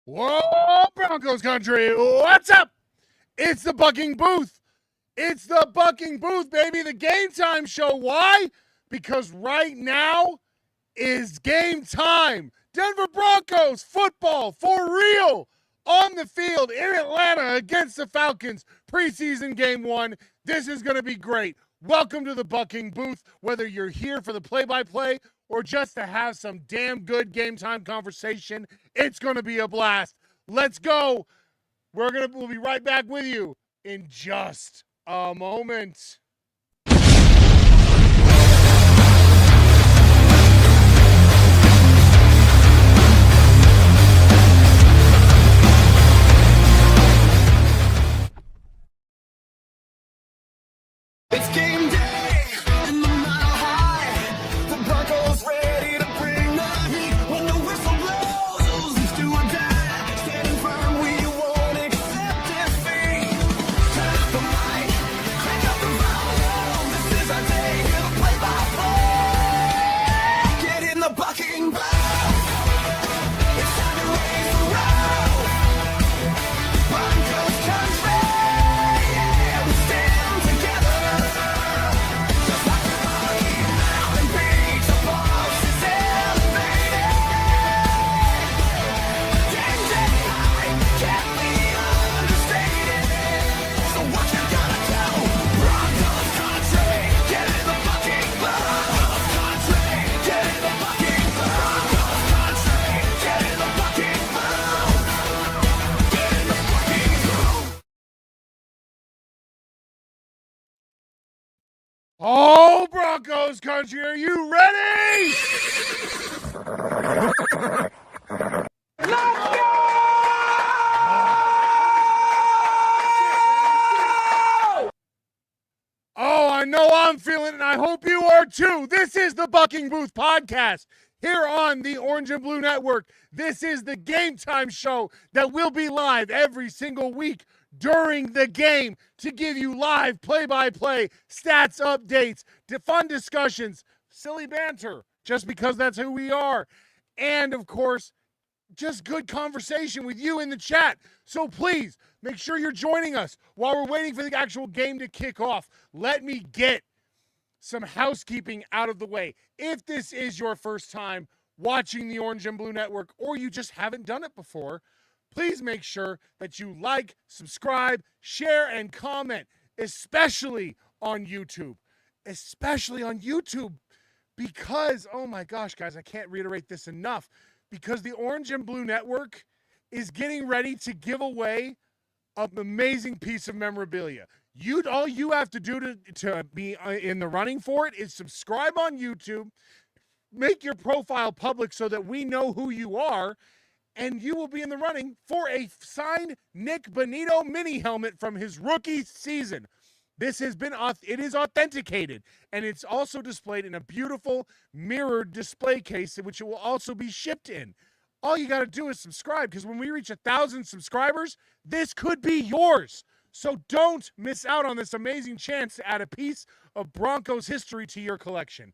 Whoa, Broncos country, what's up? It's the Bucking Booth. It's the Bucking Booth, baby, the game time show. Why? Because right now is game time. Denver Broncos football for real on the field in Atlanta against the Falcons. Preseason game 1. This is going to be great. Welcome to the Bucking Booth, whether you're here for the play-by-play or just to have some damn good game time conversation. It's going to be a blast. Let's go. We'll be right back with you in just a moment. It's game day in the mile high. The Broncos ready to bring the heat. When the whistle blows, it's do or die. Standing firm, we won't accept defeat. Turn up the mic, crank up the volume. This is our day, hear the play-by-play. Get in the bucking booth. It's time to raise the road. Broncos country, yeah, we stand together. Just like the Rocky Mountain Peaks, the pulse is elevated. Game day high can't be understated. So what you gonna do? Broncos country, get in the bucking booth. Country, get in the bucking booth. Broncos country, get in the bucking booth. Get in the bucking booth. Oh, Broncos country, are you ready? Oh, I know I'm feeling it, and I hope you are too. This is the Bucking Booth podcast here on the Orange and Blue Network. This is the game time show that will be live every single week during the game to give you live play-by-play, stats updates, fun discussions, silly banter, just because that's who we are. And, of course, just good conversation with you in the chat. So please make sure you're joining us while we're waiting for the actual game to kick off. Let me get some housekeeping out of the way. If this is your first time watching the Orange and Blue Network, or you just haven't done it before, please make sure that you like, subscribe, share, and comment, especially on YouTube. Especially on YouTube, because, oh my gosh, guys, I can't reiterate this enough, because the Orange and Blue Network is getting ready to give away an amazing piece of memorabilia. All you have to do to be in the running for it is subscribe on YouTube, make your profile public so that we know who you are, and you will be in the running for a signed Nick Bonito mini helmet from his rookie season. It is authenticated, and it's also displayed in a beautiful mirrored display case, which it will also be shipped in. All you got to do is subscribe, because when we reach 1,000 subscribers, this could be yours. So don't miss out on this amazing chance to add a piece of Broncos history to your collection.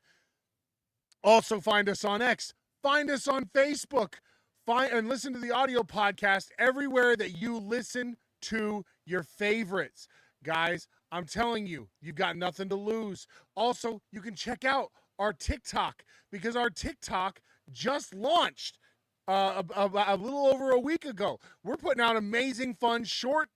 Also, find us on X. Find us on Facebook. And listen to the audio podcast everywhere that you listen to your favorites. Guys, I'm telling you, you've got nothing to lose. Also, you can check out our TikTok, because our TikTok just launched a little over a week ago. We're putting out amazing, fun, short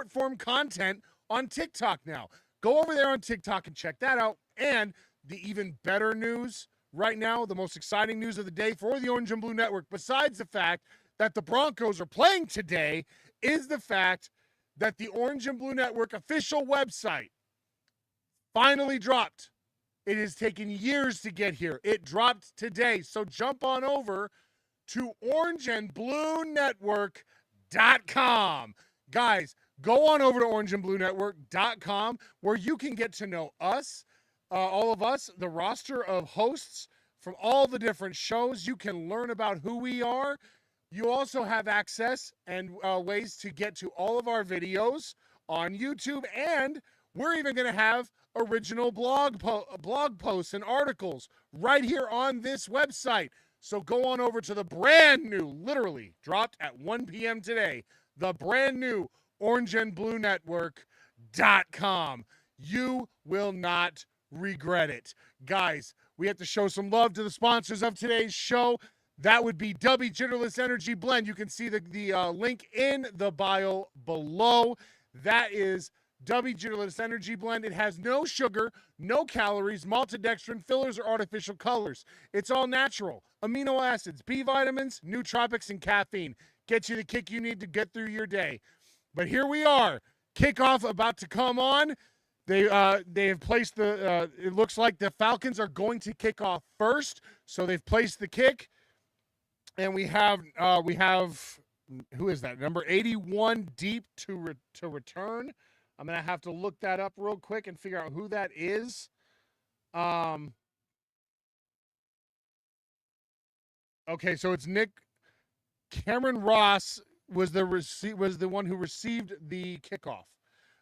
form content on TikTok now. Go over there on TikTok and check that out. And the even better news right now, the most exciting news of the day for the Orange and Blue Network, besides the fact that the Broncos are playing today, is the fact that the Orange and Blue Network official website finally dropped. It has taken years to get here. It dropped today. So jump on over to orangeandbluenetwork.com. Guys, go on over to orangeandbluenetwork.com, where you can get to know us, all of us, the roster of hosts from all the different shows. You can learn about who we are. You also have access and ways to get to all of our videos on YouTube, and we're even going to have original blog posts and articles right here on this website. So go on over to the brand new, literally dropped at 1 p.m. today, the brand new orangeandbluenetwork.com. You will not regret it. Guys, we have to show some love to the sponsors of today's show. That would be W Jitterless Energy Blend. You can see the link in the bio below. That is W Jitterless Energy Blend. It has no sugar, no calories, maltodextrin, fillers, or artificial colors. It's all natural. Amino acids, B vitamins, nootropics, and caffeine. Get you the kick you need to get through your day. But here we are. Kickoff about to come on. They have placed the, it looks like the Falcons are going to kick off first. So they've placed the kick. And we have, who is that? Number 81 deep to return. I'm going to have to look that up real quick and figure out who that is. Okay, so it's Nick. Cameron Ross was the one who received the kickoff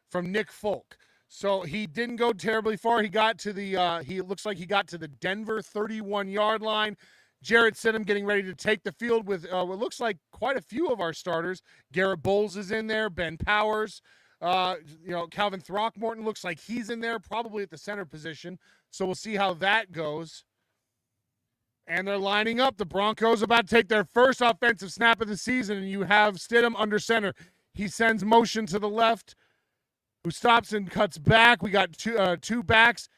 from Nick Folk. So he didn't go terribly far. He got to the, he looks like he got to the Denver 31-yard line. Jarrett Stidham getting ready to take the field with what looks like quite a few of our starters. Garrett Bowles is in there. Ben Powers. Calvin Throckmorton looks like he's in there, probably at the center position. So we'll see how that goes. And they're lining up. The Broncos about to take their first offensive snap of the season, and you have Stidham under center. He sends motion to the left, who stops and cuts back. We got two backs.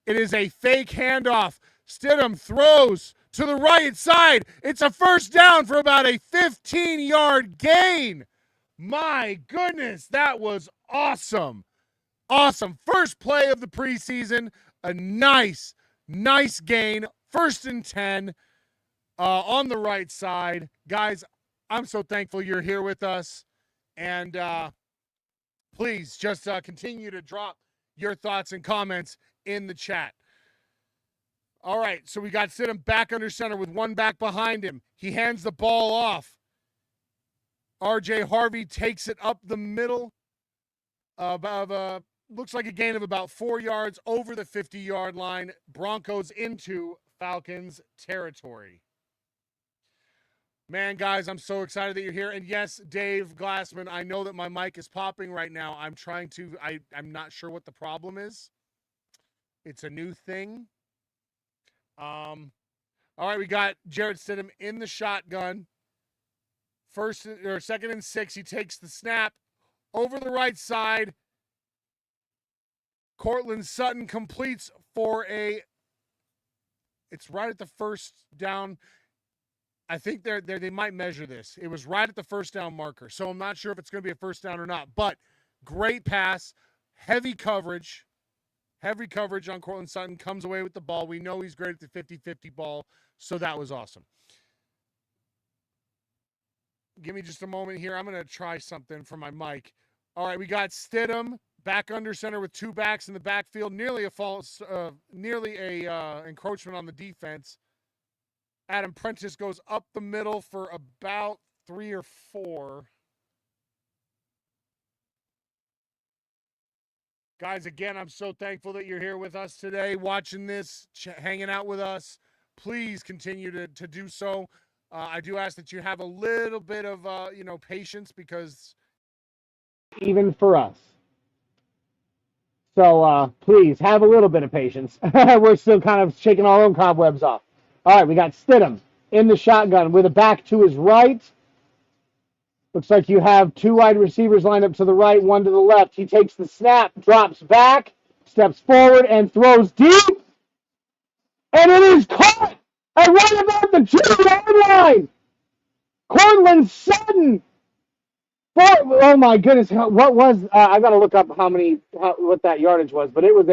It is a fake handoff. Stidham throws to the right side. It's a first down for about a 15-yard gain. My goodness, that was awesome. Awesome. First play of the preseason. A nice gain. 1st and 10 on the right side. Guys, I'm so thankful you're here with us. And please just continue to drop your thoughts and comments in the chat. All right, so we got Stidham back under center with one back behind him. He hands the ball off. R.J. Harvey takes it up the middle. Looks like a gain of about 4 yards over the 50-yard line. Broncos into Falcons territory. Man, guys, I'm so excited that you're here. And yes, Dave Glassman, I know that my mic is popping right now. I'm not sure what the problem is. It's a new thing. All right, we got Jarrett Stidham in the shotgun. 2nd and 6. He takes the snap over the right side. Cortland Sutton completes for it's right at the first down. I think they might measure this. It was right at the first down marker. So I'm not sure if it's going to be a first down or not, but great pass, heavy coverage on Cortland Sutton, comes away with the ball. We know he's great at the 50-50 ball, so that was awesome. Give me just a moment here. I'm going to try something for my mic. All right, we got Stidham back under center with two backs in the backfield. Nearly a encroachment on the defense. Adam Prentice goes up the middle for about 3 or 4. Guys, again, I'm so thankful that you're here with us today, watching this, hanging out with us. Please continue to do so. I do ask that you have a little bit of, patience, because even for us. So please have a little bit of patience. We're still kind of shaking our own cobwebs off. All right, we got Stidham in the shotgun with a back to his right. Looks like you have 2 wide receivers lined up to the right, 1 to the left. He takes the snap, drops back, steps forward, and throws deep. And it is caught at right about the 2-yard line. Cortland Sutton. Oh my goodness! What was? I got to look up what that yardage was, but that was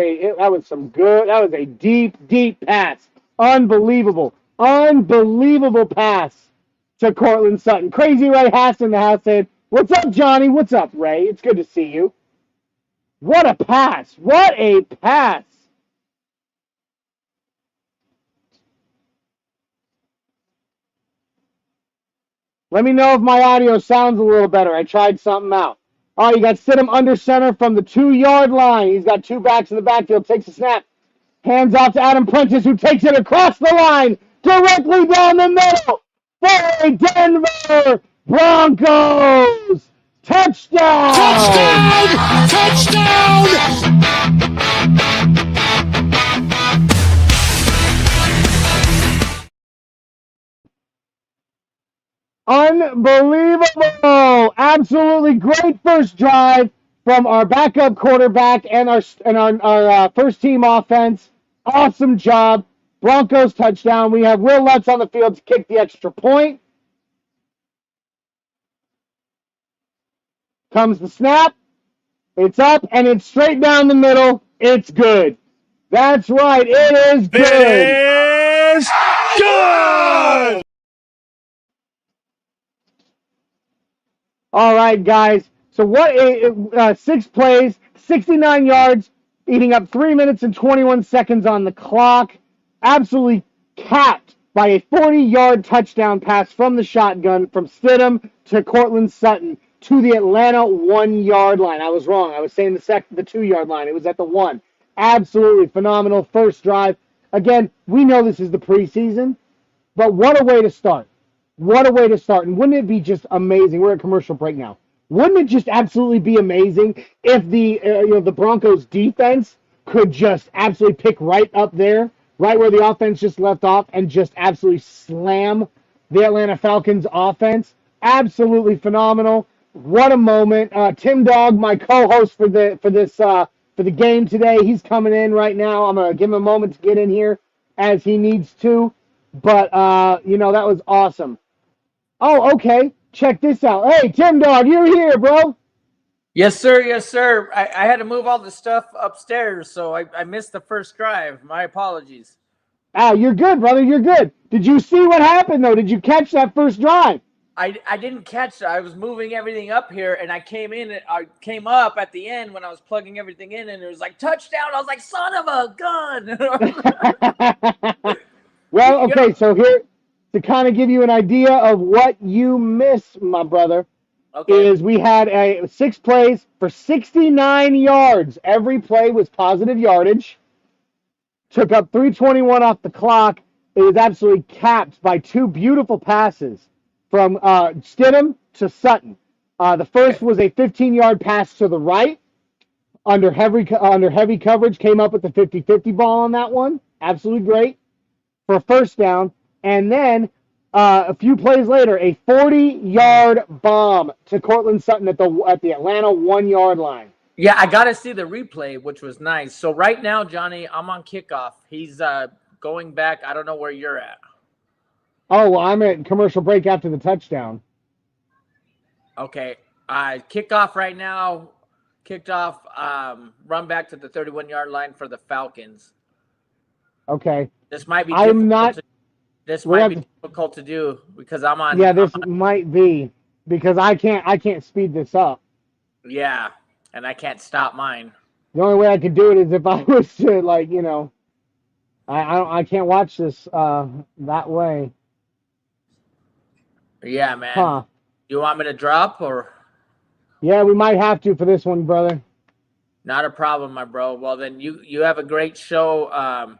a deep pass. Unbelievable pass to Cortland Sutton. Crazy Ray Hass in the house saying, "What's up, Johnny? What's up, Ray? It's good to see you." What a pass! What a pass! Let me know if my audio sounds a little better. I tried something out. All right, you got Stidham under center from the 2-yard line. He's got 2 backs in the backfield. Takes a snap. Hands off to Adam Prentice, who takes it across the line directly down the middle for a Denver Broncos touchdown. Touchdown! Unbelievable! Absolutely great first drive from our backup quarterback and our first team offense. Awesome job. Broncos touchdown. We have Will Lutz on the field to kick the extra point. Comes the snap. It's up and it's straight down the middle. It's good. That's right. It is good. It is good! All right, guys. So what? 6 plays, 69 yards, eating up 3 minutes and 21 seconds on the clock. Absolutely capped by a 40-yard touchdown pass from the shotgun from Stidham to Cortland Sutton to the Atlanta 1-yard line. I was wrong. I was saying the 2-yard line. It was at the 1. Absolutely phenomenal first drive. Again, we know this is the preseason, but what a way to start. What a way to start. And wouldn't it be just amazing? We're at commercial break now. Wouldn't it just absolutely be amazing if the Broncos defense could just absolutely pick right up there, right where the offense just left off, and just absolutely slam the Atlanta Falcons offense? Absolutely phenomenal. What a moment. Tim Dog, my co-host for the game today, he's coming in right now. I'm going to give him a moment to get in here as he needs to. But, that was awesome. Oh, okay. Check this out. Hey, Tim Dog, you're here, bro. Yes, sir. Yes, sir. I had to move all the stuff upstairs, so I missed the first drive. My apologies. You're good, brother. You're good. Did you see what happened, though? Did you catch that first drive? I didn't catch it. I was moving everything up here, and I came up at the end when I was plugging everything in, and it was like, touchdown. I was like, son of a gun. Well, okay, so here, to kind of give you an idea of what you missed, my brother, is we had 6 plays for 69 yards. Every play was positive yardage. Took up 3:21 off the clock. It was absolutely capped by 2 beautiful passes from Stidham to Sutton. The first was a 15-yard pass to the right under heavy coverage. Came up with the 50-50 ball on that one. Absolutely great for a first down. And then a few plays later, a 40-yard bomb to Cortland Sutton at the Atlanta 1-yard line. Yeah, I got to see the replay, which was nice. So right now, Johnny, I'm on kickoff. He's going back. I don't know where you're at. Oh, well, I'm at commercial break after the touchdown. Okay. Kickoff right now. Kicked off. Run back to the 31-yard line for the Falcons. Okay. This might be difficult to do because I'm on. Yeah, this might be because I can't speed this up. Yeah, and I can't stop mine. The only way I could do it is if I was to I can't watch this that way. Yeah, man. Huh. You want me to drop or? Yeah, we might have to for this one, brother. Not a problem, my bro. Well, then you have a great show.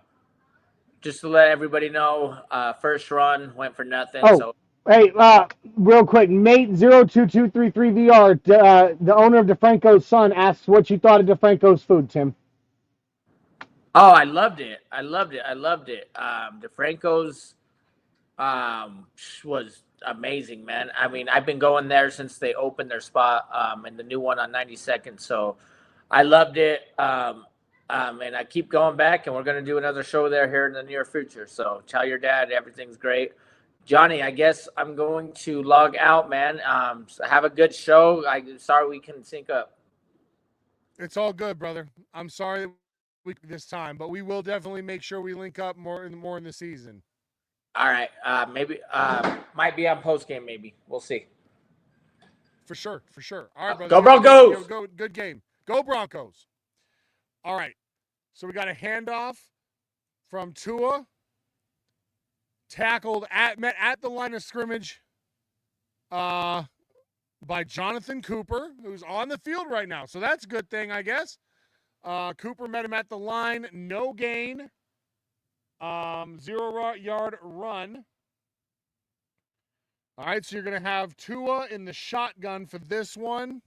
Just to let everybody know, first run went for nothing. Oh, so. Hey, real quick, Mate02233VR, the owner of DeFranco's son, asks what you thought of DeFranco's food, Tim. Oh, I loved it. DeFranco's was amazing, man. I mean, I've been going there since they opened their spot and the new one on 92nd, so I loved it. And I keep going back, and we're going to do another show there here in the near future. So tell your dad everything's great. Johnny, I guess I'm going to log out, man. So have a good show. Sorry we couldn't sync up. It's all good, brother. I'm sorry this time, but we will definitely make sure we link up more in the season. All right. Maybe might be on post game. Maybe we'll see. For sure. All right, brother. Go Broncos. Go, good game. Go Broncos. All right. So we got a handoff from Tua. Tackled met at the line of scrimmage by Jonathan Cooper, who's on the field right now. So that's a good thing, I guess. Cooper met him at the line. No gain. 0-yard run. All right, so you're going to have Tua in the shotgun for this one.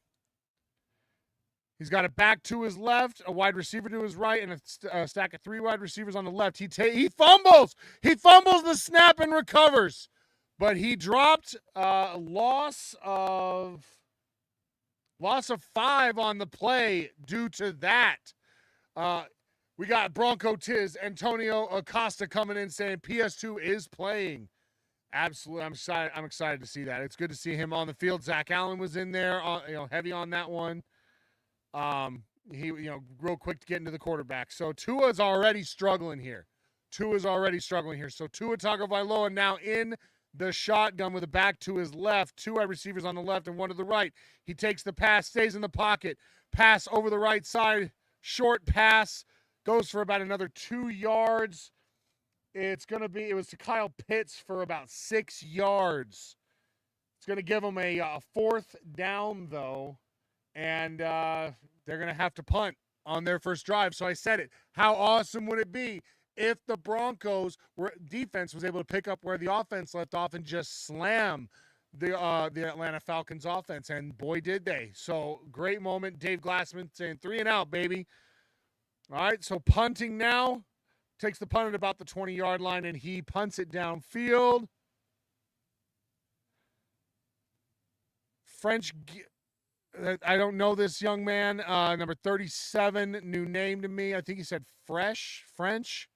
He's got a back to his left, a wide receiver to his right, and a stack of 3 wide receivers on the left. He fumbles. He fumbles the snap and recovers. But he dropped loss of 5 on the play due to that. We got Bronco Tiz, Antonio Acosta coming in saying PS2 is playing. Absolutely, I'm excited to see that. It's good to see him on the field. Zach Allen was in there, heavy on that one. He, real quick to get into the quarterback. So Tua's already struggling here. So Tua Tagovailoa now in the shotgun with a back to his left, 2 wide receivers on the left and 1 to the right. He takes the pass, stays in the pocket, pass over the right side, short pass, goes for about another 2 yards. It was to Kyle Pitts for about 6 yards. It's going to give him a 4th down, though, and they're going to have to punt on their first drive. So I said it. How awesome would it be if the Broncos defense was able to pick up where the offense left off and just slam the Atlanta Falcons offense? And boy, did they. So great moment. Dave Glassman saying 3 and out, baby. All right, so punting now. Takes the punt at about the 20-yard line, and he punts it downfield. French, I don't know this young man. Number 37, new name to me. I think he said French.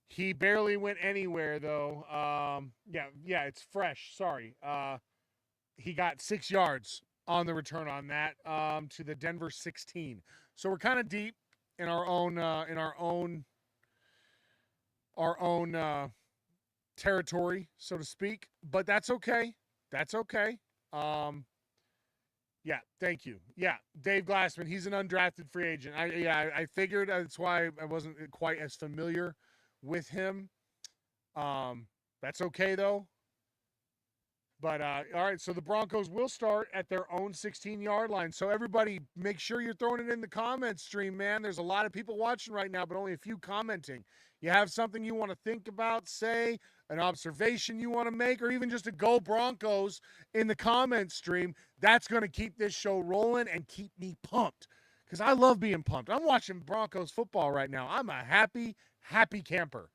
He barely went anywhere, though. Yeah, it's Fresh. Sorry. He got 6 yards on the return on that to the Denver 16. So we're kind of deep in our own territory, so to speak, but that's okay. Yeah, thank you. Yeah, Dave Glassman, he's an undrafted free agent. I figured that's why I wasn't quite as familiar with him. That's okay though. But all right, so the Broncos will start at their own 16-yard line. So everybody, make sure you're throwing it in the comments stream, man. There's a lot of people watching right now, but only a few commenting. You have something you want to think about, say, an observation you want to make, or even just a go Broncos in the comments stream. That's going to keep this show rolling and keep me pumped, because I love being pumped. I'm watching Broncos football right now. I'm a happy camper.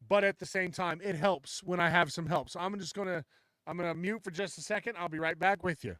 But at the same time, it helps when I have some help. So I'm going to mute for just a second. I'll be right back with you.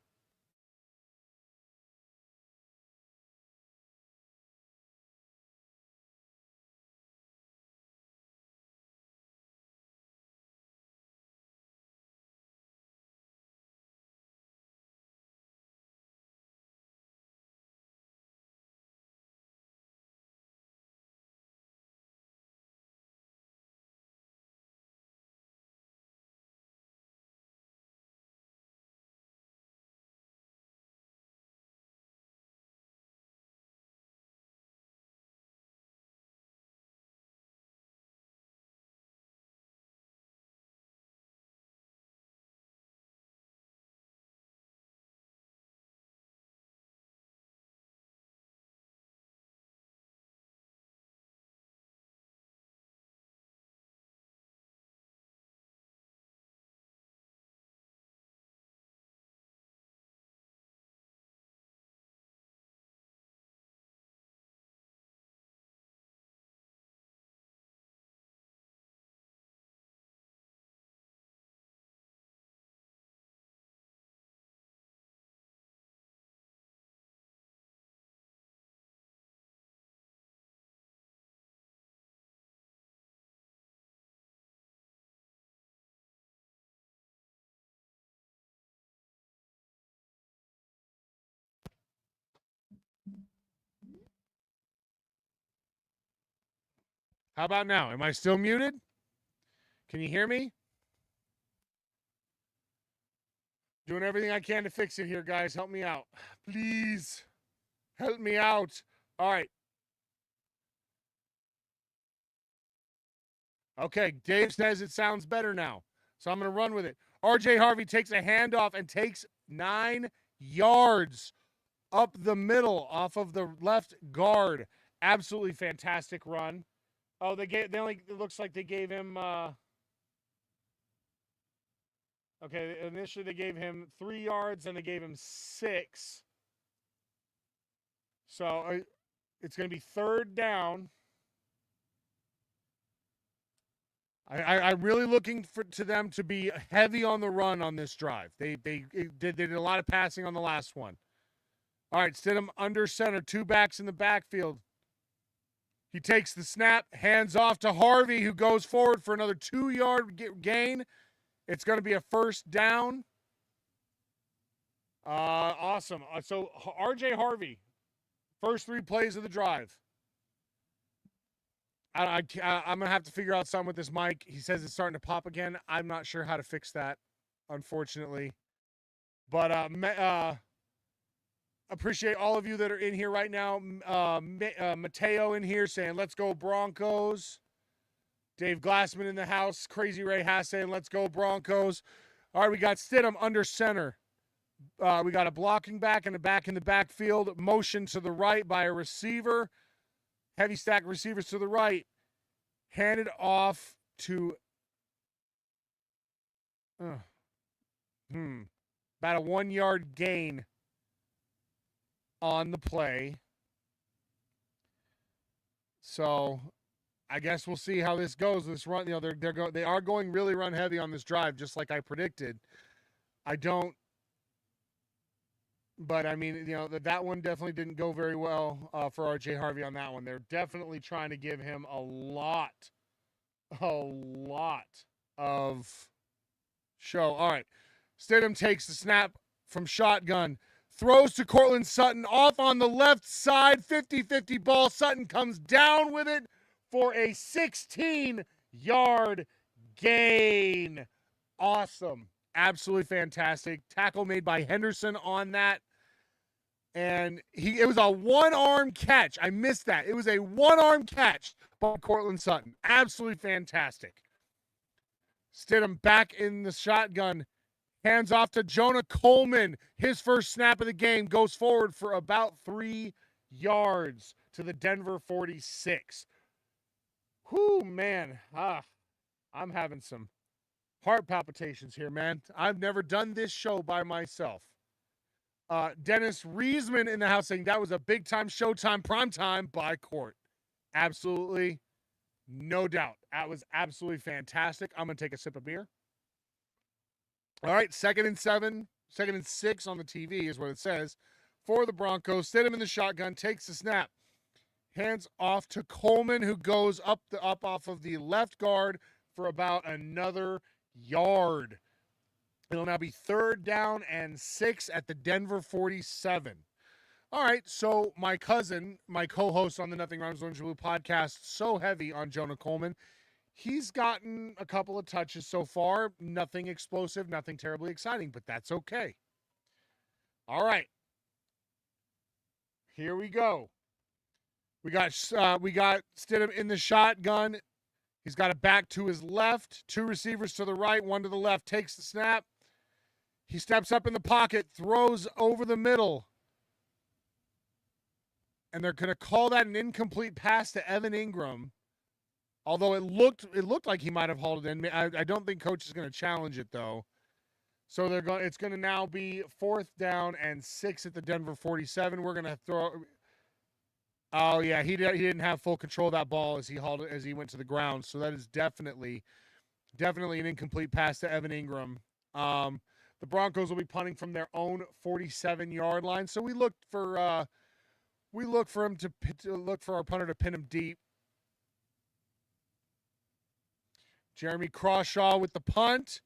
How about now? Am I still muted? Can you hear me? Doing everything I can to fix it here, guys. Help me out. Please. Help me out. All right. Okay, Dave says it sounds better now. So I'm going to run with it. RJ Harvey takes a handoff and takes 9 yards up the middle off of the left guard. Absolutely fantastic run. Oh, it looks like they gave him, okay, initially they gave him 3 yards and they gave him 6. So it's going to be 3rd down. I'm really looking to them to be heavy on the run on this drive. They did a lot of passing on the last one. All right, Stidham under center, 2 backs in the backfield. He takes the snap, hands off to Harvey, who goes forward for another 2-yard gain. It's going to be a 1st down. Awesome. So R.J. Harvey, first 3 plays of the drive. I'm going to have to figure out something with this mic. He says it's starting to pop again. I'm not sure how to fix that, unfortunately. But appreciate all of you that are in here right now. Mateo in here saying, let's go Broncos. Dave Glassman in the house. Crazy Ray Haas saying, let's go Broncos. All right, we got Stidham under center. We got a blocking back and a back in the backfield. Motion to the right by a receiver. Heavy stack receivers to the right. Handed off to about a 1-yard gain on the play. So I guess we'll see how this goes. This run, they are going really run heavy on this drive, just like I predicted. But I mean, that one definitely didn't go very well for R.J. Harvey on that one. They're definitely trying to give him a lot of show. All right, Stidham takes the snap from shotgun, throws to Cortland Sutton off on the left side, 50-50 ball. Sutton comes down with it for a 16-yard gain. Awesome. Absolutely fantastic. Tackle made by Henderson on that. And it was a one-arm catch. I missed that. It was a one-arm catch by Cortland Sutton. Absolutely fantastic. Stidham back in the shotgun. Hands off to Jonah Coleman. His first snap of the game goes forward for about 3 yards to the Denver 46. Whew, man. I'm having some heart palpitations here, man. I've never done this show by myself. Dennis Reisman in the house saying that was a big-time showtime, primetime by Court. Absolutely. No doubt. That was absolutely fantastic. I'm going to take a sip of beer. All right, 2nd and 7, 2nd and 6 on the TV is what it says. For the Broncos, Stidham in the shotgun, takes the snap. Hands off to Coleman, who goes up off of the left guard for about another yard. It'll now be 3rd down and 6 at the Denver 47. All right, so my cousin, my co-host on the Nothing Rhymes Orange and Blue podcast, so heavy on Jonah Coleman. He's gotten a couple of touches so far. Nothing explosive, nothing terribly exciting, but that's okay. All right. Here we go. We got Stidham in the shotgun. He's got a back to his left, 2 receivers to the right, 1 to the left, takes the snap. He steps up in the pocket, throws over the middle. And they're going to call that an incomplete pass to Evan Ingram. Although it looked like he might have hauled it in. I don't think coach is going to challenge it though. So it's going to now be 4th down and 6 at the Denver 47. We're going to throw. Oh yeah, he didn't have full control of that ball as he hauled it as he went to the ground. So that is definitely an incomplete pass to Evan Ingram. The Broncos will be punting from their own 47-yard line. So we look for our punter to pin him deep. Jeremy Crawshaw with the punt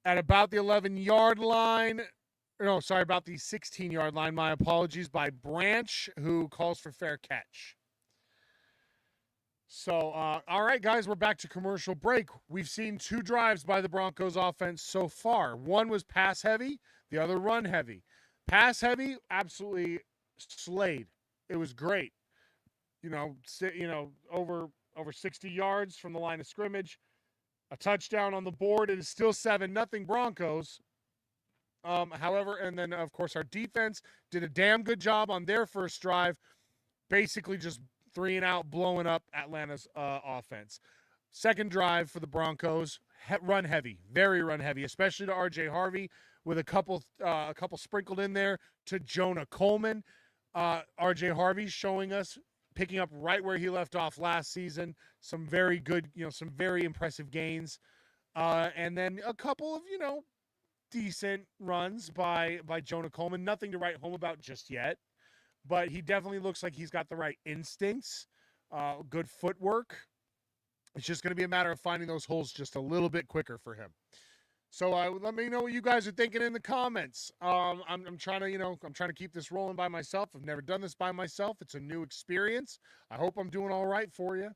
at about the 11-yard line. No, sorry, about the 16-yard line. My apologies, by Branch, who calls for fair catch. So, all right, guys, we're back to commercial break. We've seen 2 drives by the Broncos offense so far. One was pass heavy, the other run heavy. Pass heavy, absolutely slayed. It was great. Over 60 yards from the line of scrimmage. A touchdown on the board. It is still 7-0 Broncos. However, and then, of course, our defense did a damn good job on their first drive, basically just 3 and out, blowing up Atlanta's offense. Second drive for the Broncos, run heavy, very run heavy, especially to R.J. Harvey with a couple sprinkled in there to Jonah Coleman. R.J. Harvey showing us, picking up right where he left off last season. Some very good, some very impressive gains. And then a couple of, decent runs by Jonah Coleman. Nothing to write home about just yet, but he definitely looks like he's got the right instincts, good footwork. It's just going to be a matter of finding those holes just a little bit quicker for him. So let me know what you guys are thinking in the comments. I'm trying to keep this rolling by myself. I've never done this by myself. It's a new experience. I hope I'm doing all right for you.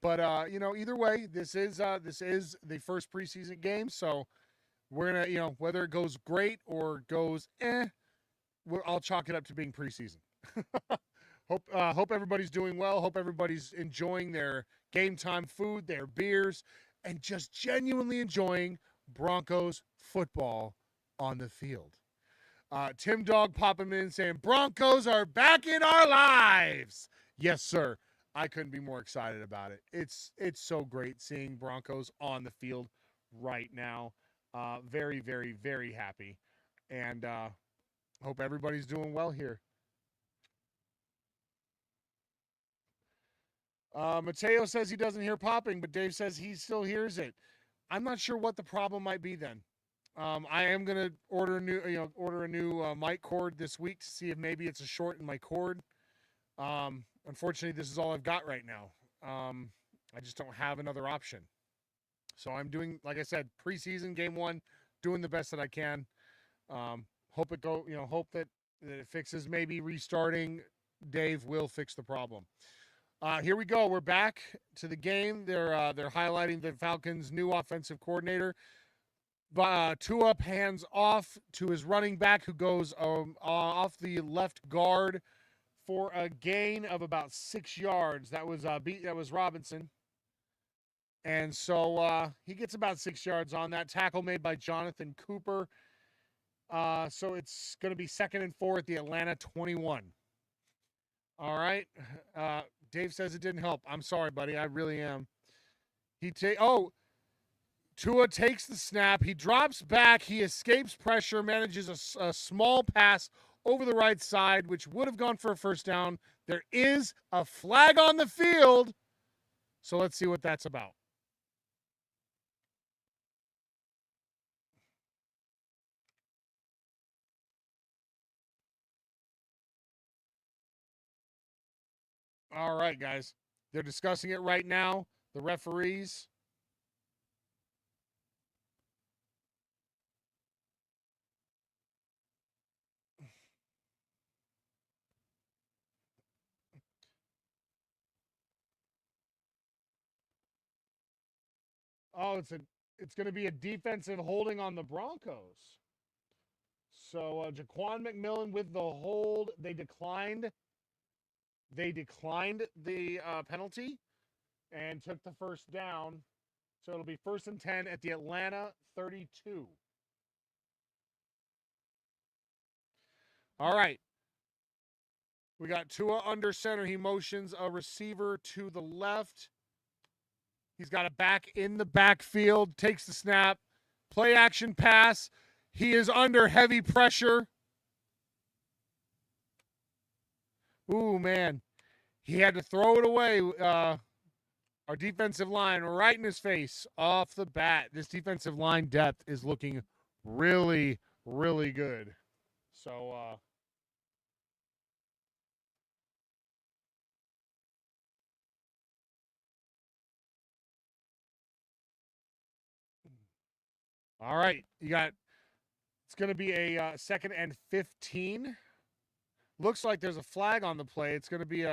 But either way, this is the first preseason game, so we're gonna, whether it goes great or goes I'll chalk it up to being preseason. Hope everybody's doing well. Hope everybody's enjoying their game time food, their beers, and just genuinely enjoying Broncos football on the field. Tim Dog popping in saying, Broncos are back in our lives. Yes, sir. I couldn't be more excited about it. It's so great seeing Broncos on the field right now. Very, very, very happy. And hope everybody's doing well here. Mateo says he doesn't hear popping, but Dave says he still hears it. I'm not sure what the problem might be then. I am gonna order a new mic cord this week to see if maybe it's a short in my cord. Unfortunately, this is all I've got right now. I just don't have another option. So I'm doing, like I said, preseason game 1, doing the best that I can. Hope that it fixes. Maybe restarting. Dave will fix the problem. Here we go. We're back to the game. They're highlighting the Falcons' new offensive coordinator. Tua hands off to his running back, who goes off the left guard for a gain of about 6 yards. That was Robinson. And so he gets about 6 yards on that tackle made by Jonathan Cooper. So it's going to be 2nd and 4 at the Atlanta 21. All right. Dave says it didn't help. I'm sorry, buddy. I really am. Tua takes the snap. He drops back. He escapes pressure, manages a small pass over the right side, which would have gone for a first down. There is a flag on the field. So let's see what that's about. All right, guys. They're discussing it right now. The referees. Oh, it's going to be a defensive holding on the Broncos. So Jaquan McMillan with the hold. They declined the penalty and took the first down. So it'll be 1st and 10 at the Atlanta 32. All right. We got Tua under center. He motions a receiver to the left. He's got a back in the backfield, takes the snap, play action pass. He is under heavy pressure. Ooh, man. He had to throw it away. Our defensive line right in his face off the bat. This defensive line depth is looking really, really good. So, all right. It's going to be a 2nd and 15. Looks like there's a flag on the play. It's going to be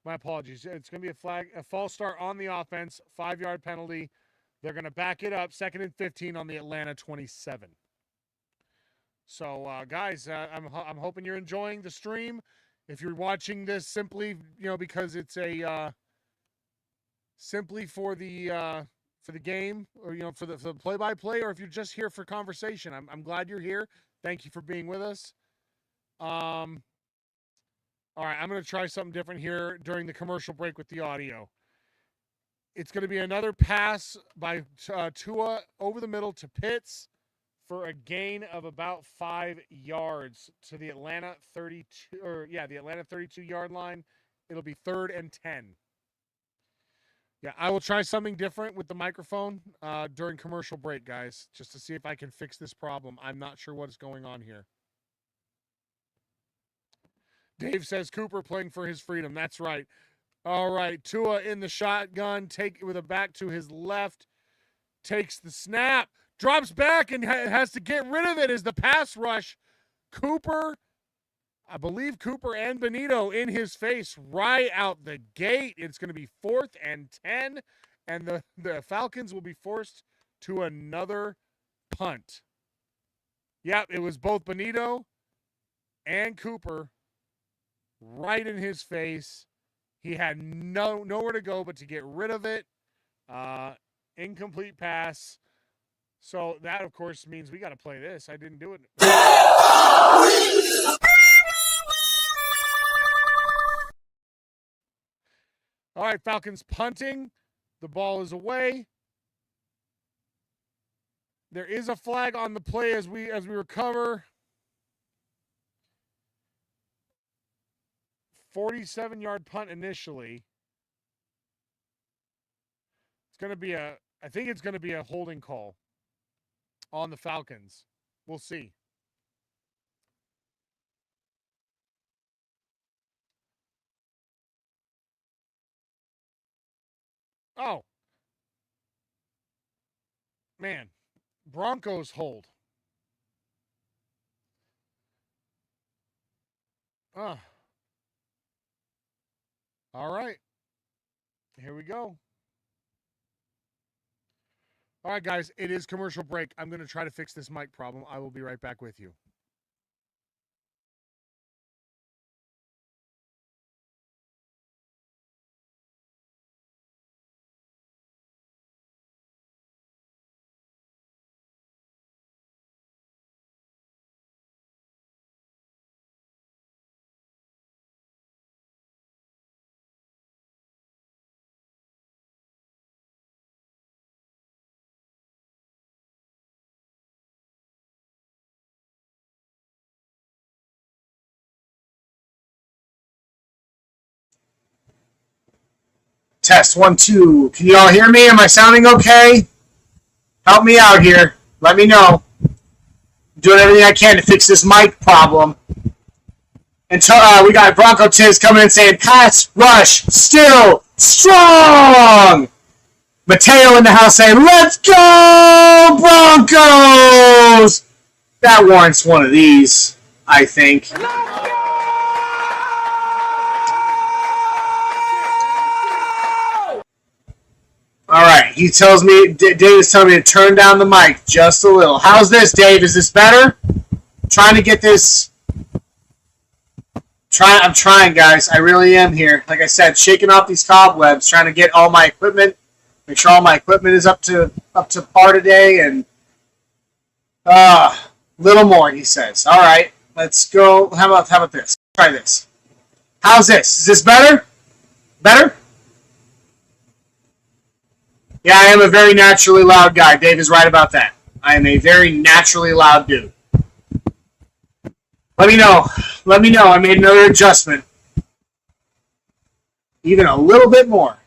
my apologies. It's going to be a false start on the offense, 5-yard penalty. They're going to back it up, 2nd and 15 on the Atlanta 27. So, guys, I'm hoping you're enjoying the stream. If you're watching this simply, because it's simply for the game, or for the play-by-play, or if you're just here for conversation, I'm glad you're here. Thank you for being with us. All right, I'm going to try something different here during the commercial break with the audio. It's going to be another pass by Tua over the middle to Pitts for a gain of about 5 yards to the Atlanta 32 the Atlanta 32-yard line. It'll be 3rd and 10. Yeah, I will try something different with the microphone during commercial break, guys, just to see if I can fix this problem. I'm not sure what is going on here. Dave says Cooper playing for his freedom. That's right. All right, Tua in the shotgun, take it with a back to his left, takes the snap, drops back and has to get rid of it as the pass rush. Cooper, I believe Cooper and Benito in his face right out the gate. It's going to be 4th and 10, and the Falcons will be forced to another punt. Yep, it was both Benito and Cooper right in his face. He had nowhere to go but to get rid of it. Incomplete pass. So that, of course, means we got to play this. I didn't do it. All right, Falcons punting. The ball is away. There is a flag on the play as we recover. 47-yard punt initially. I think it's going to be a holding call on the Falcons. We'll see. Oh. Man. Broncos hold. All right. Here we go. All right, guys, it is commercial break. I'm going to try to fix this mic problem. I will be right back with you. Test 1, 2. Can you all hear me? Am I sounding okay? Help me out here. Let me know. I'm doing everything I can to fix this mic problem. And we got Bronco Tiz coming in saying, pass rush still strong. Mateo in the house saying, let's go Broncos. That warrants one of these, I think. All right, he tells me, Dave is telling me to turn down the mic just a little. How's this, Dave? Is this better? I'm trying to get this. I'm trying, guys. I really am here. Like I said, shaking off these cobwebs, trying to get all my equipment, make sure all my equipment is up to par today, and little more, he says. All right, let's go. How about this? Try this. How's this? Is this better? Better? Yeah, I am a very naturally loud guy. Dave is right about that. I am a very naturally loud dude. Let me know. Let me know. I made another adjustment. Even a little bit more.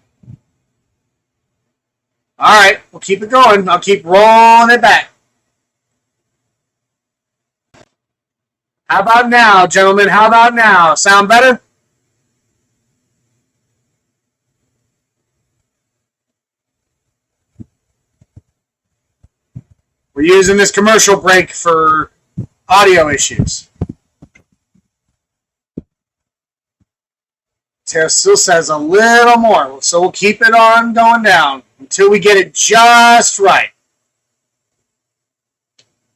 All right, we'll keep it going. I'll keep rolling it back. How about now, gentlemen? How about now? Sound better? We're using this commercial break for audio issues. Tara still says a little more, so we'll keep it on going down until we get it just right.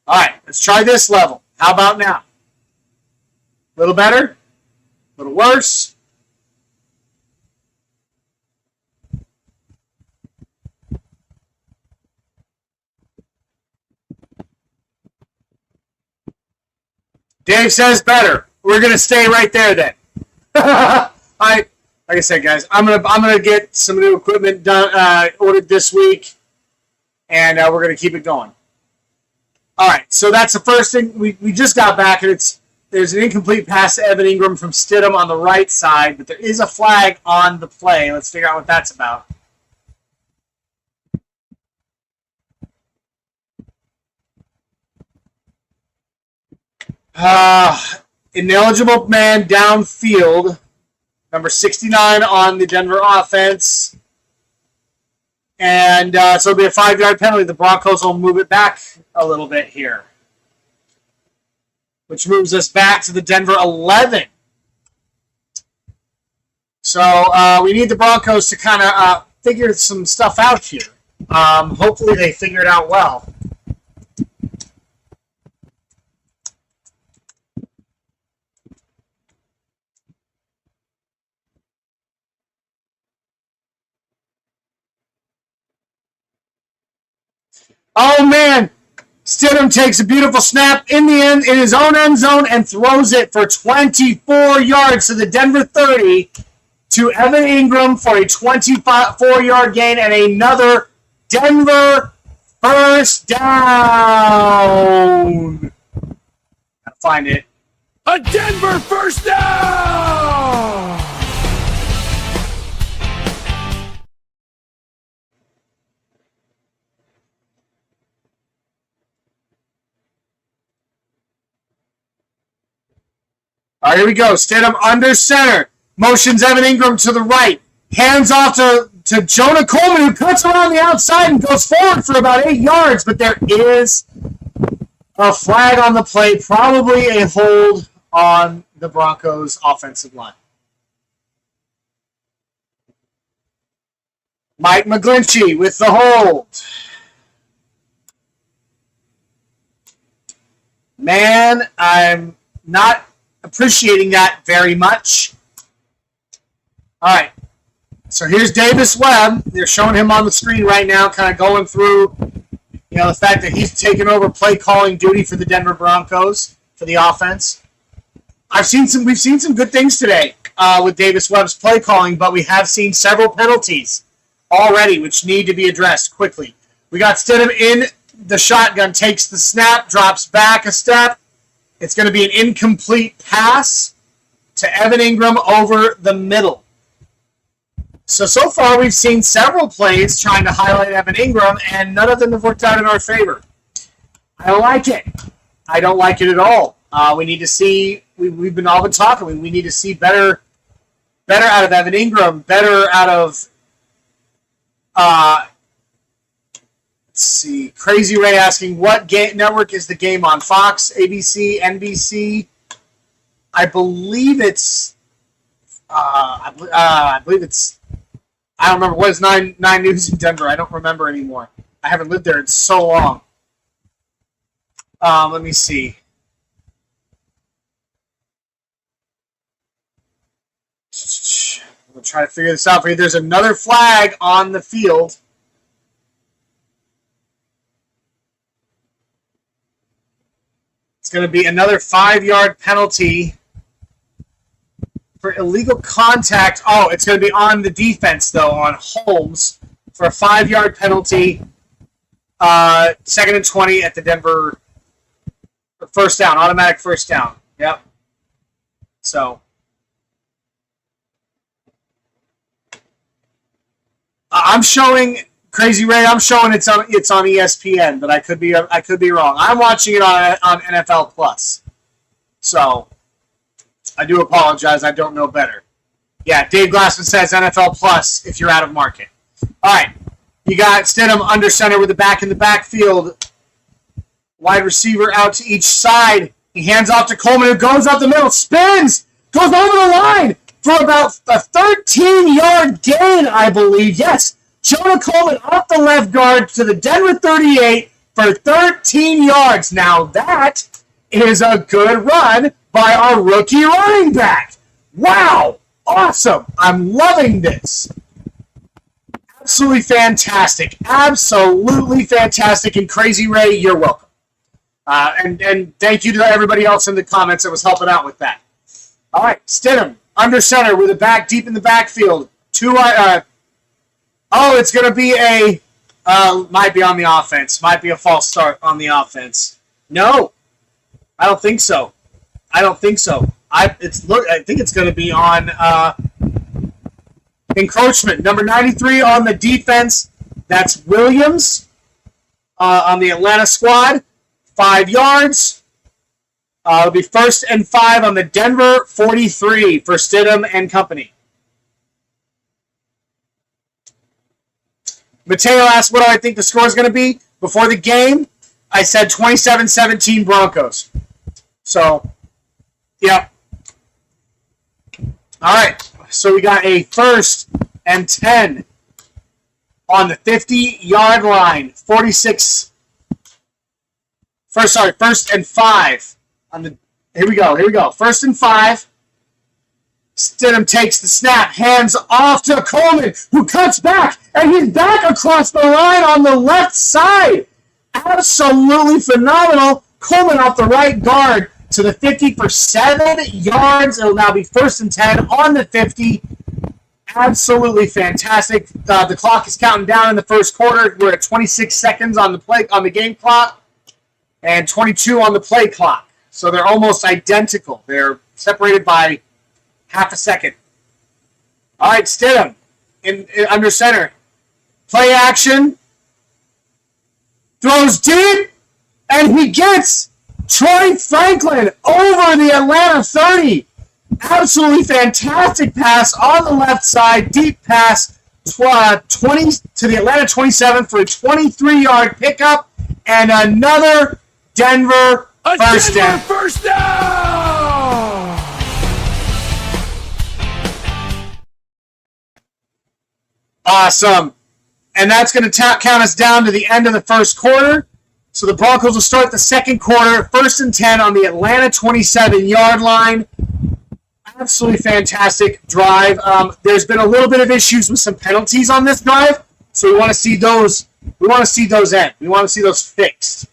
All right, let's try this level. How about now? A little better? A little worse? Dave says better. We're going to stay right there then. Like I said, guys, I'm gonna get some new equipment done, ordered this week, and we're gonna keep it going. All right, so that's the first thing. We just got back, and there's an incomplete pass to Evan Ingram from Stidham on the right side, but there is a flag on the play. Let's figure out what that's about. Ineligible man downfield, number 69 on the Denver offense. And so it'll be a 5-yard penalty. The Broncos will move it back a little bit here, which moves us back to the Denver 11. So we need the Broncos to kind of figure some stuff out here. Hopefully they figure it out well. Oh, man. Stidham takes a beautiful snap in his own end zone and throws it for 24 yards to the Denver 30 to Evan Ingram for a 24-yard gain and another Denver first down. Gotta find it. A Denver first down! All right, here we go. Stidham under center. Motions Evan Ingram to the right. Hands off to Jonah Coleman, who cuts around the outside and goes forward for about 8 yards. But there is a flag on the play, probably a hold on the Broncos' offensive line. Mike McGlinchey with the hold. Man, I'm not appreciating that very much. All right. So here's Davis Webb. They're showing him on the screen right now, kind of going through, the fact that he's taken over play calling duty for the Denver Broncos for the offense. We've seen some good things today with Davis Webb's play calling, but we have seen several penalties already, which need to be addressed quickly. We got Stidham in the shotgun, takes the snap, drops back a step. It's going to be an incomplete pass to Evan Ingram over the middle. So far we've seen several plays trying to highlight Evan Ingram, and none of them have worked out in our favor. I don't like it. I don't like it at all. We need to see, we've been all been talking, we need to see better out of Evan Ingram, better out of, let's see, Crazy Ray asking, what network is the game on? Fox, ABC, NBC? I believe it's, I don't remember. What is 9 News in Denver? I don't remember anymore. I haven't lived there in so long. Let me see. We'll try to figure this out for you. There's another flag on the field. It's going to be another 5-yard penalty for illegal contact. Oh, it's going to be on the defense, though, on Holmes for a 5-yard penalty. 2nd and 20 at the Denver first down, automatic first down. Yep. So I'm showing Crazy Ray. I'm showing it's on ESPN, but I could be wrong. I'm watching it on NFL Plus. So I do apologize. I don't know better. Yeah, Dave Glassman says NFL Plus if you're out of market. All right. You got Stidham under center with the back in the backfield. Wide receiver out to each side. He hands off to Coleman, who goes up the middle, spins, goes over the line for about a 13-yard gain, I believe. Yes, Jonah Coleman off the left guard to the Denver 38 for 13 yards. Now that is a good run by our rookie running back. Wow, awesome. I'm loving this. Absolutely fantastic. Absolutely fantastic. And Crazy Ray, you're welcome. And thank you to everybody else in the comments that was helping out with that. All right, Stidham Under center with a back deep in the backfield. It's going to be might be on the offense. Might be a false start on the offense. No, I don't think so. I think it's going to be on encroachment. Number 93 on the defense. That's Williams on the Atlanta squad. 5 yards. It'll be 1st and 5 on the Denver 43 for Stidham and company. Mateo asked what do I think the score is going to be. Before the game, I said 27-17 Broncos. So, yep. All right. So we got a 1st and 10 on the 50-yard line. 1st and 5 on the. Here we go. 1st and 5. Stidham takes the snap, hands off to Coleman, who cuts back, and he's back across the line on the left side. Absolutely phenomenal. Coleman off the right guard to the 50 for 7 yards. It'll now be 1st and 10 on the 50. Absolutely fantastic. The clock is counting down in the first quarter. We're at 26 seconds on the game clock and 22 on the play clock. So they're almost identical. They're separated by half a second. All right, Stidham in under center. Play action. Throws deep, and he gets Troy Franklin over the Atlanta 30. Absolutely fantastic pass on the left side. Deep pass 20 to the Atlanta 27 for a 23-yard pickup and another Denver first down. First down! Awesome. And that's going to count us down to the end of the first quarter. So the Broncos will start the second quarter, 1st and 10 on the Atlanta 27-yard line. Absolutely fantastic drive. There's been a little bit of issues with some penalties on this drive, so we want to see those. We want to see those end. We want to see those fixed.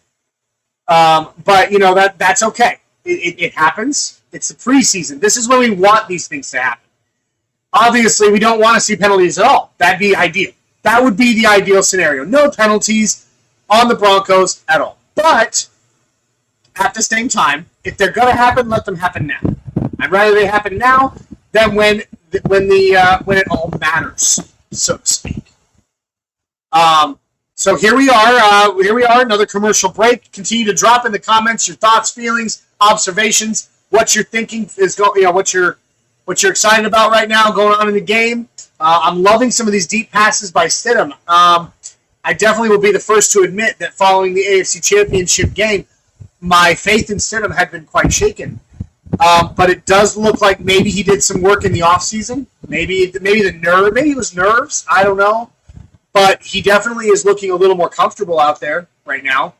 But you know that's okay. It happens. It's the preseason. This is when we want these things to happen. Obviously, we don't want to see penalties at all. That'd be ideal. That would be the ideal scenario. No penalties on the Broncos at all. But at the same time, if they're going to happen, let them happen now. I'd rather they happen now than when it all matters, so to speak. So here we are. Another commercial break. Continue to drop in the comments your thoughts, feelings, observations, what you're thinking is going. What you're excited about right now going on in the game. I'm loving some of these deep passes by Stidham. I definitely will be the first to admit that following the AFC Championship game, my faith in Stidham had been quite shaken. But it does look like maybe he did some work in the offseason. Maybe it was nerves. I don't know. But he definitely is looking a little more comfortable out there right now.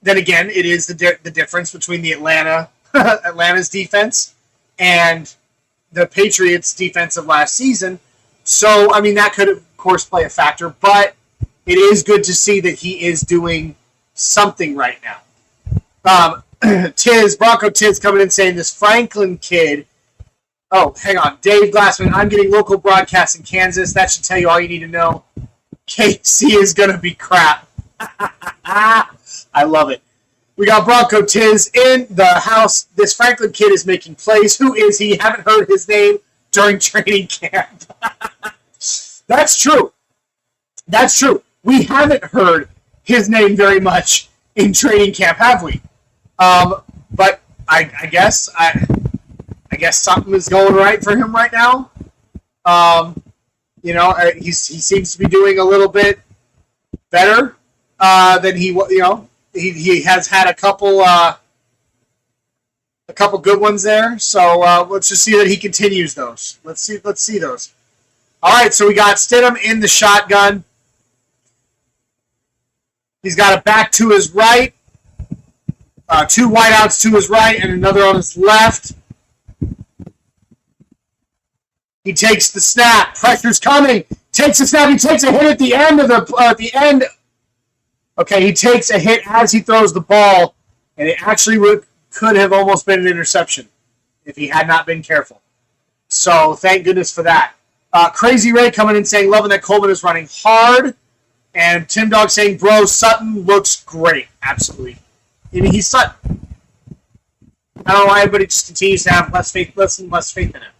Then again, it is the difference between the Atlanta's defense and the Patriots' defense of last season. So, I mean, that could, of course, play a factor. But it is good to see that he is doing something right now. Bronco Tiz coming in saying this Franklin kid. Oh, hang on. Dave Glassman, I'm getting local broadcasts in Kansas. That should tell you all you need to know. KC is going to be crap. I love it. We got Bronco Tiz in the house. This Franklin kid is making plays. Who is he? Haven't heard his name during training camp. That's true. We haven't heard his name very much in training camp, have we? But I guess something is going right for him right now. He seems to be doing a little bit better than he he has had a couple good ones there. So let's just see that he continues those. Let's see those. All right, so we got Stidham in the shotgun. He's got a back to his right. 2 wideouts to his right and another on his left. He takes the snap. Pressure's coming. Takes the snap. He takes a hit at the end. Okay, he takes a hit as he throws the ball, and it actually could have almost been an interception if he had not been careful. So thank goodness for that. Crazy Ray coming in saying, loving that Coleman is running hard. And Tim Dog saying, bro, Sutton looks great. Absolutely. I mean, he's Sutton. I don't know why everybody just continues to have less and less faith in him.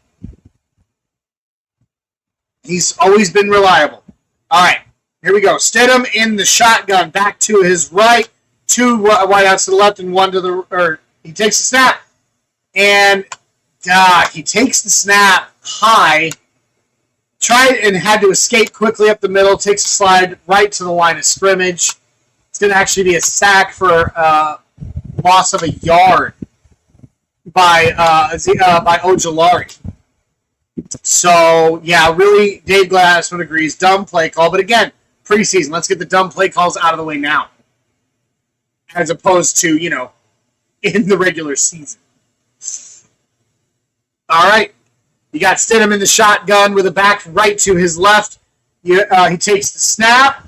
He's always been reliable. All right, here we go. Stidham in the shotgun, back to his right, two wideouts to the left and one to the. He takes the snap, and he takes the snap high. Tried and had to escape quickly up the middle. Takes a slide right to the line of scrimmage. It's going to actually be a sack for loss of a yard by Ojulari. So, yeah, really, Dave Glassman agrees. Dumb play call. But again, preseason. Let's get the dumb play calls out of the way now. As opposed to, in the regular season. All right. You got Stidham in the shotgun with a back right to his left. He takes the snap.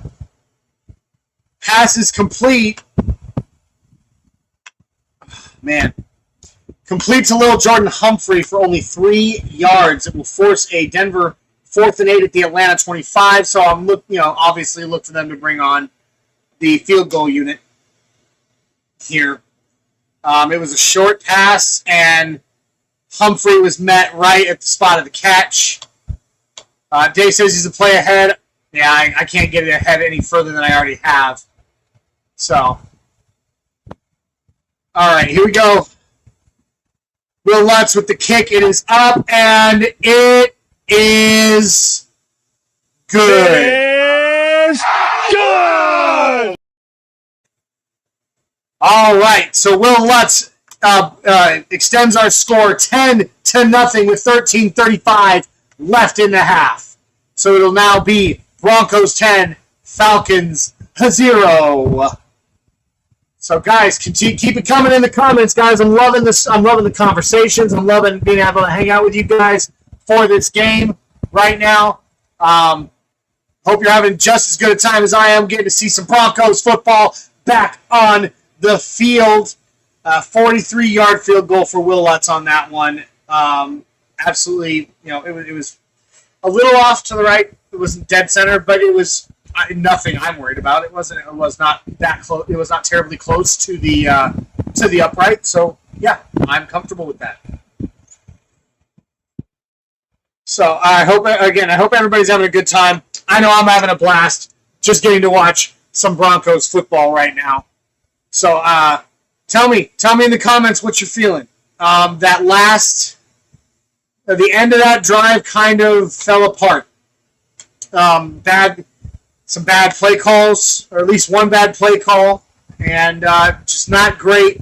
Pass is complete. Man. Completes a little Jordan Humphrey for only 3 yards. It will force a Denver 4th and 8 at the Atlanta 25. So I'm obviously look for them to bring on the field goal unit here. It was a short pass, and Humphrey was met right at the spot of the catch. Dave says he's a play ahead. Yeah, I can't get it ahead any further than I already have. So, all right, here we go. Will Lutz with the kick. It is up, and it is good. Is good. All right, so Will Lutz extends our score 10-0 with 13:35 left in the half. So it'll now be Broncos 10, Falcons 0. So guys, keep it coming in the comments, guys. I'm loving this. I'm loving the conversations. I'm loving being able to hang out with you guys for this game right now. Hope you're having just as good a time as I am getting to see some Broncos football back on the field. 43-yard field goal for Will Lutz on that one. Absolutely, it was a little off to the right. It wasn't dead center, but it was nothing I'm worried about. It was not that close. It was not terribly close to the upright. So yeah, I'm comfortable with that. So I hope everybody's having a good time. I know I'm having a blast just getting to watch some Broncos football right now. So tell me in the comments what you're feeling. The end of that drive kind of fell apart. Some bad play calls, or at least one bad play call, and just not great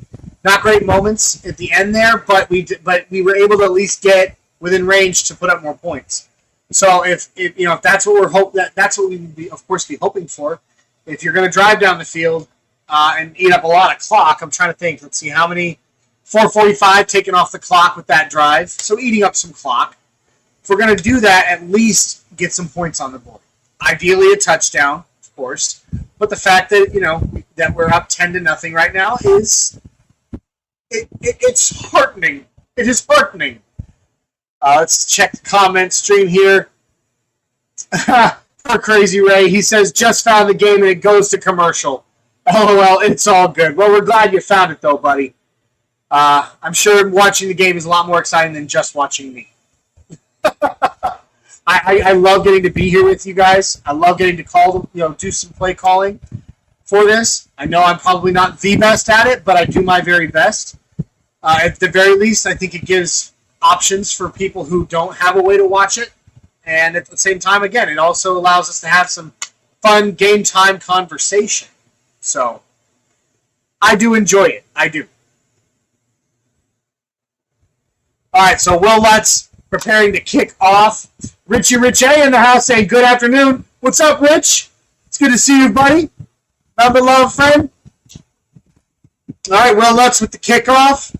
moments at the end there. But we were able to at least get within range to put up more points. So if that's what that's what we would be, of course, be hoping for. If you're going to drive down the field and eat up a lot of clock, I'm trying to think. Let's see how many. 4:45 taken off the clock with that drive, so eating up some clock. If we're going to do that, at least get some points on the board. Ideally, a touchdown, of course. But the fact that that we're up 10-0 right now is it's heartening. It is heartening. Let's check the comment stream here. For Crazy Ray, he says just found the game and it goes to commercial. LOL, it's all good. Well, we're glad you found it though, buddy. I'm sure watching the game is a lot more exciting than just watching me. I love getting to be here with you guys. I love getting to call, do some play calling for this. I know I'm probably not the best at it, but I do my very best. At the very least, I think it gives options for people who don't have a way to watch it. And at the same time, again, it also allows us to have some fun game time conversation. So I do enjoy it. I do. All right, so Will Lutz preparing to kick off. Richie Rich A in the house saying good afternoon. What's up, Rich? It's good to see you, buddy. My beloved friend. All right, Will Lutz with the kickoff.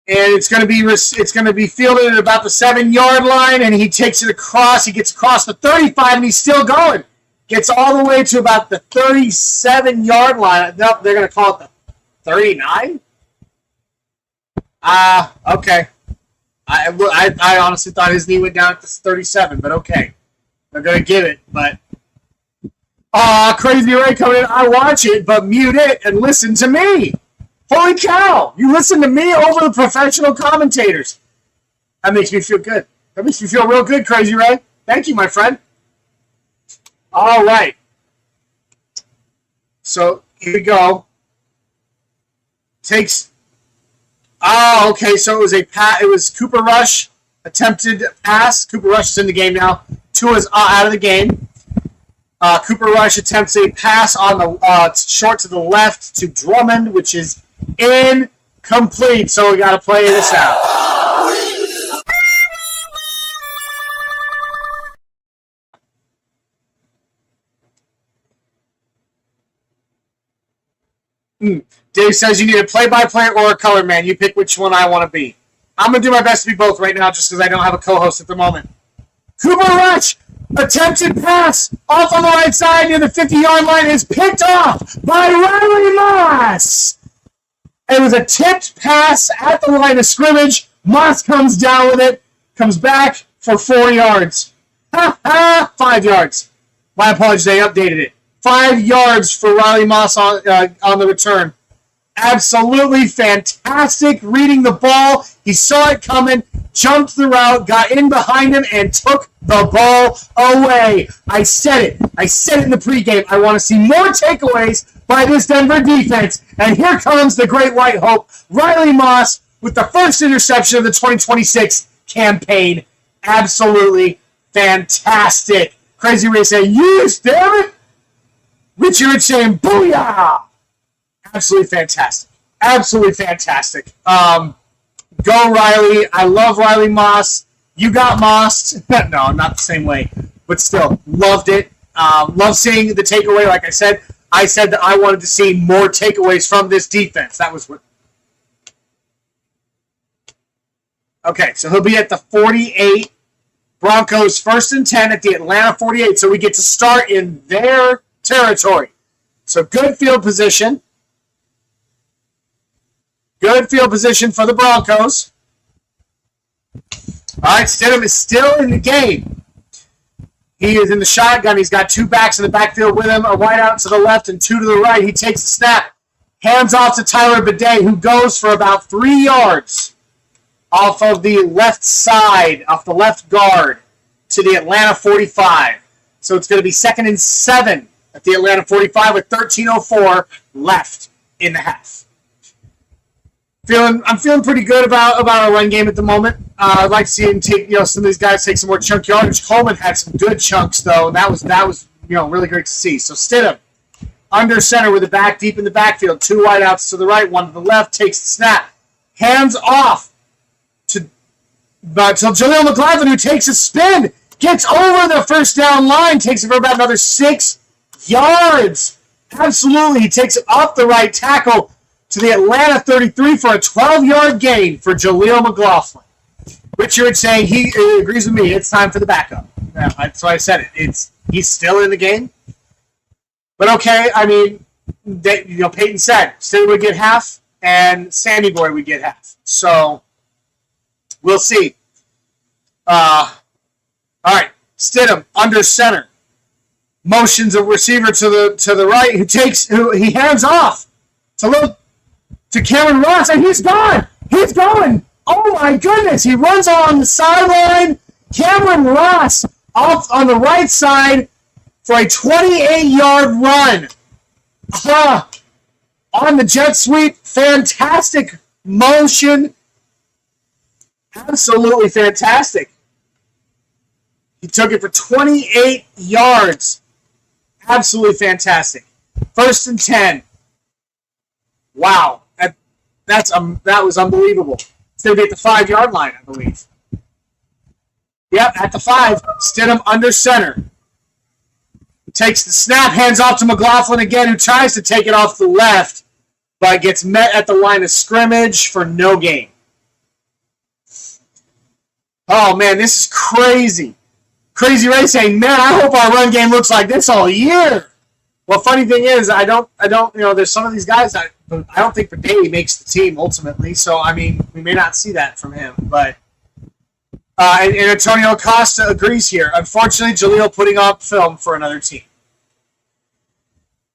And it's going to be fielded at about the 7-yard line, and he takes it across. He gets across the 35, and he's still going. Gets all the way to about the 37-yard line. Nope, they're going to call it the 39? Okay. I honestly thought his knee went down at the 37, but okay. They're going to give it, but... Crazy Ray coming in. I watch it, but mute it and listen to me. Holy cow! You listen to me over the professional commentators. That makes me feel good. That makes me feel real good, Crazy Ray. Thank you, my friend. All right. So, here we go. Okay, so it was Cooper Rush, attempted pass. Cooper Rush is in the game now. Tua's out of the game. Cooper Rush attempts a pass on the short to the left to Drummond, which is incomplete. So we got to play this out. Dave says you need a play-by-play or a color man. You pick which one I want to be. I'm going to do my best to be both right now just because I don't have a co-host at the moment. Cooper Rush, attempted pass off on the right side near the 50-yard line is picked off by Riley Moss. It was a tipped pass at the line of scrimmage. Moss comes down with it, comes back for 4 yards. 5 yards. My apologies, they updated it. 5 yards for Riley Moss on the return. Absolutely fantastic reading the ball. He saw it coming, jumped the route, got in behind him, and took the ball away. I said it in the pregame. I want to see more takeaways by this Denver defense. And here comes the great white hope, Riley Moss, with the first interception of the 2026 campaign. Absolutely fantastic. Crazy Ray saying, "Yes, damn it!" Richard saying, "Booyah!" Absolutely fantastic. Absolutely fantastic. Go Riley. I love Riley Moss. You got mossed. No, not the same way. But still, loved it. Love seeing the takeaway. Like I said that I wanted to see more takeaways from this defense. That was what... Okay, so he'll be at the 48. Broncos 1st and 10 at the Atlanta 48. So we get to start in their territory. So good field position. Good field position for the Broncos. All right, Stidham is still in the game. He is in the shotgun. He's got 2 backs in the backfield with him, a wide out to the left and 2 to the right. He takes the snap, hands off to Tyler Bidet, who goes for about 3 yards off of the left side, off the left guard to the Atlanta 45. So it's going to be 2nd and 7 at the Atlanta 45 with 13:04 left in the half. I'm feeling pretty good about our run game at the moment. I'd like to see him take, some of these guys take some more chunk yardage. Coleman had some good chunks though, and that was really great to see. So Stidham under center with the back deep in the backfield, 2 wide outs to the right, 1 to the left, takes the snap, hands off to Jaleel McLaughlin, who takes a spin, gets over the first down line, takes it for about another 6 yards. Absolutely, he takes it off the right tackle to the Atlanta 33 for a 12-yard gain for Jaleel McLaughlin. Richard saying he agrees with me. It's time for the backup. Yeah, that's why I said it. He's still in the game. But okay, I mean, Peyton said Stidham would get half and Sammy Boy would get half. So we'll see. All right, Stidham under center. Motions a receiver to the right who he hands off to Cameron Ross, and he's gone. He's going. Oh my goodness! He runs along the sideline. Cameron Ross off on the right side for a 28-yard run. On the jet sweep, fantastic motion. Absolutely fantastic. He took it for 28 yards. Absolutely fantastic. 1st and 10. Wow. That was unbelievable. It's going to be at the 5-yard line, I believe. Yep, at the 5. Stidham under center. Takes the snap, hands off to McLaughlin again, who tries to take it off the left, but gets met at the line of scrimmage for no gain. Oh, man, this is crazy. Crazy Ray saying, man, I hope our run game looks like this all year. Well, funny thing is, I don't, there's some of these guys that I don't think Bidet makes the team ultimately. So, I mean, we may not see that from him. But And Antonio Costa agrees here. Unfortunately, Jaleel putting up film for another team.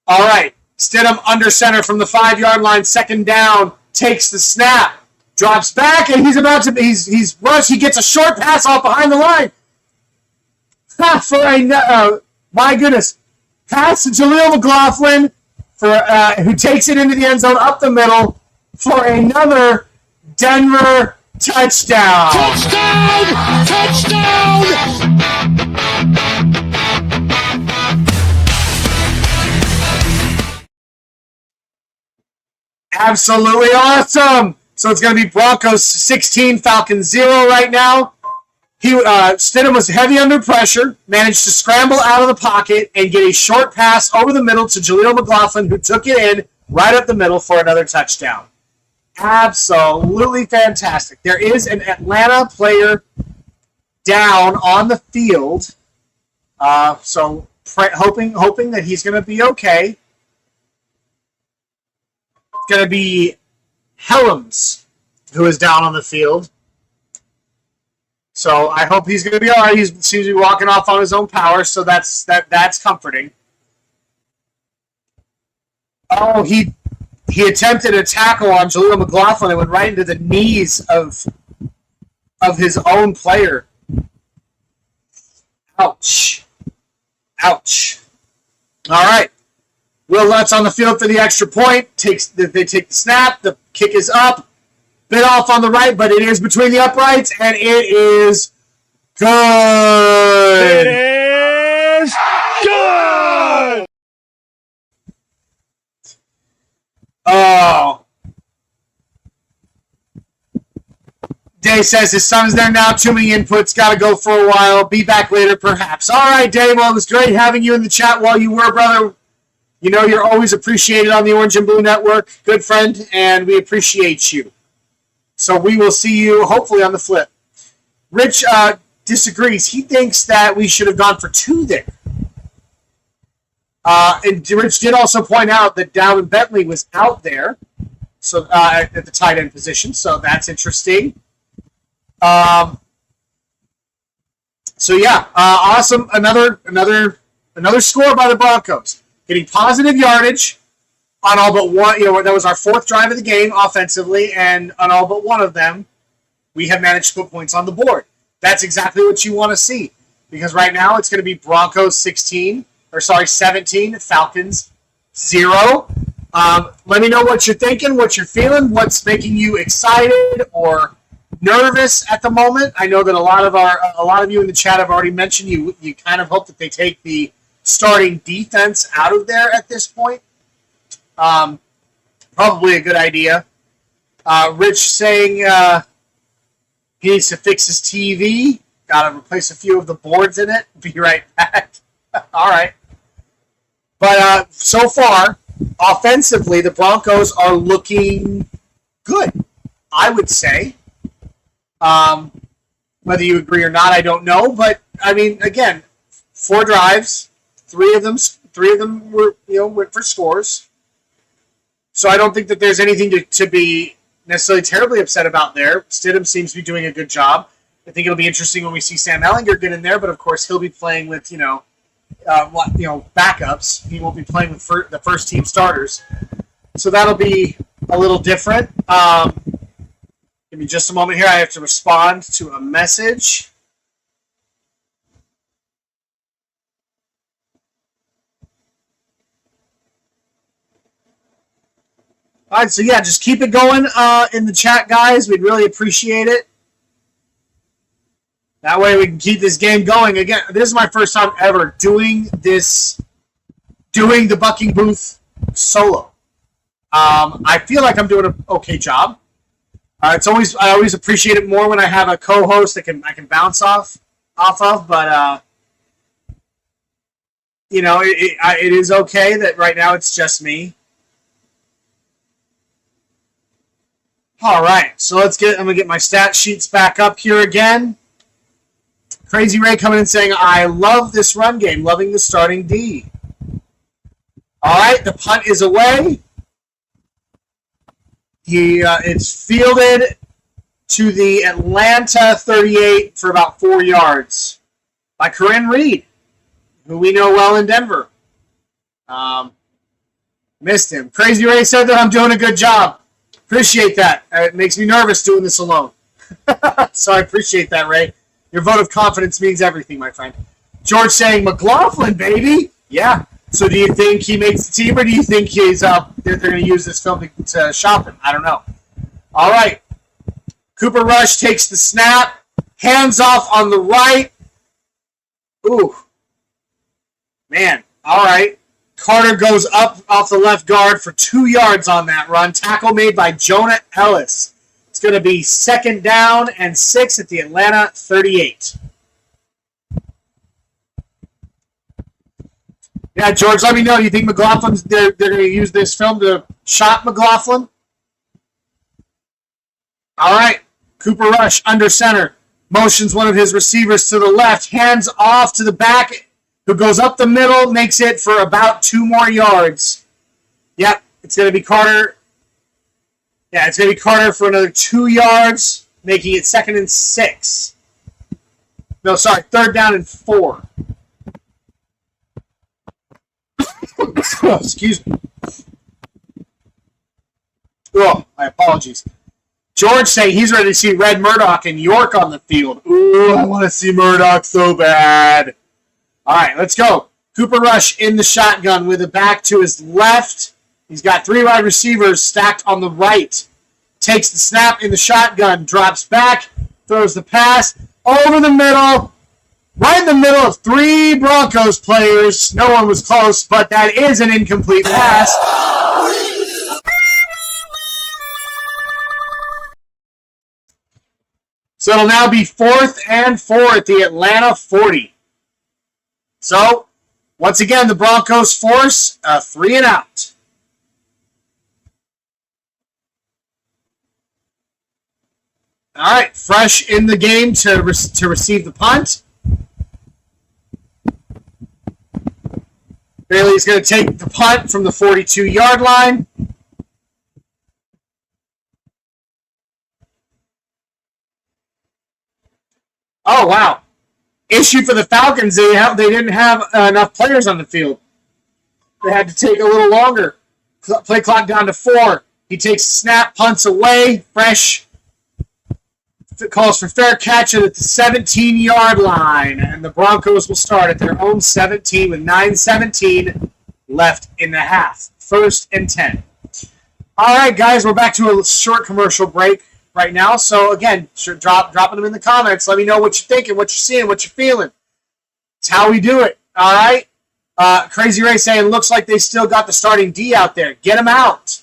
All right. Stidham under center from the 5-yard line, second down, takes the snap, drops back, and he's about to. He's rushed. He gets a short pass off behind the line. For a my goodness, pass to Jaleel McLaughlin who takes it into the end zone up the middle for another Denver touchdown. Touchdown! Touchdown! Absolutely awesome. So it's going to be Broncos 16, Falcons 0 right now. Stidham was heavy under pressure, managed to scramble out of the pocket and get a short pass over the middle to Jaleel McLaughlin, who took it in right up the middle for another touchdown. Absolutely fantastic. There is an Atlanta player down on the field, so hoping that he's going to be okay. It's going to be Helms who is down on the field. So I hope he's going to be all right. He seems to be walking off on his own power, so that's comforting. Oh, he attempted a tackle on Jaleel McLaughlin and went right into the knees of his own player. Ouch. Ouch. All right. Will Lutz on the field for the extra point. They take the snap. The kick is up. Bit off on the right, but it is between the uprights, and it is good. It is good! Oh. Dave says his son's there now. Too many inputs. Got to go for a while. Be back later, perhaps. All right, Dave. Well, it was great having you in the chat while you were, brother. You know you're always appreciated on the Orange and Blue Network. Good friend, and we appreciate you. So we will see you, hopefully, on the flip. Rich disagrees. He thinks that we should have gone for 2 there. And Rich did also point out that Dalvin Bentley was out there, so at the tight end position. So that's interesting. So yeah, awesome. Another score by the Broncos, getting positive yardage on all but one. That was our 4th drive of the game offensively, and on all but one of them, we have managed to put points on the board. That's exactly what you want to see, because right now it's going to be Broncos 17, Falcons 0. Let me know what you're thinking, what you're feeling, what's making you excited or nervous at the moment. I know that a lot of you in the chat have already mentioned you kind of hope that they take the starting defense out of there at this point. Probably a good idea. Rich saying he needs to fix his TV. Got to replace a few of the boards in it. Be right back. All right. But so far, offensively, the Broncos are looking good, I would say. Whether you agree or not, I don't know. But I mean, again, 4 drives, 3 of them were went for scores. So I don't think that there's anything to be necessarily terribly upset about there. Stidham seems to be doing a good job. I think it'll be interesting when we see Sam Ehlinger get in there, but of course he'll be playing with backups. He won't be playing with the first team starters. So that'll be a little different. Give me just a moment here. I have to respond to a message. All right, so yeah, just keep it going in the chat, guys. We'd really appreciate it. That way we can keep this game going. Again, this is my first time ever doing the Bucking Booth solo. I feel like I'm doing an okay job. I always appreciate it more when I have a co-host that I can bounce off of, but it is okay that right now it's just me. All right, so I'm gonna get my stat sheets back up here again. Crazy Ray coming in saying, I love this run game, loving the starting D. All right, the punt is away. It's fielded to the Atlanta 38 for about 4 yards by Corinne Reed, who we know well in Denver. Missed him. Crazy Ray said that I'm doing a good job. Appreciate that. It makes me nervous doing this alone. So I appreciate that, Ray. Your vote of confidence means everything, my friend. George saying, McLaughlin, baby. Yeah. So do you think he makes the team, or do you think they're going to use this film to shop him? I don't know. All right. Cooper Rush takes the snap. Hands off on the right. Ooh. Man. All right. Carter goes up off the left guard for 2 yards on that run. Tackle made by Jonah Ellis. It's going to be 2nd down and 6 at the Atlanta 38. Yeah, George, let me know. You think McLaughlin's they're going to use this film to shop McLaughlin? All right. Cooper Rush under center. Motions one of his receivers to the left. Hands off to the back, who goes up the middle, makes it for about 2 more yards. Yep, it's going to be Carter. Yeah, it's going to be Carter for another 2 yards, making it 2nd and 6. No, sorry, 3rd down and 4. Excuse me. Oh, my apologies. George saying he's ready to see Red Murdoch and York on the field. Ooh, I want to see Murdoch so bad. All right, let's go. Cooper Rush in the shotgun with a back to his left. He's got 3 wide receivers stacked on the right. Takes the snap in the shotgun, drops back, throws the pass over the middle, right in the middle of 3 Broncos players. No one was close, but that is an incomplete pass. So it'll now be 4th and 4 at the Atlanta 40. So, once again, the Broncos force a 3 and out. All right, Fresh in the game to receive the punt. Bailey's going to take the punt from the 42-yard line. Oh, wow. Issue for the Falcons, they didn't have enough players on the field. They had to take a little longer. Play clock down to 4. He takes the snap, punts away. Fresh calls for fair catch at the 17-yard line. And the Broncos will start at their own 17 with 9:17 left in the half. 1st and 10. All right, guys, we're back to a short commercial break right now. So, again, dropping them in the comments. Let me know what you're thinking, what you're seeing, what you're feeling. It's how we do it, all right? Crazy Ray saying, looks like they still got the starting D out there. Get them out.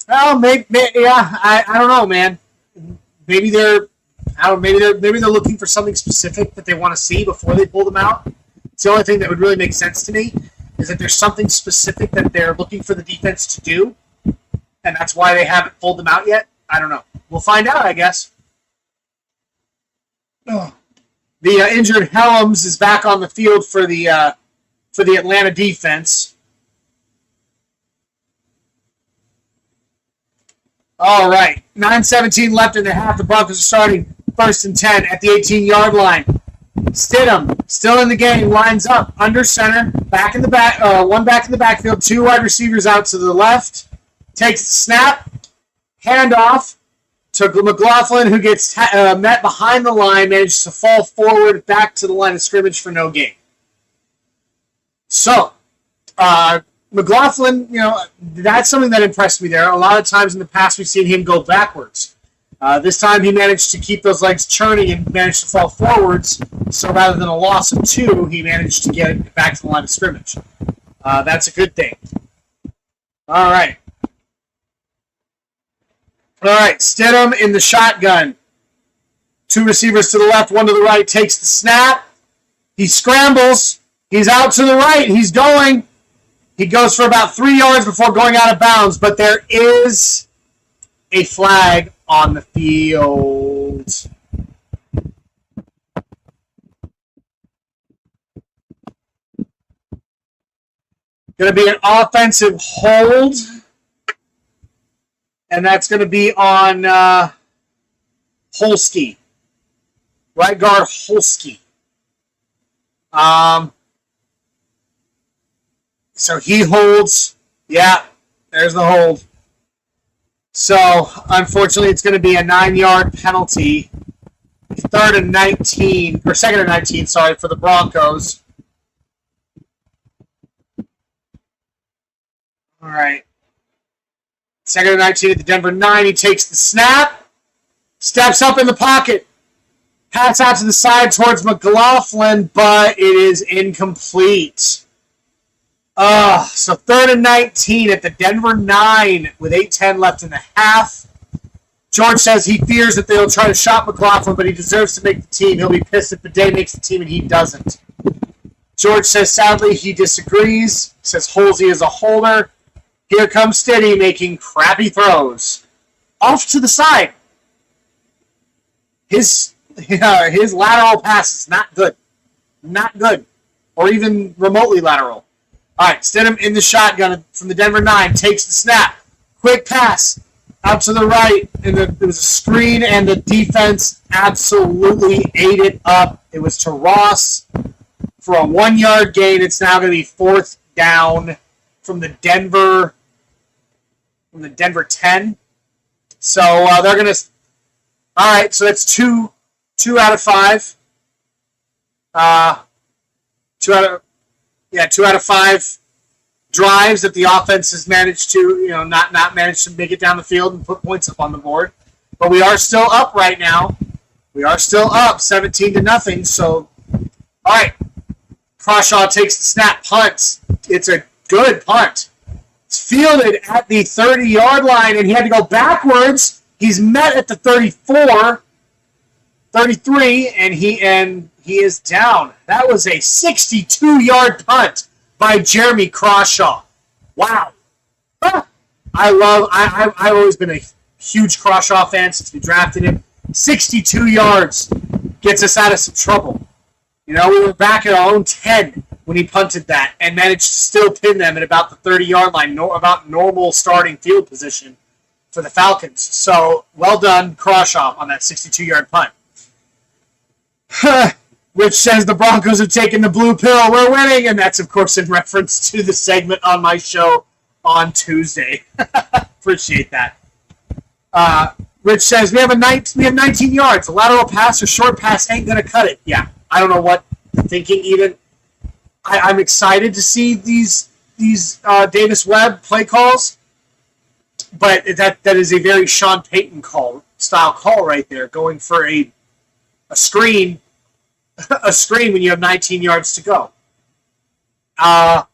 Well, maybe I don't know, man. Maybe they're looking for something specific that they want to see before they pull them out. It's the only thing that would really make sense to me is that there's something specific that they're looking for the defense to do, and that's why they haven't pulled them out yet. I don't know. We'll find out, I guess. The injured Helms is back on the field for the Atlanta defense. All right, 9:17 left in the half. The Broncos are starting 1st and 10 at the 18-yard line. Stidham still in the game, lines up under center, back in the back, one back in the backfield, 2 wide receivers out to the left. Takes the snap, handoff to McLaughlin, who gets met behind the line, manages to fall forward back to the line of scrimmage for no gain. So, McLaughlin, that's something that impressed me there. A lot of times in the past, we've seen him go backwards. This time, he managed to keep those legs churning and managed to fall forwards. So rather than a loss of 2, he managed to get it back to the line of scrimmage. That's a good thing. All right. All right, Stidham in the shotgun. 2 receivers to the left, 1 to the right, takes the snap. He scrambles. He's out to the right. He's going. He goes for about 3 yards before going out of bounds, but there is a flag on the field. Going to be an offensive hold. And that's going to be on Holski. Right guard Holski. So he holds. Yeah, there's the hold. So, unfortunately, it's going to be a 9-yard penalty. 3rd and 19, or 2nd and 19, sorry, for the Broncos. All right. 2nd and 19 at the Denver 9. He takes the snap, steps up in the pocket, pass out to the side towards McLaughlin, but it is incomplete. So 3rd and 19 at the Denver 9 with 8:10 left in the half. George says he fears that they'll try to shot McLaughlin, but he deserves to make the team. He'll be pissed if Bidet makes the team and he doesn't. George says sadly he disagrees. Says Holsey is a holder. Here comes Steady making crappy throws. Off to the side. His lateral pass is not good. Not good. Or even remotely lateral. All right, Stidham in the shotgun from the Denver 9. Takes the snap. Quick pass. Out to the right. And there was a screen, and the defense absolutely ate it up. It was to Ross for a 1-yard gain. It's now going to be 4th down from the Denver 10. So they're going to... All right, so that's 2 out of 5. 2 out of 5 drives that the offense has managed to, not managed to make it down the field and put points up on the board. But we are still up right now. We are still up 17-0. So, all right. Crawshaw takes the snap, punts. It's a good punt. It's fielded at the 30-yard line, and he had to go backwards. He's met at the 34, 33, and he is down. That was a 62-yard punt by Jeremy Crawshaw. Wow. I've always been a huge Crawshaw fan since we drafted him. 62 yards gets us out of some trouble. We were back at our own 10 when he punted that and managed to still pin them at about the 30-yard line, about normal starting field position for the Falcons. So, well done, Crawshaw, on that 62-yard punt. Which says the Broncos have taken the blue pill. We're winning. And that's, of course, in reference to the segment on my show on Tuesday. Appreciate that. Rich says, we have 19 yards. A lateral pass or short pass ain't going to cut it. Yeah, I don't know what the thinking even. I'm excited to see these Davis-Webb play calls. But that is a very Sean Payton style call right there, going for a screen when you have 19 yards to go. I'm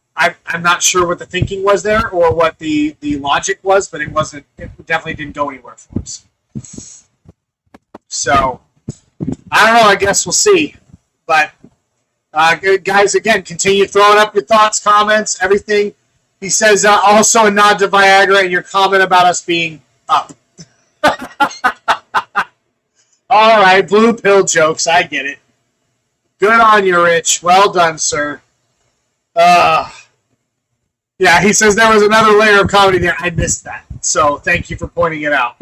not sure what the thinking was there or what the logic was, but it definitely didn't go anywhere for us. So, I don't know, I guess we'll see. But, guys, again, continue throwing up your thoughts, comments, everything. He says, also a nod to Viagra and your comment about us being up. All right, blue pill jokes, I get it. Good on you, Rich. Well done, sir. Yeah, he says there was another layer of comedy there. I missed that. So thank you for pointing it out.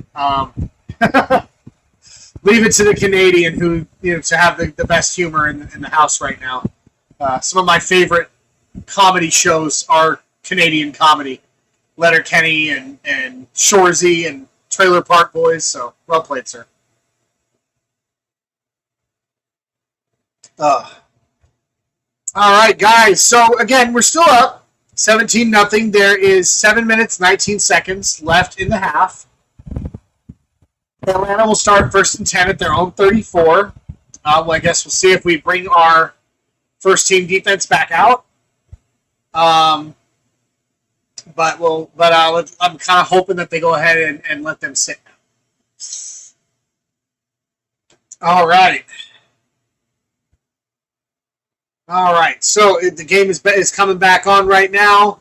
Leave it to the Canadian who, to have the best humor in the house right now. Some of my favorite comedy shows are Canadian comedy. Letterkenny and Shoresy and Trailer Park Boys. So well played, sir. All right, guys. So, again, we're still up 17-0. There is 7 minutes, 19 seconds left in the half. Atlanta will start 1st and 10 at their own 34. I guess we'll see if we bring our first-team defense back out. I'm kind of hoping that they go ahead and let them sit now. All right. All right, so the game is coming back on right now.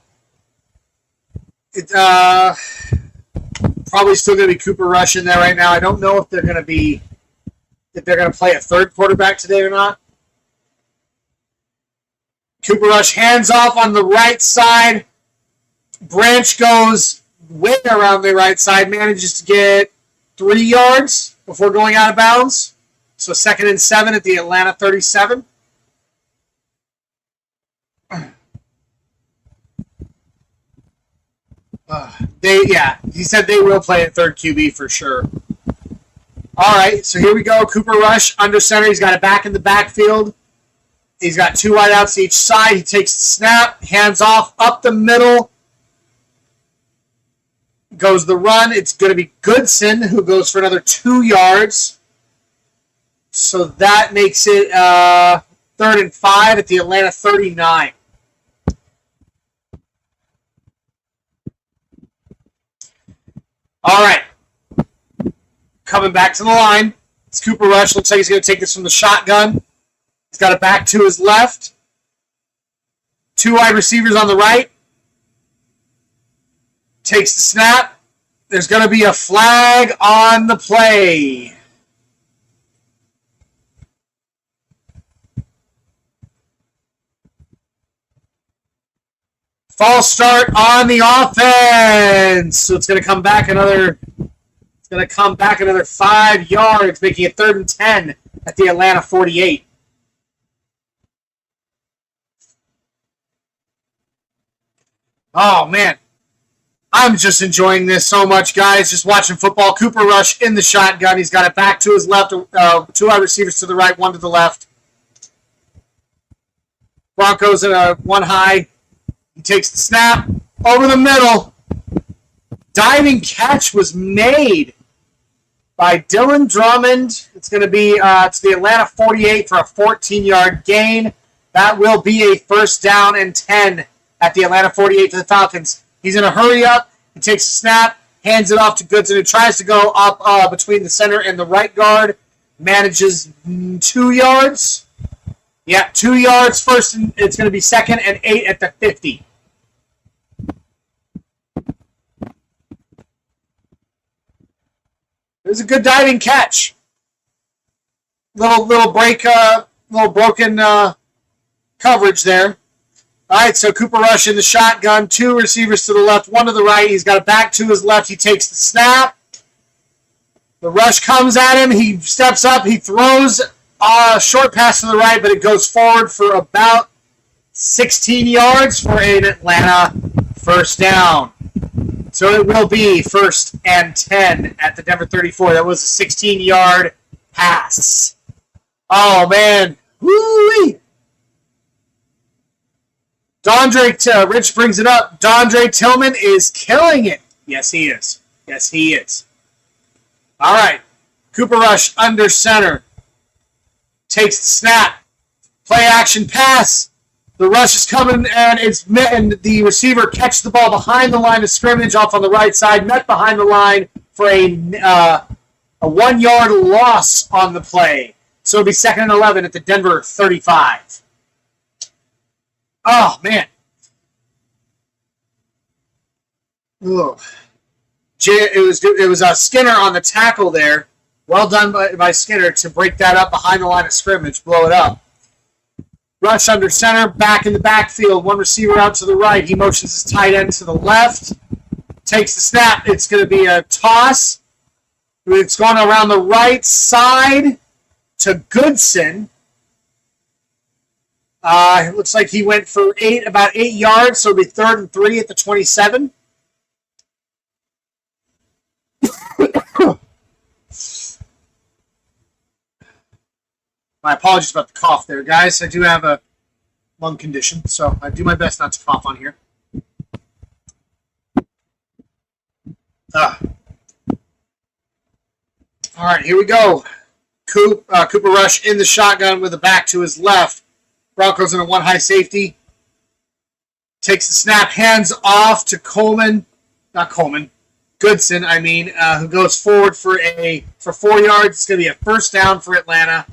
Probably still going to be Cooper Rush in there right now. I don't know if they're going to play a third quarterback today or not. Cooper Rush hands off on the right side. Branch goes way around the right side, manages to get 3 yards. before going out of bounds. So 2nd and 7 at the Atlanta 37. He said they will play at third QB for sure. All right, so here we go. Cooper Rush under center. He's got it back in the backfield. He's got 2 wideouts each side. He takes the snap, hands off, up the middle. Goes the run. It's going to be Goodson who goes for another 2 yards. So that makes it 3rd and 5 at the Atlanta 39. All right. Coming back to the line. It's Cooper Rush. Looks like he's going to take this from the shotgun. He's got it back to his left. 2 wide receivers on the right. Takes the snap. There's going to be a flag on the play. False start on the offense. So it's going to come back another 5 yards, making it 3rd and 10 at the Atlanta 48. Oh, man. I'm just enjoying this so much, guys. Just watching football. Cooper Rush in the shotgun. He's got it back to his left. 2 wide receivers to the right, 1 to the left. Broncos in a 1 high. He takes the snap over the middle. Diving catch was made by Dylan Drummond. It's going to be to the Atlanta 48 for a 14-yard gain. That will be a 1st down and 10 at the Atlanta 48 for the Falcons. He's in a hurry up. He takes a snap, hands it off to Goodson, who tries to go up between the center and the right guard. Manages 2 yards. Yeah, 2 yards first. It's going to be 2nd and 8 at the 50. It was a good diving catch. Little break, little broken coverage there. All right, so Cooper Rush in the shotgun. 2 receivers to the left, 1 to the right. He's got it back to his left. He takes the snap. The rush comes at him. He steps up. He throws a short pass to the right, but it goes forward for about 16 yards for an Atlanta 1st down. So it will be 1st and 10 at the Denver 34. That was a 16-yard pass. Oh, man. Woo-wee. Rich brings it up. Dondre Tillman is killing it. Yes, he is. Yes, he is. All right. Cooper Rush under center. Takes the snap. Play action pass. The rush is coming, and the receiver catches the ball behind the line of scrimmage off on the right side, met behind the line for a 1-yard loss on the play. So it'll be 2nd and 11 at the Denver 35. Oh, man. Ugh. It was Skinner on the tackle there. Well done by Skinner to break that up behind the line of scrimmage, blow it up. Rush under center, back in the backfield. 1 receiver out to the right. He motions his tight end to the left. Takes the snap. It's going to be a toss. It's going around the right side to Goodson. It looks like he went for about 8 yards, so it'll be 3rd and 3 at the 27. My apologies about the cough there, guys. I do have a lung condition, so I do my best not to cough on here. All right, here we go. Cooper Rush in the shotgun with the back to his left. Broncos in a 1 high safety. Takes the snap, hands off to Goodson, who goes forward for 4 yards. It's going to be a 1st down for Atlanta.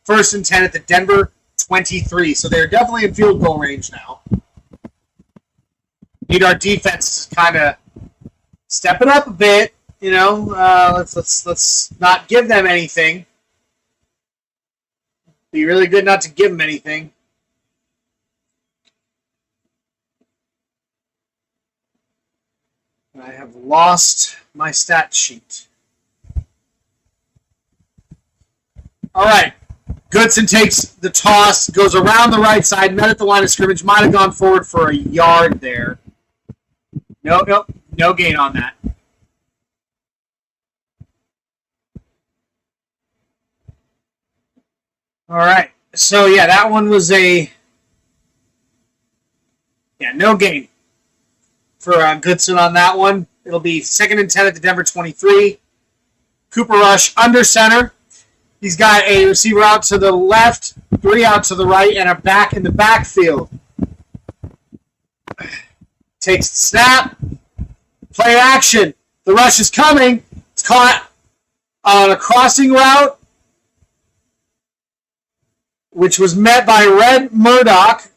1st and 10 at the Denver 23. So they're definitely in field goal range now. Need our defense to kind of step it up a bit. Let's not give them anything. Be really good not to give them anything. I have lost my stat sheet. All right. Goodson takes the toss, goes around the right side, met at the line of scrimmage, might have gone forward for a yard there. No gain on that. All right. So, yeah, that one was no gain for Goodson on that one. It'll be 2nd and 10 at the Denver 23. Cooper Rush under center. He's got a receiver out to the left, 3 out to the right, and a back in the backfield. Takes the snap. Play action. The rush is coming. It's caught on a crossing route, which was met by Red Murdoch.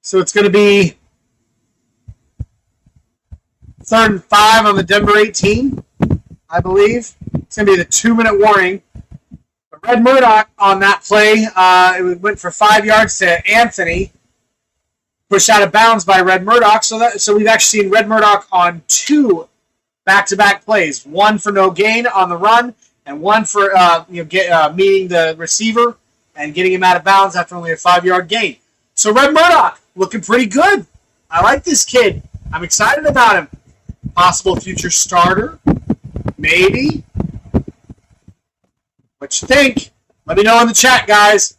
So it's going to be 3rd and 5 on the Denver 18, I believe. It's going to be the 2-minute warning. But Red Murdoch on that play, it went for 5 yards to Anthony. Pushed out of bounds by Red Murdoch. So we've actually seen Red Murdoch on 2 back-to-back plays. 1 for no gain on the run, and 1 for meeting the receiver and getting him out of bounds after only a 5-yard gain. So Red Murdoch looking pretty good. I like this kid. I'm excited about him. Possible future starter, maybe. What you think? Let me know in the chat, guys.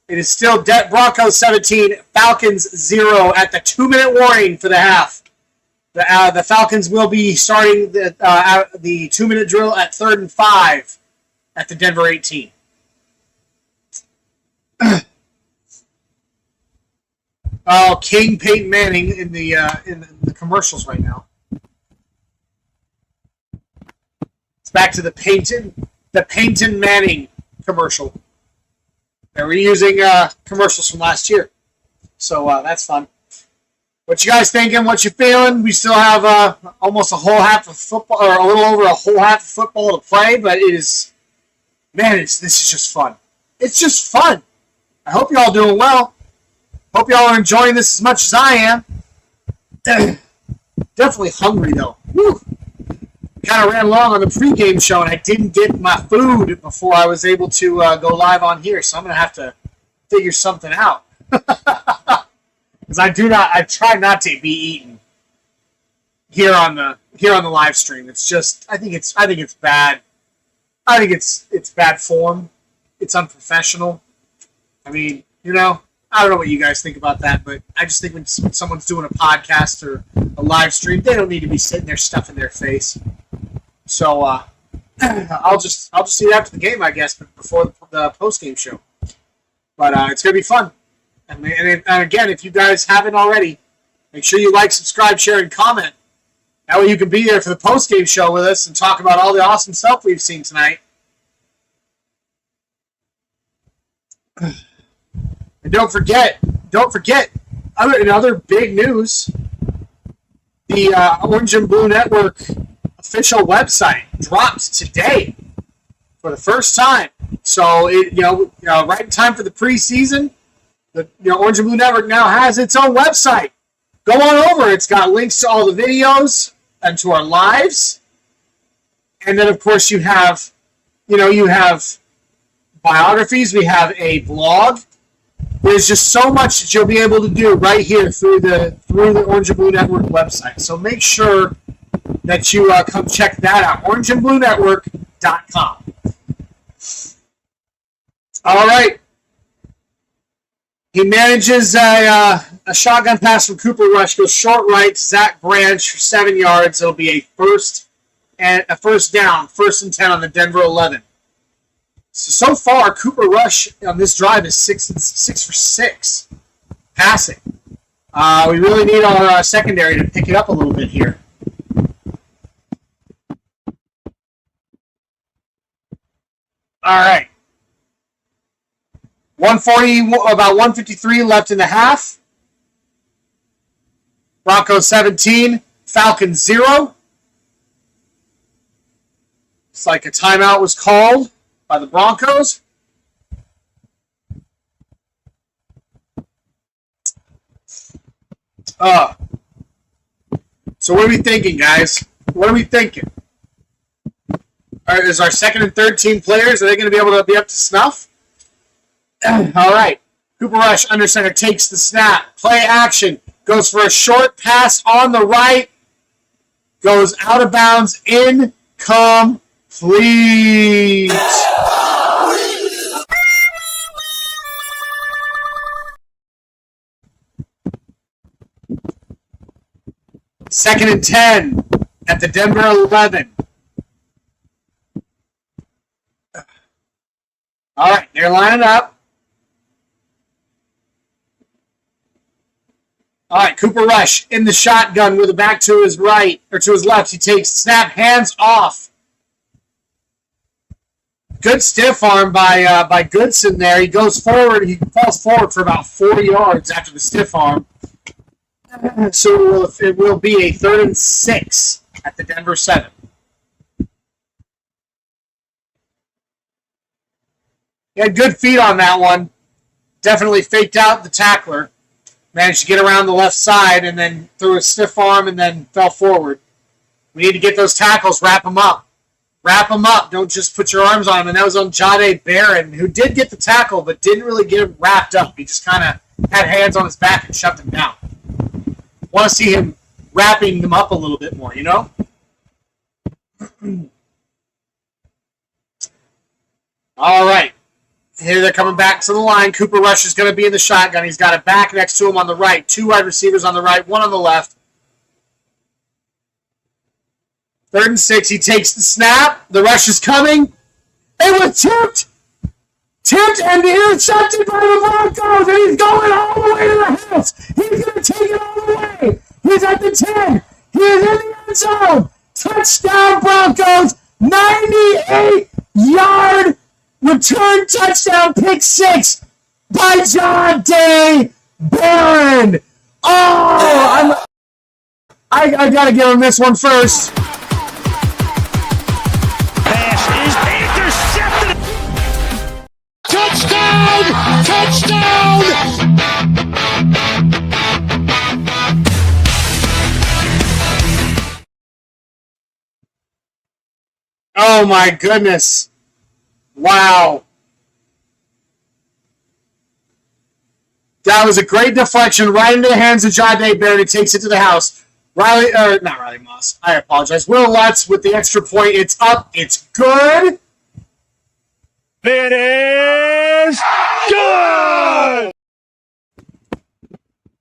It is still Broncos 17, Falcons 0 at the 2-minute warning for the half. The Falcons will be starting the 2-minute drill at 3rd and 5 at the Denver 18. Oh, King Peyton Manning in the commercials right now. It's back to the Peyton Manning commercial. They're reusing commercials from last year, so that's fun. What you guys thinking? What you feeling? We still have almost a whole half of football, or a little over a whole half of football to play, but this is just fun. It's just fun. I hope you're all doing well. Hope y'all are enjoying this as much as I am. Definitely hungry, though. Whew. Kind of ran long on the pregame show, and I didn't get my food before I was able to go live on here, so I'm going to have to figure something out. Because I try not to be eaten here on the live stream. It's just, I think it's bad. I think it's bad form. It's unprofessional. I mean, I don't know what you guys think about that, but I just think when someone's doing a podcast or a live stream, they don't need to be sitting there stuffing their face. So I'll just see it after the game, I guess, but before the post game show. But it's gonna be fun. And again, if you guys haven't already, make sure you like, subscribe, share, and comment. That way you can be there for the post game show with us and talk about all the awesome stuff we've seen tonight. And don't forget, in other big news, the Orange and Blue Network official website dropped today for the first time. So, right in time for the preseason, the Orange and Blue Network now has its own website. Go on over. It's got links to all the videos and to our lives. And then, of course, you have biographies. We have a blog. There's just so much that you'll be able to do right here through the Orange and Blue Network website. So make sure that you come check that out. orangeandbluenetwork.com. All right. He manages a shotgun pass from Cooper Rush, goes short right to Zach Branch for 7 yards. It'll be a first down, 1st and 10 on the Denver 11. So far, Cooper Rush on this drive is 6 for 6 passing. We really need our secondary to pick it up a little bit here. All right. 140, about 153 left in the half. Broncos 17, Falcons 0. It's like a timeout was called by the Broncos. So what are we thinking, guys? What are we thinking? Is our second and third team players, are they going to be able to be up to snuff? All right. Cooper Rush, under center, takes the snap. Play action. Goes for a short pass on the right. Goes out of bounds. Incomplete. Second and 10 at the Denver 11. All right, they're lining up. All right, Cooper Rush in the shotgun with a back to his right, or to his left. He takes snap, hands off. Good stiff arm by Goodson there. He goes forward. He falls forward for about 4 yards after the stiff arm. So it will be a 3rd and 6 at the Denver 7. He had good feet on that one. Definitely faked out the tackler. Managed to get around the left side and then threw a stiff arm and then fell forward. We need to get those tackles, wrap them up. Wrap them up. Don't just put your arms on them. And that was on Jahdae Barron, who did get the tackle but didn't really get him wrapped up. He just kind of had hands on his back and shoved him down. Want to see him wrapping them up a little bit more, you know? All right. Here they're coming back to the line. Cooper Rush is going to be in the shotgun. He's got a back next to him on the right. 2 wide receivers on the right, 1 on the left. 3rd and 6. He takes the snap. The rush is coming. It was tipped. Tipped and intercepted by the Broncos. And he's going all the way to the house. He's going to take it all the way. He's at the 10. He is in the end zone. Touchdown, Broncos. 98-yard return touchdown, pick 6 by Jahdae Barron. Oh, I got to give him this one first. Pass is intercepted. Touchdown! Touchdown! Oh my goodness. Wow. That was a great deflection right into the hands of Jahdae Barron, who takes it to the house. Not Riley Moss. I apologize. Will Lutz with the extra point. It's up. It's good. It is good!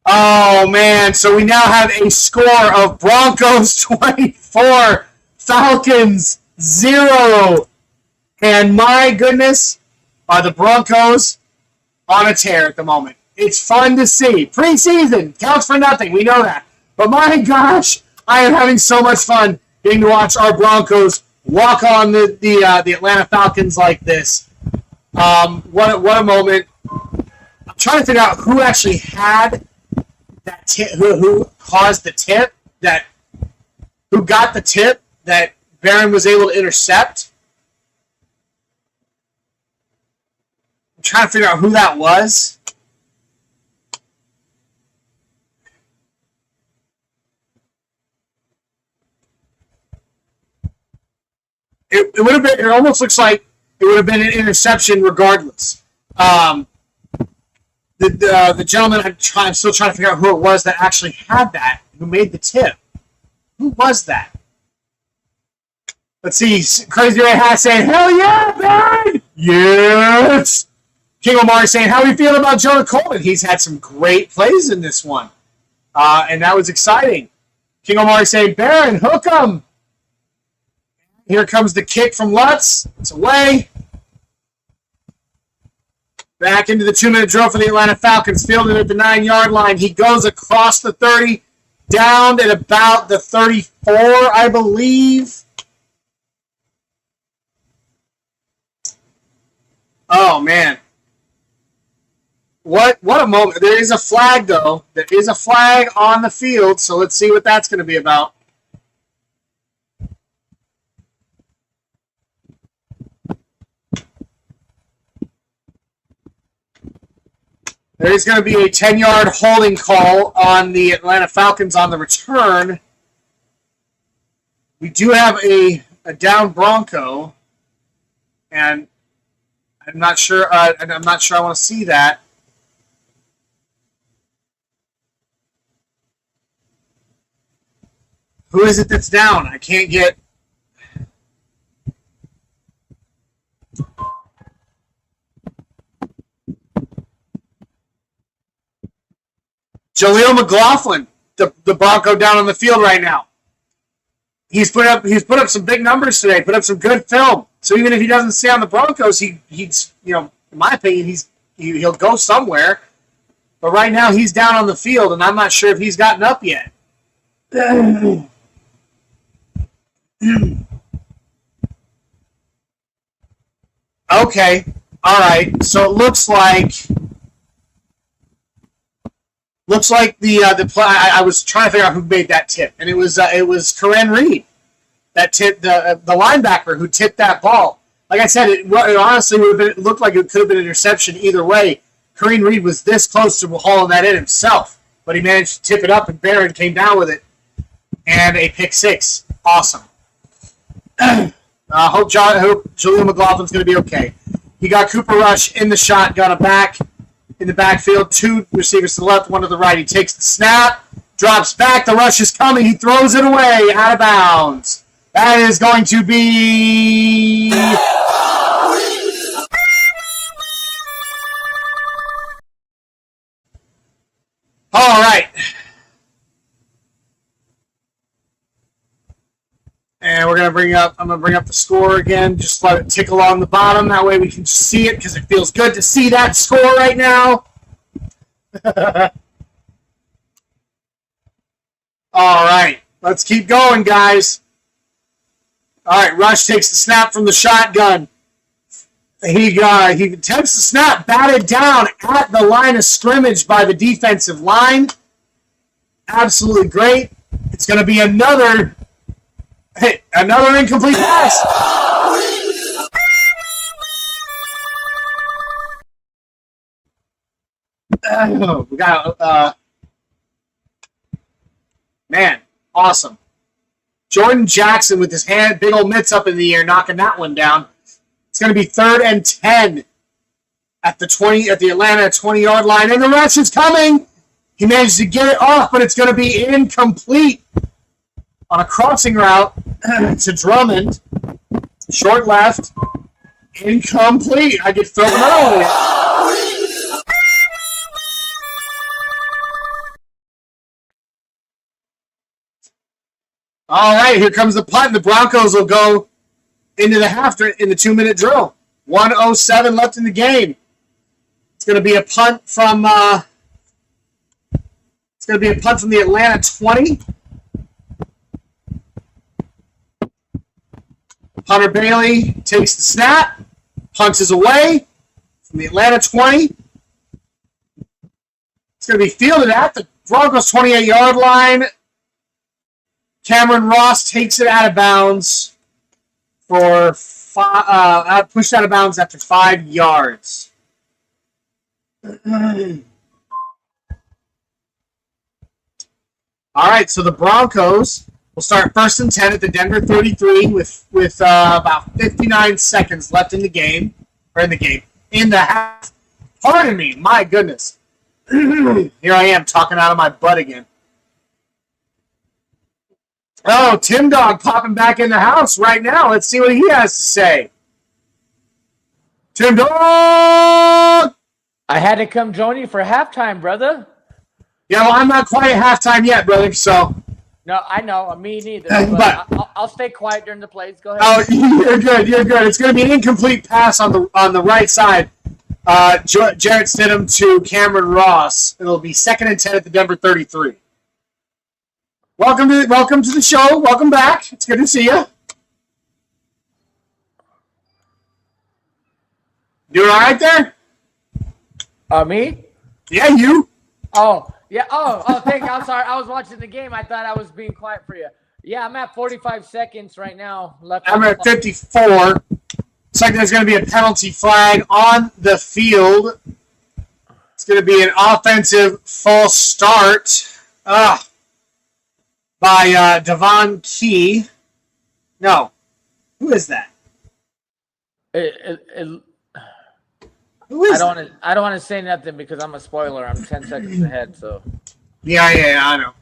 Oh, man. So we now have a score of Broncos 24, Falcons 0. And my goodness, are the Broncos on a tear at the moment. It's fun to see. Preseason counts for nothing. We know that. But my gosh, I am having so much fun getting to watch our Broncos walk on the Atlanta Falcons like this. What a moment. I'm trying to figure out who actually had that tip, who caused the tip, who got the tip that Barron was able to intercept. I'm trying to figure out who that was. It would have been. It almost looks like it would have been an interception regardless. The gentleman, I'm still trying to figure out who it was that actually had that, who made the tip. Who was that? Let's see. Crazy Ray Hass saying, "Hell yeah, Barron!" Yes. King Omari saying, "How are you feeling about Jonah Coleman?" He's had some great plays in this one, and that was exciting. King Omari saying, "Barron, hook him." Here comes the kick from Lutz. It's away. Back into the 2-minute drill for the Atlanta Falcons. Fielded at the 9-yard line. He goes across the 30, down at about the 34, I believe. Oh, man. What a moment. There is a flag, though. There is a flag on the field, so let's see what that's going to be about. There is going to be a 10-yard holding call on the Atlanta Falcons on the return. We do have a down Bronco, and I'm not sure. I want to see that. Who is it that's down? I can't get. Jaleel McLaughlin, the Bronco down on the field right now. He's put up some big numbers today. Put up some good film. So even if he doesn't stay on the Broncos, he's in my opinion, he'll go somewhere. But right now he's down on the field, and I'm not sure if he's gotten up yet. Okay, all right. So it looks like the play. I was trying to figure out who made that tip, and it was Corinne Reed that tipped the linebacker who tipped that ball. Like I said, it honestly it looked like it could have been an interception either way. Corinne Reed was this close to hauling that in himself, but he managed to tip it up, and Barron came down with it, and a pick six. Awesome. I hope Jaleel McLaughlin's going to be okay. He got Cooper Rush in the shotgun, in the backfield, two receivers to the left, one to the right. He takes the snap, drops back. The rush is coming. He throws it away, out of bounds. That is going to be... All right. And I'm going to bring up the score again. Just let it tick along the bottom. That way we can see it, because it feels good to see that score right now. All right. Let's keep going, guys. All right. Rush takes the snap from the shotgun. He attempts the snap, batted down at the line of scrimmage by the defensive line. Absolutely great. It's going to be another incomplete pass. We got man, awesome. Jordan Jackson with his big old mitts up in the air, knocking that one down. It's going to be 3rd and 10 at the Atlanta 20-yard line, and the rush is coming. He managed to get it off, but it's going to be incomplete on a crossing route to Drummond. Short left, incomplete. I get thrown out. All right, here comes the punt. The Broncos will go into the half in the 2-minute drill. 1:07 left in the game. It's going to be a punt from the Atlanta 20. Hunter Bailey takes the snap, punches away from the Atlanta 20. It's going to be fielded at the Broncos 28-yard line. Cameron Ross takes it out of bounds for pushed out of bounds after 5 yards. All right, so the Broncos will start 1st and 10 at the Denver 33 with about 59 seconds left in the half. Pardon me, my goodness. Here I am talking out of my butt again. Oh, Tim Dog popping back in the house right now. Let's see what he has to say. Tim Dog! I had to come join you for halftime, brother. Yeah, well, I'm not quite at halftime yet, brother, so... No, I know. Me neither. But I'll stay quiet during the plays. Go ahead. Oh, you're good. You're good. It's going to be an incomplete pass on the right side. Jarrett Stidham to Cameron Ross. It'll be 2nd and 10 at the Denver 33. Welcome to the show. Welcome back. It's good to see you. Doing all right there? Me? Yeah, you. Oh, yeah. Oh, thank you. I'm sorry. I was watching the game. I thought I was being quiet for you. Yeah, I'm at 45 seconds right now left. I'm at 54. Looks like there's going to be a penalty flag on the field. It's going to be an offensive false start by Devon Key. No. Who is that? It, Who is I don't want to say nothing because I'm a spoiler. I'm 10 seconds ahead. So. Yeah, I know.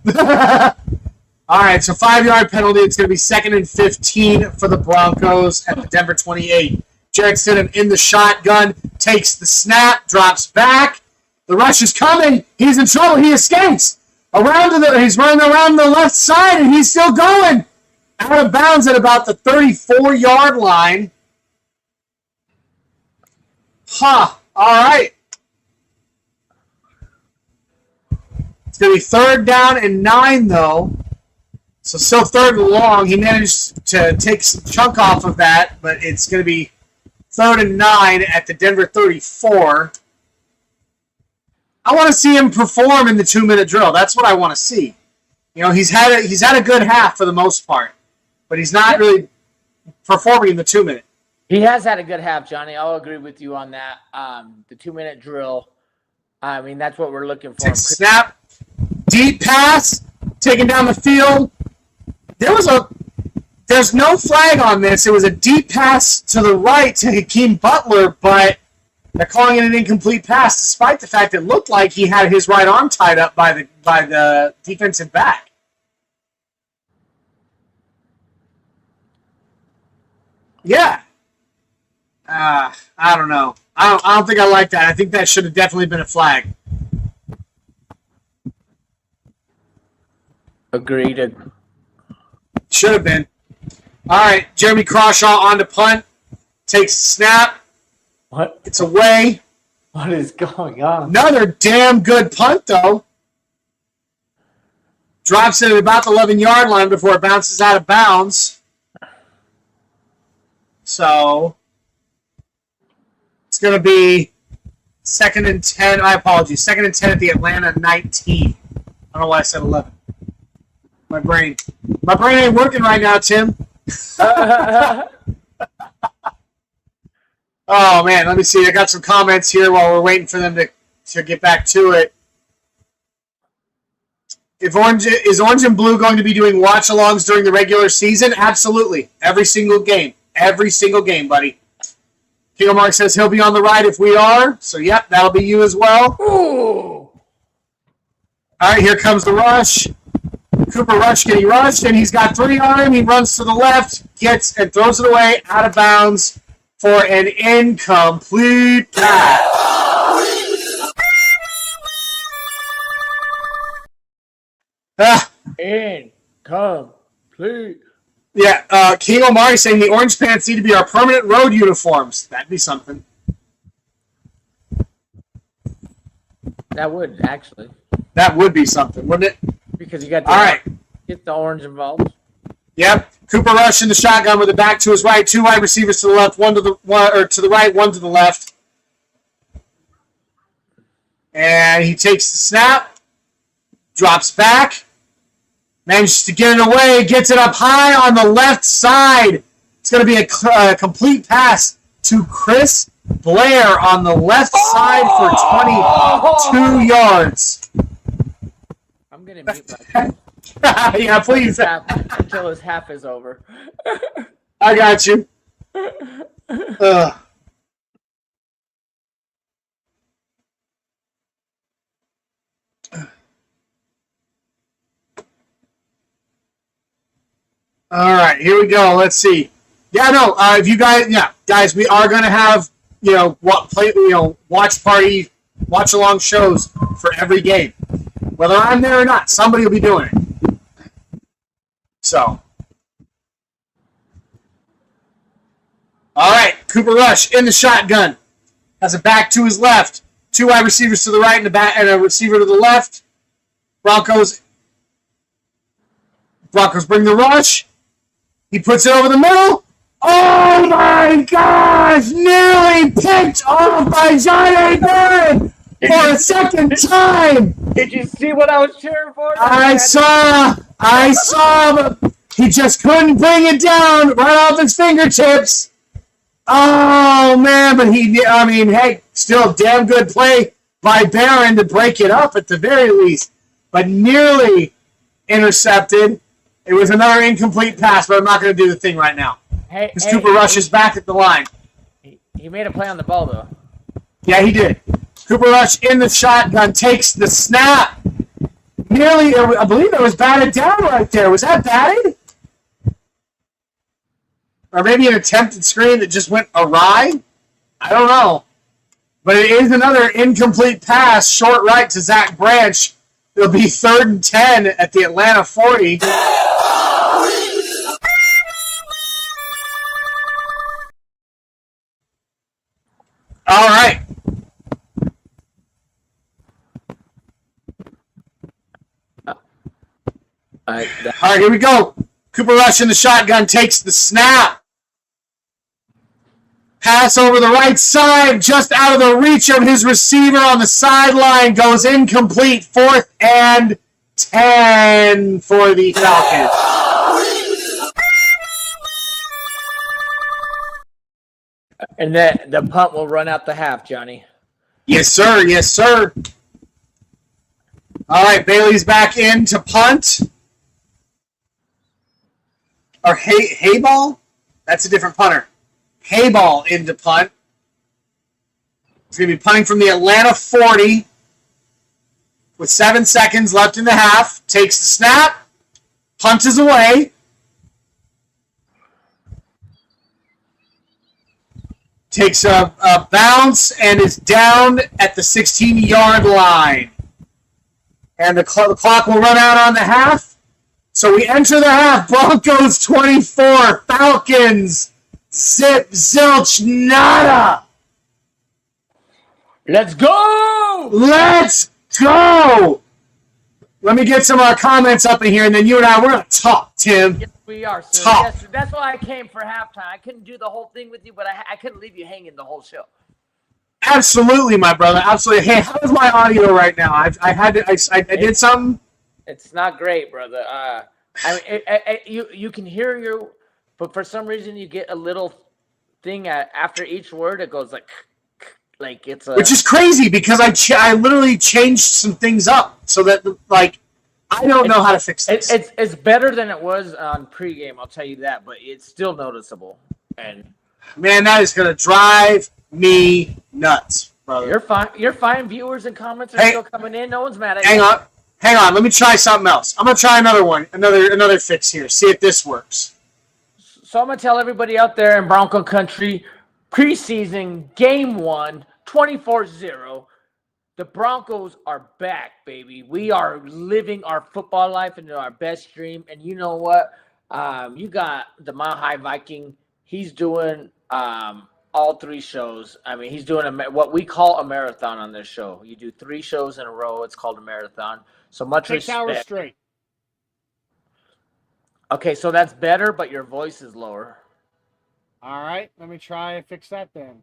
All right, so 5-yard penalty. It's going to be 2nd and 15 for the Broncos at the Denver 28. Jarrett Stidham in the shotgun, takes the snap, drops back. The rush is coming. He's in trouble. He escapes. He's running around the left side, and he's still going. Out of bounds at about the 34-yard line. All right. It's going to be 3rd down and 9, though. So still 3rd and long. He managed to take some chunk off of that, but it's going to be 3rd and 9 at the Denver 34. I want to see him perform in the 2-minute drill. That's what I want to see. You know, he's had a good half for the most part, but he's not really performing in the 2-minute. He has had a good half, Johnny. I'll agree with you on that. The 2-minute drill. I mean, that's what we're looking for. Snap, deep pass, taken down the field. There's no flag on this. It was a deep pass to the right to Hakeem Butler, but they're calling it an incomplete pass, despite the fact it looked like he had his right arm tied up by the defensive back. Yeah. I don't know. I don't think I like that. I think that should have definitely been a flag. Agreed. Should have been. All right, Jeremy Crawshaw on to punt. Takes the snap. What? It's away. What is going on? Another damn good punt, though. Drops it at about the 11-yard line before it bounces out of bounds. So it's going to be 2nd and 10. My apologies. 2nd and 10 at the Atlanta 19. I don't know why I said 11. My brain ain't working right now, Tim. Oh, man, let me see. I got some comments here while we're waiting for them to get back to it. Is Orange and Blue going to be doing watch-alongs during the regular season? Absolutely. Every single game. Every single game, buddy. King Mark says he'll be on the ride if we are. So, yep, that'll be you as well. Ooh. All right, here comes the rush. Cooper Rush getting rushed, and he's got 3 on him. He runs to the left, gets and throws it away out of bounds for an incomplete pass. Incomplete. Yeah, King Omari saying the orange pants need to be our permanent road uniforms. That'd be something. That would, actually. That would be something, wouldn't it? Because you got All right. Get the orange involved. Yep. Cooper Rush in the shotgun with it back to his right. 2 wide receivers to the left, one to the right, one to the left. And he takes the snap, drops back, manages to get it away, gets it up high on the left side. It's going to be a complete pass to Chris Blair on the left side for 22 yards. I'm going to mute myself. Yeah, please. Until his half is over. I got you. All right, here we go. Let's see. Yeah, no. If you guys, we are gonna have watch party, watch along shows for every game. Whether I'm there or not, somebody will be doing it. So, all right, Cooper Rush in the shotgun, has it back to his left. 2 wide receivers to the right and a receiver to the left. Broncos bring the rush. He puts it over the middle. Oh my gosh! Nearly picked off by Johnny Barrett for a second time. Did you see what I was cheering for? I saw, but he just couldn't bring it down right off his fingertips. Oh man! But hey, still a damn good play by Barron to break it up at the very least, but nearly intercepted. It was another incomplete pass, but I'm not going to do the thing right now. Hey, Because Cooper Rush is back at the line. he made a play on the ball, though. Yeah, he did. Cooper Rush in the shotgun, takes the snap. Nearly, I believe it was batted down right there. Was that batted? Or maybe an attempted screen that just went awry? I don't know. But it is another incomplete pass, short right to Zach Branch. It'll be 3rd and 10 at the Atlanta 40. All right. All right, here we go. Cooper Rush in the shotgun takes the snap. Pass over the right side, just out of the reach of his receiver on the sideline, goes incomplete. 4th and 10 for the Falcons. And the punt will run out the half, Johnny. Yes, sir. Yes, sir. All right, Bailey's back in to punt. Or Hayball? That's a different punter. Hayball into punt. He's going to be punting from the Atlanta 40 with 7 seconds left in the half. Takes the snap. Punt is away. Takes a bounce and is down at the 16-yard line. And the clock will run out on the half. So we enter the half. Broncos 24, Falcons zip, zilch, nada. Let's go! Let's go! Let me get some comments up in here, and then you and I, we're going to talk, Tim. Yes, we are, sir. Talk. Yes, that's why I came for halftime. I couldn't do the whole thing with you, but I couldn't leave you hanging the whole show. Absolutely, my brother. Absolutely. Hey, how's my audio right now? I did something. It's not great, brother. You can hear your, but for some reason you get a little thing after each word. It goes like it's a. Which is crazy because I literally changed some things up so that like I don't know how to fix this. It's better than it was on pregame. I'll tell you that, but it's still noticeable. And man, that is gonna drive me nuts, brother. You're fine. You're fine. Viewers and comments are still coming in. No one's mad at you. Hang on. Let me try something else. I'm gonna try another one, another fix here. See if this works. So I'm gonna tell everybody out there in Bronco country, preseason game 1, 24-0. The Broncos are back, baby. We are living our football life into our best dream. And you know what? You got the Mile High Viking. He's doing all 3 shows. I mean, he's doing what we call a marathon on this show. You do 3 shows in a row. It's called a marathon. So much 6 respect. hours straight. Okay, so that's better, but your voice is lower. All right, let me try and fix that then.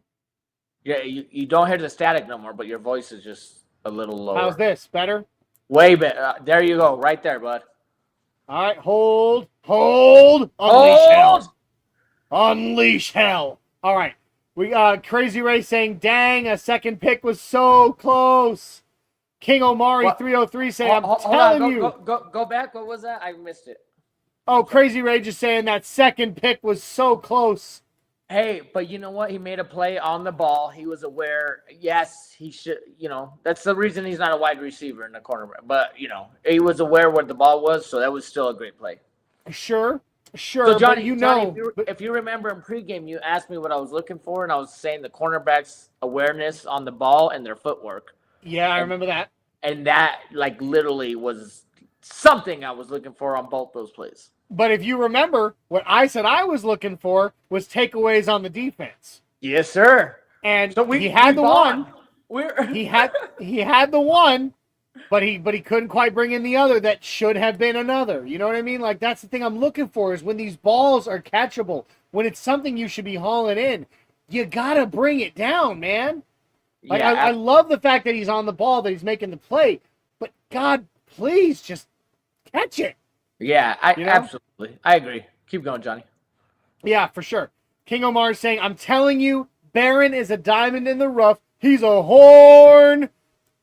Yeah, you don't hear the static no more, but your voice is just a little lower. How's this? Better? Way better. There you go. Right there, bud. All right, hold. Unleash hell. Unleash hell. All right. We got Crazy Ray saying, dang, a second pick was so close. King Omari 303 saying, I'm telling you. Go back. What was that? I missed it. Oh, Crazy Ray just saying that second pick was so close. Hey, but you know what? He made a play on the ball. He was aware. Yes, he should. That's the reason he's not a wide receiver in the corner. But, he was aware where the ball was, so that was still a great play. Sure. So, Johnny, if you remember in pregame, you asked me what I was looking for, and I was saying the cornerbacks' awareness on the ball and their footwork. Yeah, I remember that. And that, literally was something I was looking for on both those plays. But if you remember, what I said I was looking for was takeaways on the defense. Yes, sir. And so he had the one. He had the one, but he couldn't quite bring in the other that should have been another. You know what I mean? That's the thing I'm looking for is when these balls are catchable, when it's something you should be hauling in, you gotta bring it down, man. I love the fact that he's on the ball, that he's making the play, but God, please just catch it. Yeah, absolutely. I agree. Keep going, Johnny. Yeah, for sure. King Omar saying, I'm telling you, Barron is a diamond in the rough. He's a horn.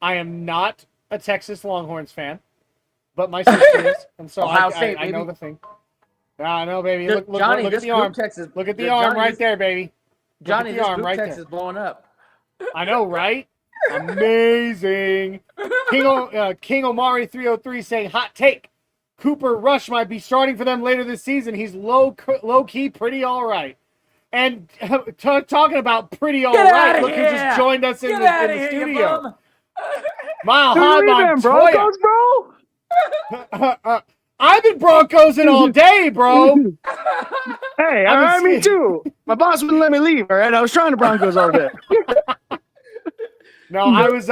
I am not a Texas Longhorns fan, but my sister is, and so Ohio I State, know baby. the thing. I know, baby. Dude, Look Johnny, at this the arm. group text is Look at the Dude, arm Johnny, right this- there, baby. Johnny, the this arm group right text there. is blowing up. I know, right? Amazing. King Omari 303 saying, hot take. Cooper Rush might be starting for them later this season. He's low key pretty all right. And talking about pretty all Get right, outta look who here. just joined us in Get the outta here, you studio. bum. Mile Who High you been, Montoya. Broncos, bro? I've been Broncos in all day, bro. Hey, all right, me too. My boss wouldn't let me leave. All right, I was trying to Broncos all day. No, I was,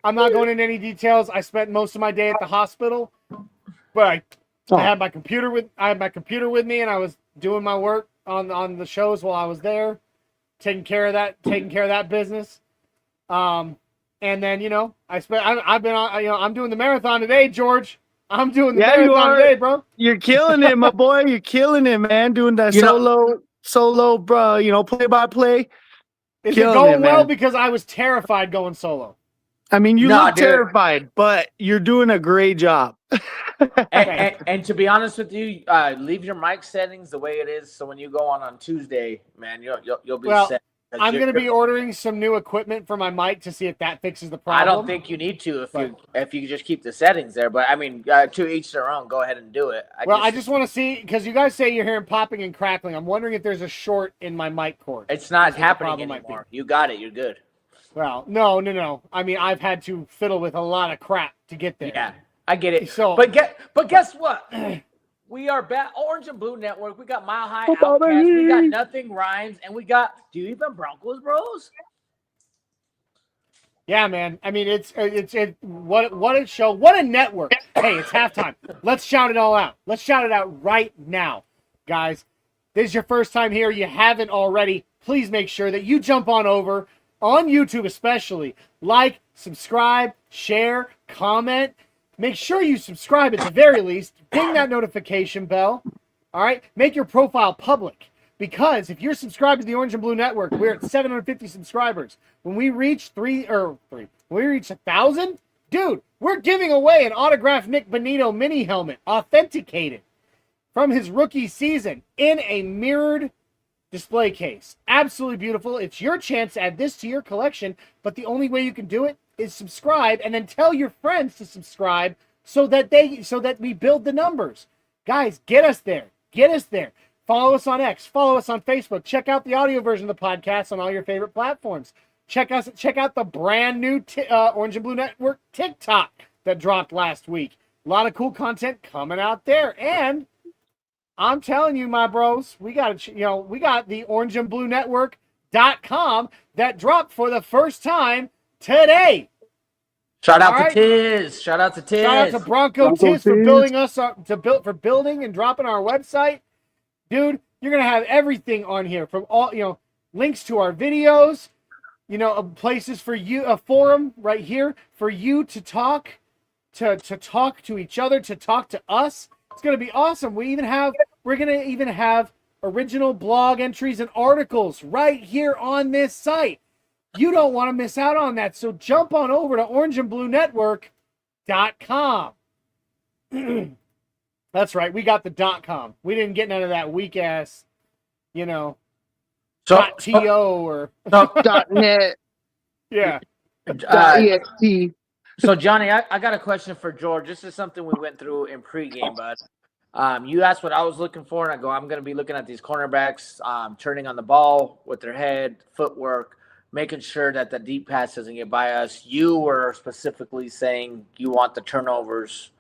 I'm not going into any details. I spent most of my day at the hospital, but I had my computer with me, and I was doing my work on the shows while I was there, taking care of that business. And then, I've been on, I'm doing the marathon today, George. I'm doing the marathon today, bro. You're killing it, my boy. You're killing it, man. Doing that solo, bro. Play by play. Is Killing it going it, well? man. Because I was terrified going solo. I mean, you Nah, look dude. terrified, but you're doing a great job. And to be honest with you, leave your mic settings the way it is. So when you go on Tuesday, man, you'll be Well, set. I'm going to be ordering some new equipment for my mic to see if that fixes the problem. I don't think you need to if you just keep the settings there. But I mean, to each their own. Go ahead and do it. I just want to see, because you guys say you're hearing popping and crackling. I'm wondering if there's a short in my mic cord. It's not That's what the happening problem might anymore. You got it. You're good. Well, no. I mean, I've had to fiddle with a lot of crap to get there. Yeah, I get it. So- but guess what? We are back. Orange and Blue Network. We got Mile High Oh, Outkast. We got baby. Nothing Rhymes, and we got Do You Even Broncos Bros? Yeah, man. I mean, what a show. What a network. Hey, it's halftime. Let's shout it all out. Let's shout it out right now. Guys, this is your first time here. You haven't already. Please make sure that you jump on over, on YouTube especially. Like, subscribe, share, comment. Make sure you subscribe at the very least. Ding that notification bell. All right? Make your profile public. Because if you're subscribed to the Orange and Blue Network, we're at 750 subscribers. When we reach 1,000, dude, we're giving away an autographed Nick Bonito mini helmet, authenticated from his rookie season in a mirrored display case. Absolutely beautiful. It's your chance to add this to your collection, but the only way you can do it is subscribe and then tell your friends to subscribe so that we build the numbers. Guys, get us there. Get us there. Follow us on X. Follow us on Facebook. Check out the audio version of the podcast on all your favorite platforms. Check out the brand new Orange and Blue Network TikTok that dropped last week. A lot of cool content coming out there. And I'm telling you, my bros, we got the Orange and Blue Network.com that dropped for the first time today. Shout out All to right. Tiz. Shout out to Tiz. Shout out to Bronco Tiz for building us up for building and dropping our website. Dude, you're gonna have everything on here from all links to our videos, places for you, a forum right here for you to talk to each other, to talk to us. It's gonna be awesome. We're gonna even have original blog entries and articles right here on this site. You don't want to miss out on that. So jump on over to orangeandbluenetwork.com. That's right. We got the .com. We didn't get none of that weak ass, .to or .net. yeah. .ext. So Johnny, I got a question for George. This is something we went through in pregame, bud. You asked what I was looking for, and I go, I'm going to be looking at these cornerbacks, turning on the ball with their head, footwork, making sure that the deep pass doesn't get by us. You were specifically saying you want the turnovers.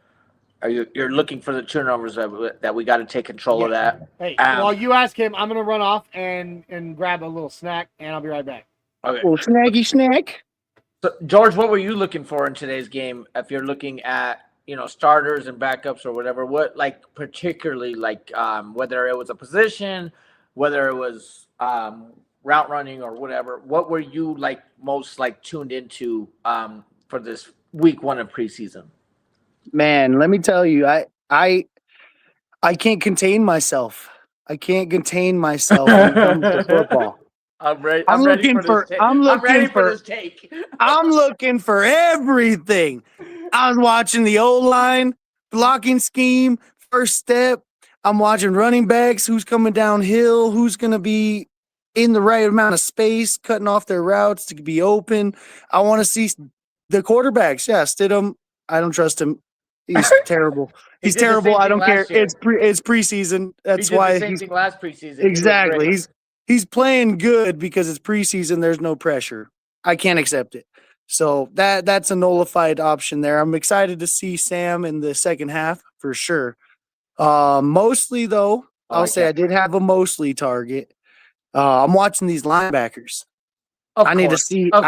You're looking for the turnovers that we got to take control of that. Hey, while you ask him, I'm going to run off and grab a little snack, and I'll be right back. Okay. Little snaggy snack. So, George, what were you looking for in today's game? If you're looking at, starters and backups or whatever, what particularly whether it was a position, whether it was route running or whatever, what were you most tuned into for this week 1 of preseason? Man, let me tell you, I can't contain myself. I can't contain myself when it comes to football. I'm ready. I'm looking for this take. I'm looking for everything. I was watching the O-line. blocking scheme, first step. I'm watching running backs, who's coming downhill, who's going to be in the right amount of space, cutting off their routes to be open. I want to see the quarterbacks. Yeah, Stidham, I don't trust him. He's terrible. He He's did the terrible. same I thing don't care. last year. It's preseason. That's He did why the same he's thing last preseason. He was exactly. great. He's playing good because it's preseason. There's no pressure. I can't accept it. So that's a nullified option there. I'm excited to see Sam in the second half for sure. Mostly though, I'll say I did have a mostly target. I'm watching these linebackers. I need to see what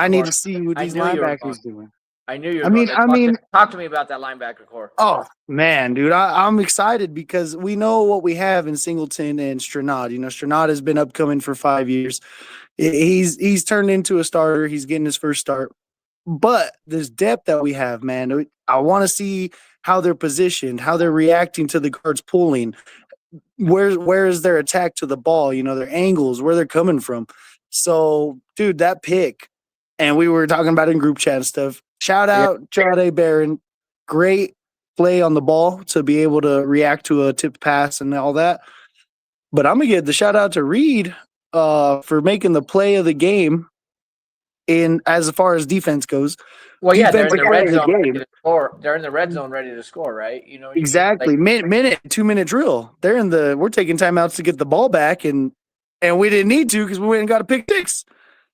these linebackers doing. I knew you were I mean, going there. Talk to me about that linebacker core. Oh man, dude, I'm excited because we know what we have in Singleton and Stranad. You know, Stranad has been upcoming for 5 years. He's turned into a starter. He's getting his first start. But this depth that we have, man, I want to see how they're positioned, how they're reacting to the guards pulling. Where is their attack to the ball? You know, their angles, where they're coming from. So, dude, that pick, and we were talking about it in group chat and stuff. Shout out Jade Barron. Great play on the ball to be able to react to a tipped pass and all that. But I'm going to give the shout out to Reed for making the play of the game in as far as defense goes. Well, yeah, they're in the red Defensive zone game. ready to score. They're in the red zone ready to score, right? You know, Exactly. like, Minute, 2-minute drill. We're taking timeouts to get the ball back, and we didn't need to because we went and got a pick six.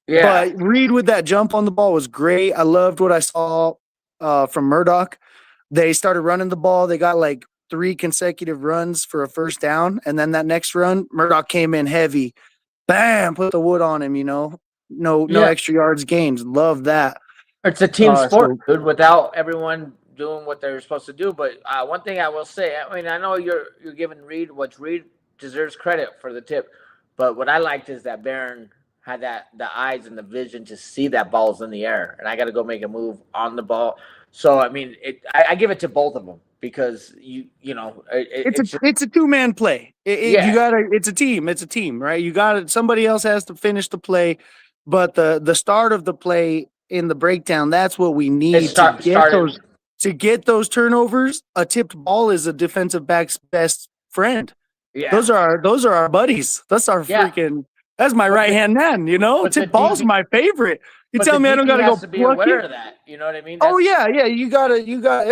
yeah. But Reed with that jump on the ball was great. I loved what I saw from Murdoch. They started running the ball. They got like 3 consecutive runs for a first down. And then that next run, Murdoch came in heavy. Bam, put the wood on him, you know. No extra yards gained. Love that. It's a team sport, dude, without everyone doing what they're supposed to do. But one thing I will say, I mean, I know you're giving Reed Reed deserves credit for the tip, but what I liked is that Barron had the eyes and the vision to see that ball's in the air, and I got to go make a move on the ball. So I mean, I give it to both of them because it's a 2-man play. It's a team. It's a team, right? Somebody else has to finish the play, but the start of the play in the breakdown, that's what we need to get those turnovers. A tipped ball is a defensive back's best friend. Yeah, those are our buddies. That's our freaking. That's my right hand man. You know, tipped ball's my favorite. You tell me I don't gotta go to be aware of that. You know what I mean? You got.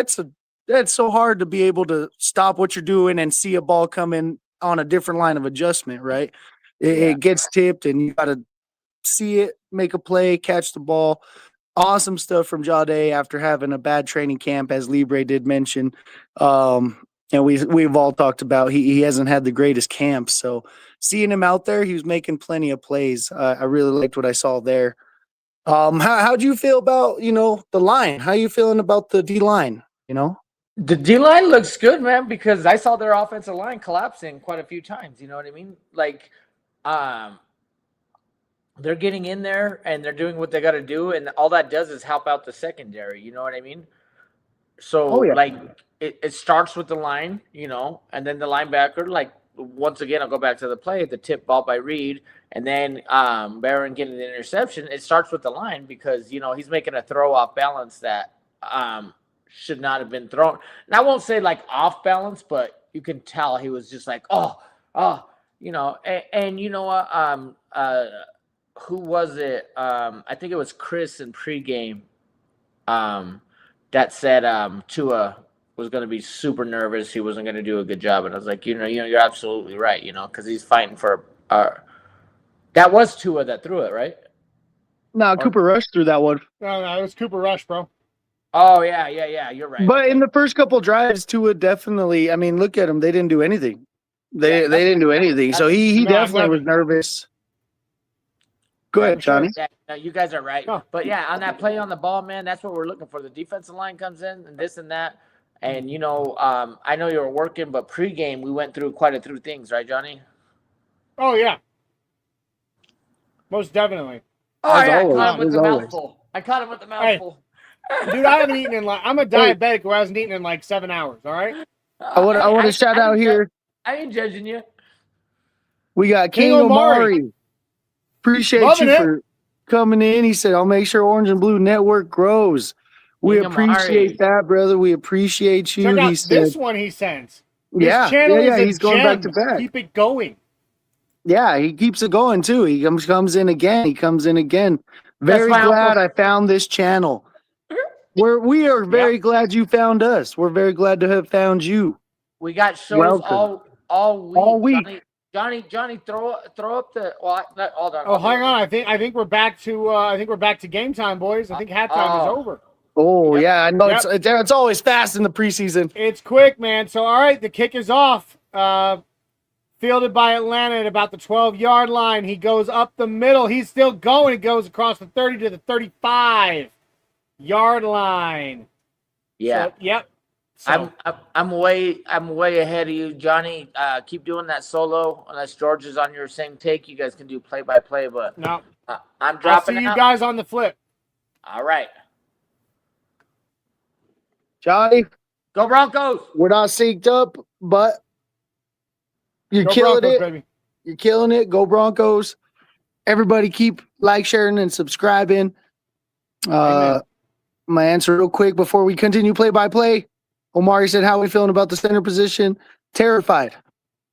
It's so hard to be able to stop what you're doing and see a ball come in on a different line of adjustment, right? It gets tipped and you got to see it, make a play, catch the ball. Awesome stuff from Jade after having a bad training camp, as Libre did mention. And we've all talked about he hasn't had the greatest camp. So seeing him out there, he was making plenty of plays. I really liked what I saw there. How'd you feel about, the line? How you feeling about the D line, The D line looks good, man, because I saw their offensive line collapsing quite a few times. You know what I mean? Like, they're getting in there and they're doing what they got to do, and all that does is help out the secondary. You know what I mean? So, it starts with the line, and then the linebacker. Like, once again, I'll go back to the play, the tip ball by Reed, and then Barron getting the interception. It starts with the line because he's making a throw off balance that should not have been thrown. And I won't say like off balance, but you can tell he was just like, and you know what? Who was it? I think it was Chris in pregame that said Tua was going to be super nervous. He wasn't going to do a good job. And I was like, you're absolutely right, because he's fighting for that was Tua that threw it, right? No, Cooper Rush threw that one. No, it was Cooper Rush, bro. Oh, yeah, you're right. But in the first couple drives, Tua definitely, I mean, look at them. They didn't do anything. They didn't do anything. So he definitely was nervous. Go ahead, Johnny. Yeah, no, you guys are right. Oh. But, yeah, on that play on the ball, man, that's what we're looking for. The defensive line comes in and this and that. And, I know you were working, but pregame we went through quite a few things, right, Johnny? Oh, yeah. Most definitely. Oh, yeah, I caught him with the mouthful. Dude, I haven't eaten I'm a diabetic who hasn't eaten in like 7 hours, all right? I want to shout out here. I ain't judging you. We got King Omari. Appreciate you for coming in. He said, I'll make sure Orange and Blue Network grows. We King appreciate Amari. that, brother. We appreciate you. Check out He said, this one he sends. This yeah, channel is a he's going back to gem. back. Keep it going. Yeah, he keeps it going too. He comes in again. He comes in again. That's Very my glad uncle. I found this channel. We are very glad you found us. We're very glad to have found you. We got shows Welcome. all week. All week. Johnny, throw up the. Well, hold on. Oh, hang on. I think we're back to game time, boys. I think halftime is over. Oh, Yep. yeah, I know Yep. it's always fast in the preseason. It's quick, man. So, all right, the kick is off. Fielded by Atlanta at about the 12-yard line. He goes up the middle. He's still going. He goes across the 30 to the 35-yard line. Yeah. So, yep. So, I'm way ahead of you, Johnny. Keep doing that solo. Unless George is on your same take, you guys can do play-by-play. But no, I'm I'll dropping see you out. guys on the flip. All right, Johnny, go Broncos. we're not synced up, but you're Go killing Broncos, it. baby. You're killing it. Go Broncos. Everybody keep sharing, and subscribing. Amen. My answer real quick before we continue play-by-play. Omari said, how are we feeling about the center position? Terrified.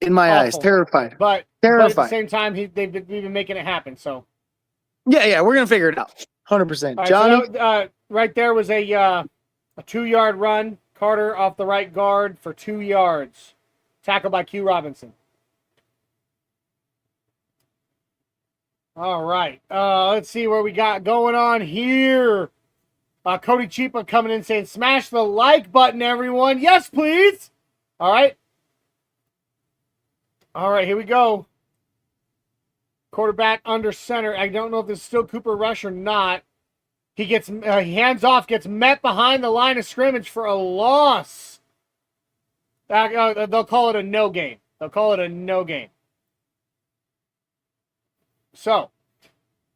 In my eyes. Awful. Terrified. But at Terrified. the same time, we've been making it happen. So, Yeah, we're going to figure it out. 100%. all right, Johnny? so that, right there was a 2-yard run. Carter off the right guard for 2 yards. Tackled by Q Robinson. All right. Let's see where we got going on here. Cody Cheapa coming in saying, smash the like button, everyone. Yes, please. All right. All right, here we go. Quarterback under center. I don't know if this is still Cooper Rush or not. He gets he hands off, gets met behind the line of scrimmage for a loss. They'll call it a no gain. They'll call it a no gain. So,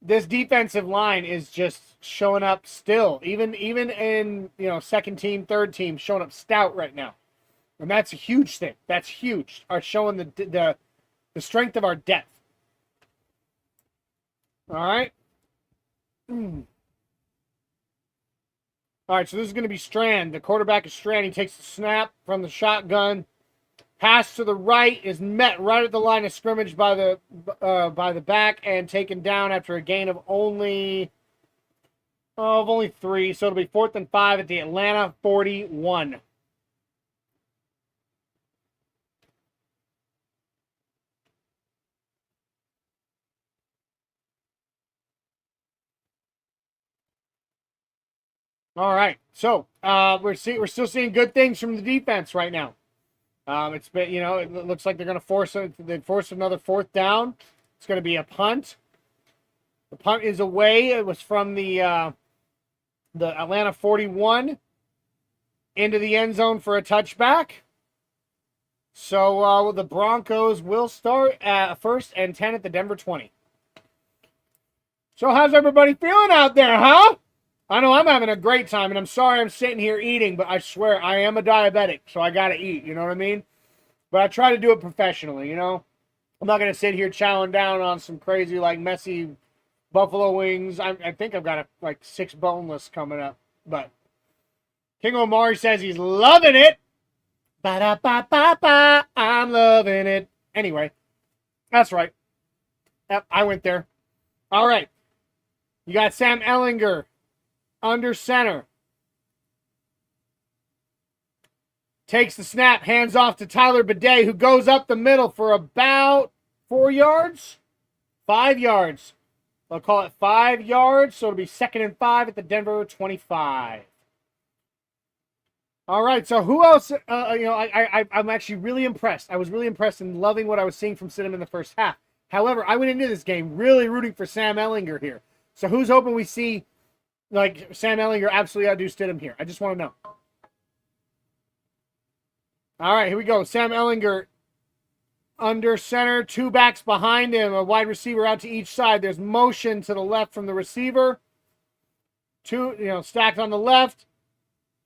this defensive line is just showing up still. Even in, second team, third team, showing up stout right now. And that's a huge thing. That's huge. Are showing the strength of our depth. All right. All right, so this is going to be Strand. The quarterback is Strand. He takes the snap from the shotgun. Pass to the right is met right at the line of scrimmage by the back and taken down after a gain of only 3. So it'll be 4th and 5 at the Atlanta 41. All right, so we're still seeing good things from the defense right now. It's been, it looks like they're going to force another 4th down. It's going to be a punt. The punt is away. It was from the Atlanta 41 into the end zone for a touchback. So the Broncos will start at 1st and 10 at the Denver 20. So how's everybody feeling out there, huh? I know I'm having a great time, and I'm sorry I'm sitting here eating, but I swear I am a diabetic, so I got to eat, you know what I mean? But I try to do it professionally, I'm not going to sit here chowing down on some crazy, messy buffalo wings. I think I've got 6 boneless coming up, but King Omari says he's loving it. Ba-da-ba-ba-ba, I'm loving it. Anyway, that's right. Yep, I went there. All right. You got Sam Ehlinger under center. Takes the snap, hands off to Tyler Bidet, who goes up the middle for about 4 yards? 5 yards. They'll call it 5 yards, so it'll be 2nd and 5 at the Denver 25. All right, so who else? I'm actually really impressed. I was really impressed and loving what I was seeing from Stidham in the first half. However, I went into this game really rooting for Sam Ehlinger here. So who's hoping we see Sam Ehlinger absolutely outdo Stidham here? I just want to know. All right, here we go. Sam Ehlinger under center, 2 backs behind him, a wide receiver out to each side. There's motion to the left from the receiver. 2, stacked on the left.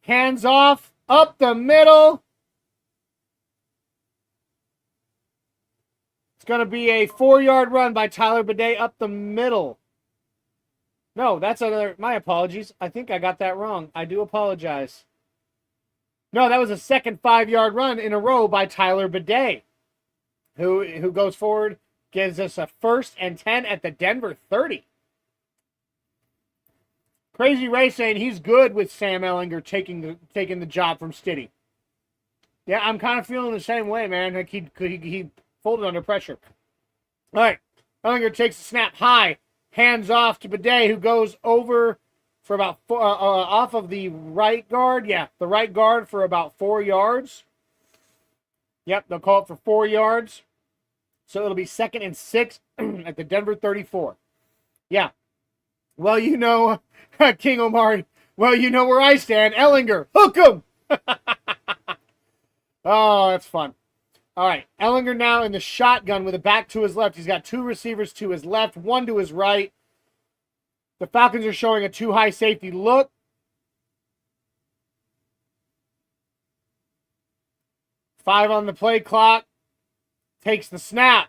Hands off, up the middle. It's going to be a 4-yard run by Tyler Bidet up the middle. No, that's another. My apologies. I think I got that wrong. I do apologize. No, that was a second 5-yard run in a row by Tyler Bidet, who goes forward, gives us a 1st and 10 at the Denver 30. Crazy Ray saying he's good with Sam Ehlinger taking the job from Stiddy. Yeah, I'm kind of feeling the same way, man. Like he folded under pressure. All right, Ehlinger takes the snap high, hands off to Bidet, who goes over for about off of the right guard. Yeah, the right guard for about 4 yards. Yep, they'll call it for 4 yards. So it'll be 2nd and 6 at the Denver 34. Yeah. Well, you know, King Omar, well, you know where I stand. Ehlinger, hook him. Oh, that's fun. All right, Ehlinger now in the shotgun with a back to his left. He's got 2 receivers to his left, 1 to his right. The Falcons are showing a 2 high safety look. Five on the play clock. Takes the snap.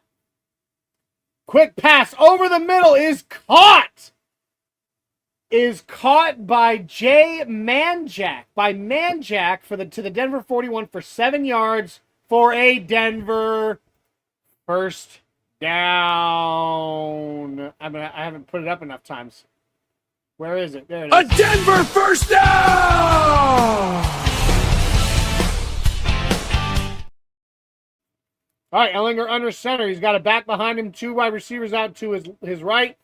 Quick pass over the middle is caught. Is caught by Jay Manjack. By Manjack to the Denver 41 for 7 yards for a Denver first down. I haven't put it up enough times. Where is it? There it is. A Denver first down! All right, Ehlinger under center. He's got a back behind him, 2 wide receivers out to his right.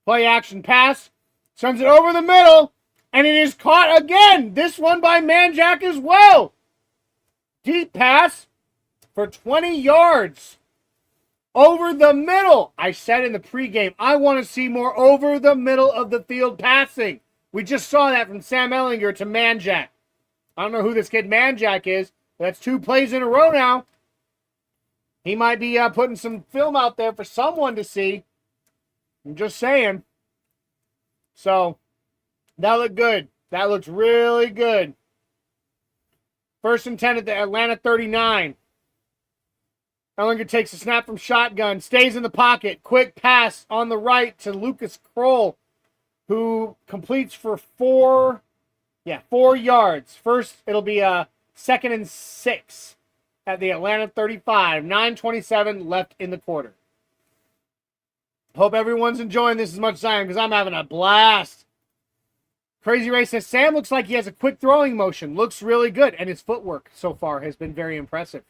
Play action pass. Sends it over the middle, and it is caught again. This one by Manjack as well. Deep pass for 20 yards. Over the middle. I said in the pregame, I want to see more over the middle of the field passing. We just saw that from Sam Ehlinger to Manjack. I don't know who this kid Manjack is, but that's 2 plays in a row now. He might be putting some film out there for someone to see. I'm just saying. So, that looked good. That looks really good. 1st and 10 at the Atlanta 39. Ehlinger takes a snap from shotgun, stays in the pocket. Quick pass on the right to Lucas Kroll, who completes for 4 yards. First, it'll be a 2nd and 6 at the Atlanta 35. 9:27 left in the quarter. Hope everyone's enjoying this as much as I am, because I'm having a blast. Crazy Ray says, Sam looks like he has a quick throwing motion. Looks really good. And his footwork so far has been very impressive.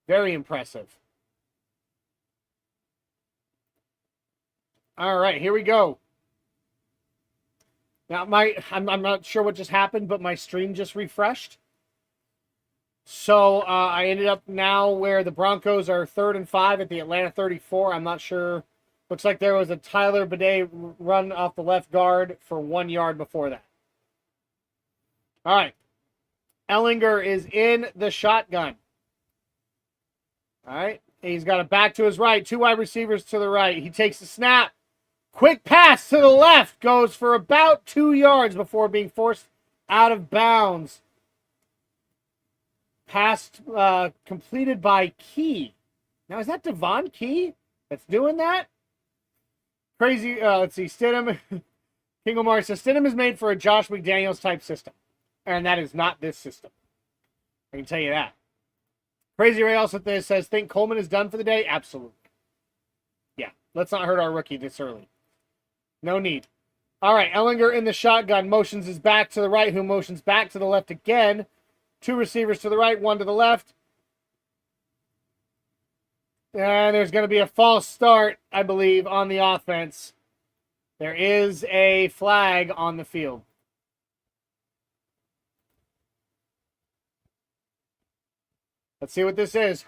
Very impressive. All right, here we go. Now, I'm not sure what just happened, but my stream just refreshed. So I ended up now where the Broncos are 3rd and 5 at the Atlanta 34. I'm not sure. Looks like there was a Tyler Bidet run off the left guard for 1 yard before that. All right. Ehlinger is in the shotgun. All right. He's got a back to his right. 2 wide receivers to the right. He takes the snap. Quick pass to the left. Goes for about 2 yards before being forced out of bounds. Pass completed by Key. Now, is that Devon Key that's doing that? Crazy. Let's see. Stidham. King Omar says Stidham is made for a Josh McDaniels type system. And that is not this system. I can tell you that. Crazy Ray also says, think Coleman is done for the day? Absolutely. Yeah. Let's not hurt our rookie this early. No need. All right. Ehlinger in the shotgun. Motions his back to the right, who motions back to the left again. 2 receivers to the right, 1 to the left. And there's going to be a false start, I believe, on the offense. There is a flag on the field. Let's see what this is.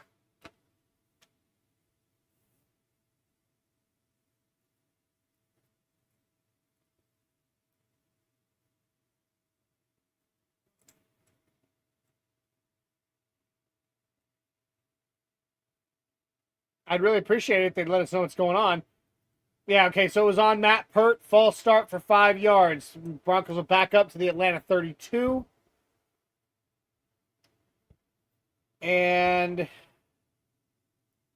I'd really appreciate it if they'd let us know what's going on. Yeah, okay, so it was on Matt Pert. False start for 5 yards. Broncos will back up to the Atlanta 32. And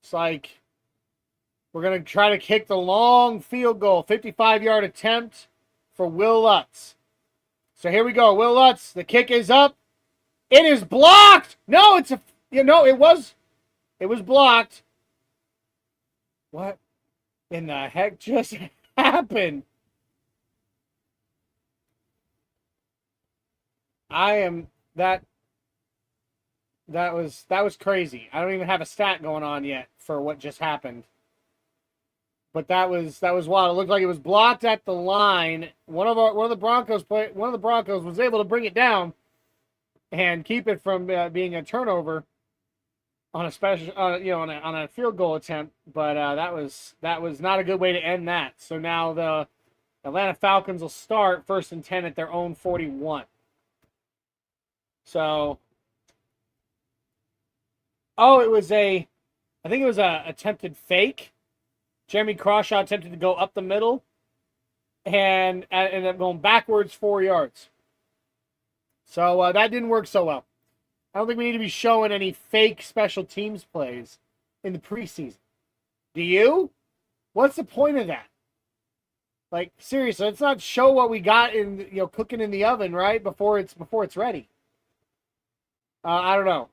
it's like We're going to try to kick the long field goal, 55-yard attempt for Will Lutz. So here we go. Will Lutz, the kick is up. It is blocked. No, it was blocked. What in the heck just happened? That was crazy. I don't even have a stat going on yet for what just happened. But that was wild. It looked like it was blocked at the line. One of the Broncos was able to bring it down and keep it from being a turnover on a special, on a field goal attempt. But that was not a good way to end that. So now the Atlanta Falcons will start 1st and 10 at their own 41. So, I think it was a attempted fake. Jeremy Crawshaw attempted to go up the middle and ended up going backwards 4 yards. So that didn't work so well. I don't think we need to be showing any fake special teams plays in the preseason. Do you? What's the point of that? Like, seriously, let's not show what we got in, cooking in the oven, right? Before it's ready. I don't know.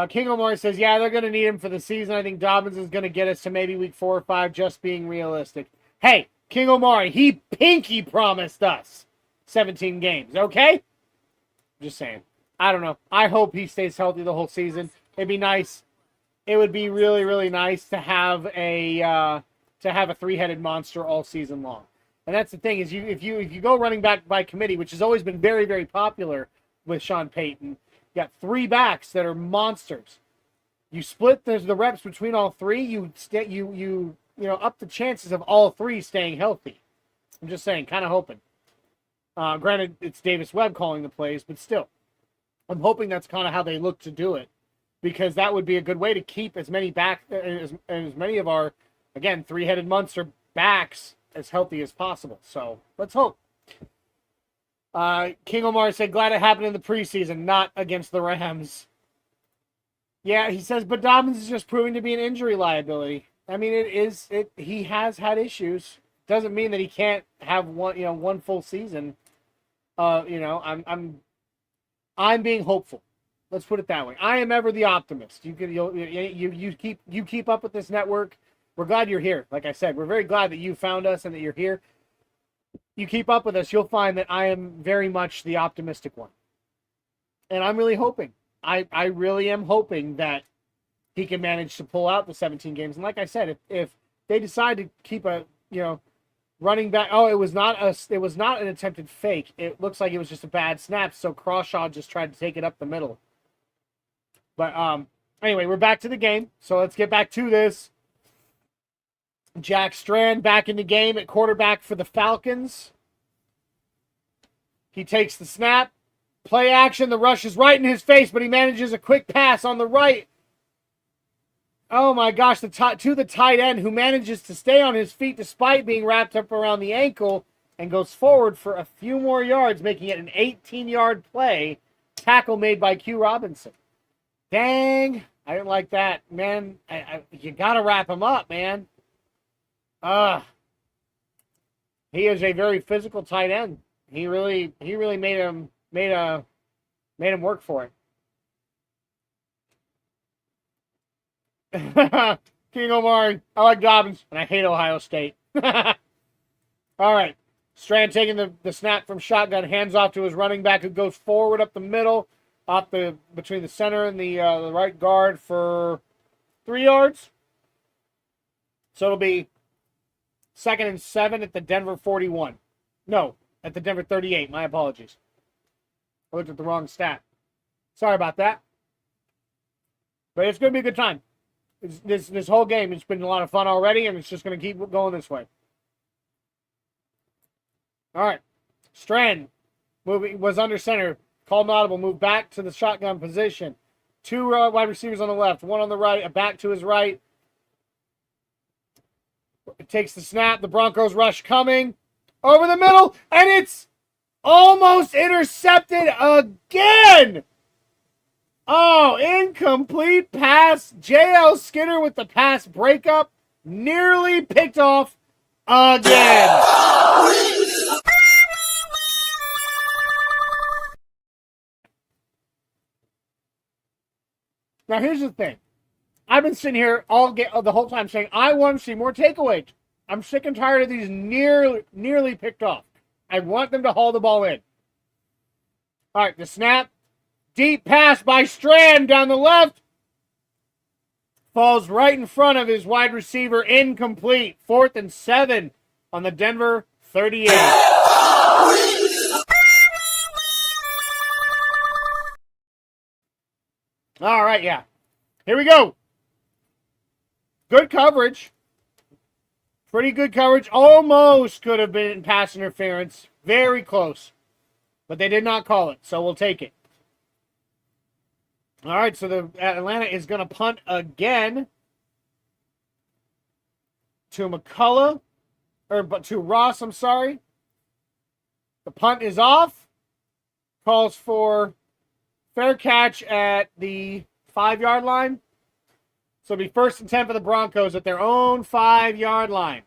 King Omar says, yeah, they're going to need him for the season. I think Dobbins is going to get us to maybe week 4 or 5, just being realistic. Hey, King Omar, he pinky promised us 17 games, okay? Just saying. I don't know. I hope he stays healthy the whole season. It'd be nice. It would be really, really nice to have a three-headed monster all season long. And that's the thing is, if you go running back by committee, which has always been very, very popular with Sean Payton, you got 3 backs that are monsters. You split the reps between all 3. You up the chances of all 3 staying healthy. I'm just saying, kind of hoping. Granted, it's Davis Webb calling the plays, but still, I'm hoping that's kind of how they look to do it, because that would be a good way to keep as many of our, again, 3-headed monster backs as healthy as possible. So let's hope. King Omar said, glad it happened in the preseason, not against the Rams. Yeah, he says, but Dobbins is just proving to be an injury liability. I mean, he has had issues. Doesn't mean that he can't have one full season. I'm being hopeful. Let's put it that way. I am ever the optimist. You keep up with this network. We're glad you're here. Like I said, we're very glad that you found us and that you're here. You keep up with us, you'll find that I am very much the optimistic one. And I'm really hoping. I really am hoping that he can manage to pull out the 17 games. And like I said, if they decide to keep a, running back, it was not an attempted fake. It looks like it was just a bad snap, so Crawshaw just tried to take it up the middle. But anyway, we're back to the game. So let's get back to this. Jack Strand back in the game at quarterback for the Falcons. He takes the snap. Play action. The rush is right in his face, but he manages a quick pass on the right. Oh my gosh, to the tight end, who manages to stay on his feet despite being wrapped up around the ankle and goes forward for a few more yards, making it an 18-yard play. Tackle made by Q Robinson. Dang, I didn't like that, man. You got to wrap him up, man. He is a very physical tight end. He really made him work for it. King Omar, I like Dobbins, and I hate Ohio State. All right. Strand taking the snap from shotgun, hands off to his running back, who goes forward up the middle, between the center and the right guard for 3 yards. So it'll be 2nd and 7 at the Denver 41. No, at the Denver 38. My apologies. I looked at the wrong stat. Sorry about that. But it's going to be a good time. This whole game has been a lot of fun already, and it's just going to keep going this way. All right. Strand was under center. Called an audible. Moved back to the shotgun position. 2 wide receivers on the left. 1 on the right. A back to his right. It takes the snap. The Broncos rush coming. Over the middle. And it's almost intercepted again. Oh, incomplete pass. J.L. Skinner with the pass breakup. nearly picked off again. Now, here's the thing. I've been sitting here the whole time saying, I want to see more takeaways. I'm sick and tired of these nearly picked off. I want them to haul the ball in. All right, the snap. Deep pass by Strand down the left. Falls right in front of his wide receiver. Incomplete. 4th and 7 on the Denver 38. All right, yeah. Here we go. Good coverage. Pretty good coverage. Almost could have been pass interference. Very close. But they did not call it, so we'll take it. All right, so the Atlanta is going to punt again to McCullough, but to Ross, I'm sorry. The punt is off. Calls for fair catch at the 5-yard line. So it'll be 1st and 10 for the Broncos at their own 5-yard line.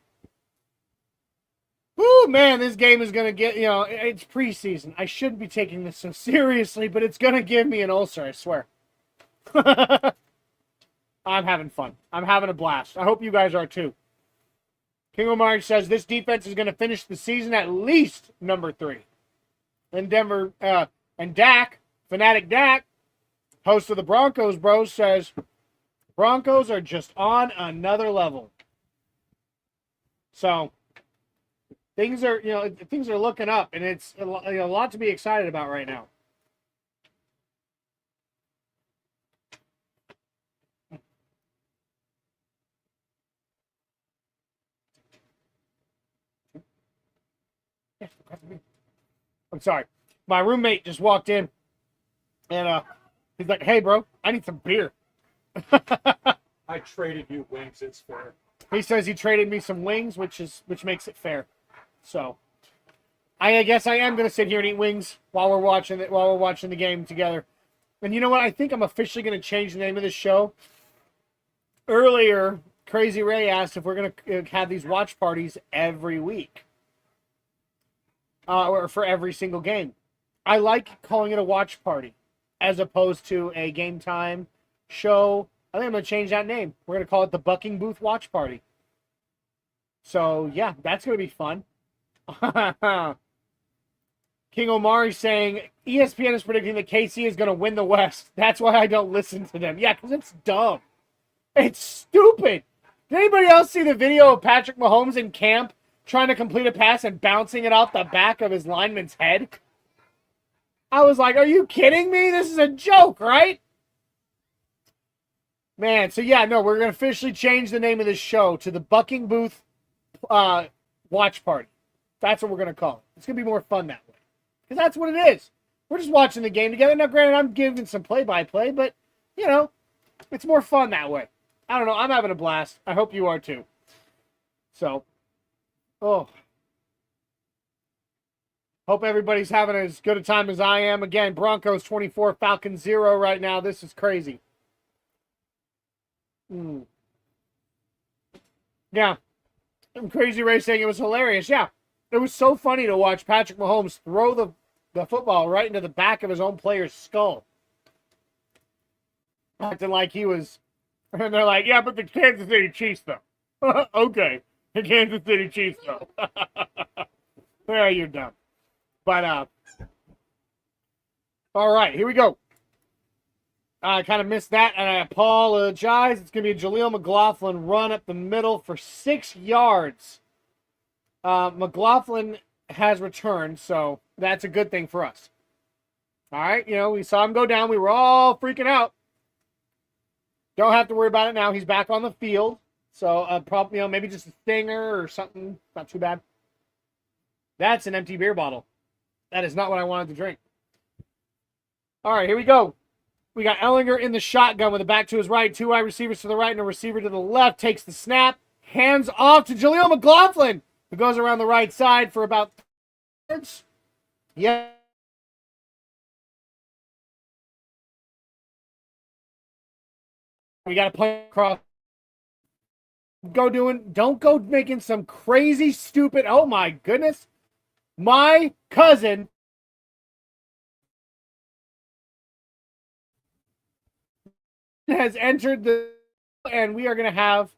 Woo, man, this game is going to get, it's preseason. I shouldn't be taking this so seriously, but it's going to give me an ulcer, I swear. I'm having fun. I'm having a blast. I hope you guys are too. King Omar says this defense is going to finish the season at least number 3. And Denver, and Dak, Fanatic Dak, host of the Broncos Bros, says Broncos are just on another level. So things are, things are looking up, and it's a lot to be excited about right now. I'm sorry. My roommate just walked in, and he's like, "Hey, bro, I need some beer." I traded you wings. It's fair. He says he traded me some wings, which makes it fair. So, I guess I am going to sit here and eat wings while we're watching the game together. And you know what? I think I'm officially going to change the name of this show. Earlier, Crazy Ray asked if we're going to have these watch parties every week. Or for every single game. I like calling it a watch party as opposed to a game time show. I think I'm going to change that name. We're going to call it the Bucking Booth Watch Party. So, yeah, that's going to be fun. King Omari saying, ESPN is predicting that KC is going to win the West. That's why I don't listen to them. Yeah, because it's dumb. It's stupid. Did anybody else see the video of Patrick Mahomes in camp trying to complete a pass and bouncing it off the back of his lineman's head? I was like, are you kidding me? This is a joke, right? Man, so yeah, no, we're going to officially change the name of this show to the Bucking Booth Watch Party. That's what we're going to call it. It's going to be more fun that way. Because that's what it is. We're just watching the game together. Now, granted, I'm giving some play-by-play, but, it's more fun that way. I don't know. I'm having a blast. I hope you are too. So, hope everybody's having as good a time as I am. Again, Broncos 24, Falcons 0 right now. This is crazy. Yeah. I'm Crazy Ray saying it was hilarious. Yeah. It was so funny to watch Patrick Mahomes throw the football right into the back of his own player's skull. Acting like he was... And they're like, yeah, but the Kansas City Chiefs, though. Okay. The Kansas City Chiefs, though. Yeah, you're dumb. But, all right, here we go. I kind of missed that, and I apologize. It's going to be a Jaleel McLaughlin run up the middle for 6 yards. McLaughlin has returned, so that's a good thing for us. All right, we saw him go down. We were all freaking out. Don't have to worry about it now. He's back on the field. So, probably, maybe just a stinger or something. Not too bad. That's an empty beer bottle. That is not what I wanted to drink. All right, here we go. We got Ellinger in the shotgun with a back to his right, 2 wide receivers to the right and a receiver to the left. Takes the snap. Hands off to Jaleel McLaughlin, who goes around the right side for about 3 yards. Yeah. We got to play across Don't go making some crazy stupid. Oh my goodness. My cousin has entered and we are going to have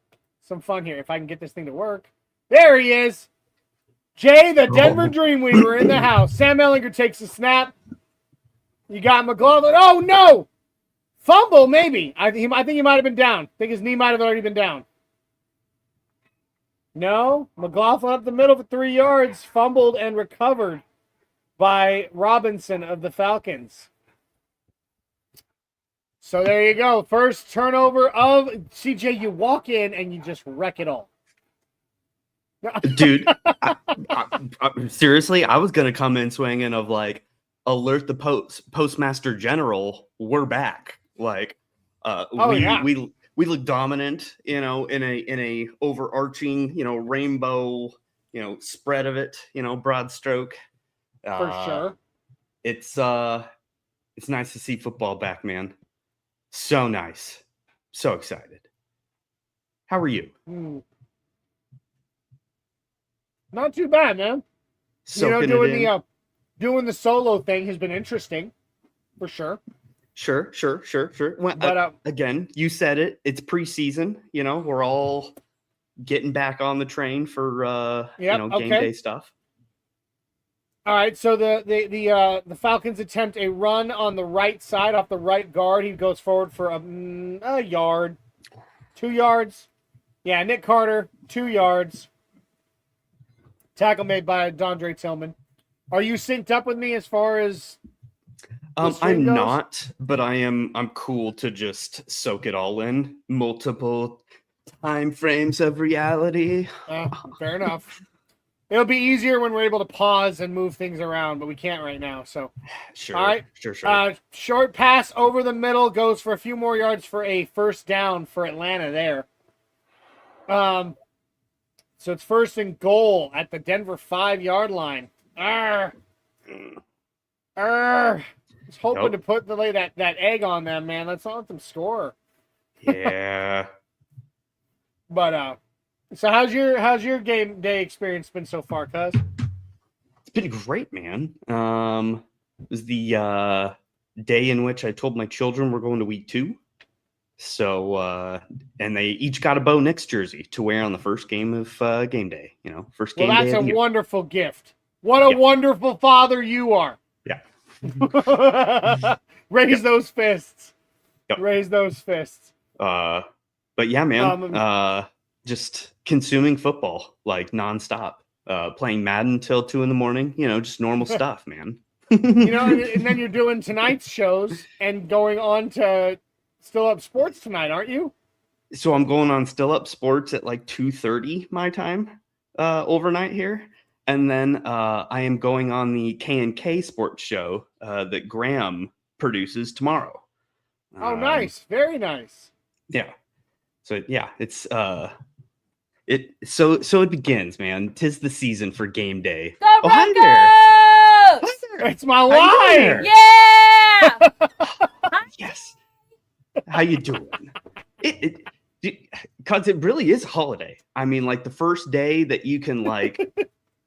some fun here. If I can get this thing to work. There he is. Jay, the Denver Dreamweaver in the house. Sam Ellinger takes a snap. You got McLaughlin. Oh no. Fumble, maybe. I think he might have been down. I think his knee might have already been down. No, McLaughlin up the middle for 3 yards, fumbled and recovered by Robinson of the Falcons. So there you go. First turnover of CJ. You walk in and you just wreck it all. Dude, seriously, I was going to come in swinging of like, alert the postmaster general, we're back. Like, we look dominant, in a overarching, rainbow, spread of it, broad stroke. For sure. It's nice to see football back, man. So nice. So excited. How are you? Not too bad, man. Doing the solo thing has been interesting, for sure. Sure. Well, But again, you said it. It's preseason. We're all getting back on the train for game day stuff. All right, so the Falcons attempt a run on the right side off the right guard. He goes forward for a yard, 2 yards. Yeah, Nick Carter, 2 yards. Tackle made by Dondre Tillman. Are you synced up with me as far as? I'm not, but I'm cool to just soak it all in. Multiple time frames of reality. Fair enough. It'll be easier when we're able to pause and move things around, but we can't right now. So, sure. All right. Sure. Short pass over the middle goes for a few more yards for a first down for Atlanta there. So it's first and goal at the Denver 5-yard line. I was hoping to lay that egg on them, man. Let's not let them score. Yeah. But so how's your game day experience been so far, cuz? It's been great, man. It was the day in which I told my children we're going to week 2. So and they each got a Bo Nix jersey to wear on the first game of game day. First game. Well, that's a wonderful gift. What a wonderful father you are. Yeah. Raise those fists. Yep. Raise those fists. But yeah, man. Just consuming football like nonstop. Playing Madden till 2 a.m. Just normal stuff, man. And then you're doing tonight's shows and going on to Still Up Sports tonight, aren't you? So I'm going on Still Up Sports at like 2:30 my time overnight here. And then I am going on the K&K sports show that Graham produces tomorrow. Oh, nice. Very nice. Yeah. So yeah, it's so it begins, man. 'Tis the season for game day. Go Oh, hi there. Broncos! Hi there. It's my How you doing wife. there? Yeah! Yes. How you doing? Because it really is a holiday. I mean, like the first day that you can like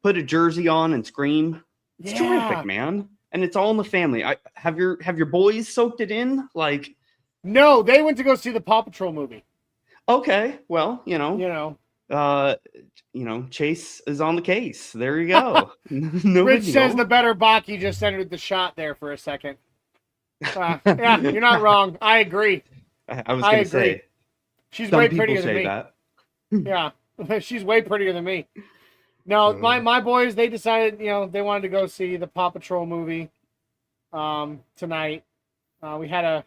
put a jersey on and scream. It's terrific, man. And it's all in the family. Have your boys soaked it in? Like, No, they went to go see the Paw Patrol movie. okay, well, Chase is on the case. There you go. No Rich big says deal. the better Baki just entered the shot there for a second. Yeah, you're not wrong. I agree. I was I going to agree. say. She's Some way people prettier than say me. that. Yeah, she's way prettier than me. No, my boys, they decided, they wanted to go see the Paw Patrol movie tonight. We had a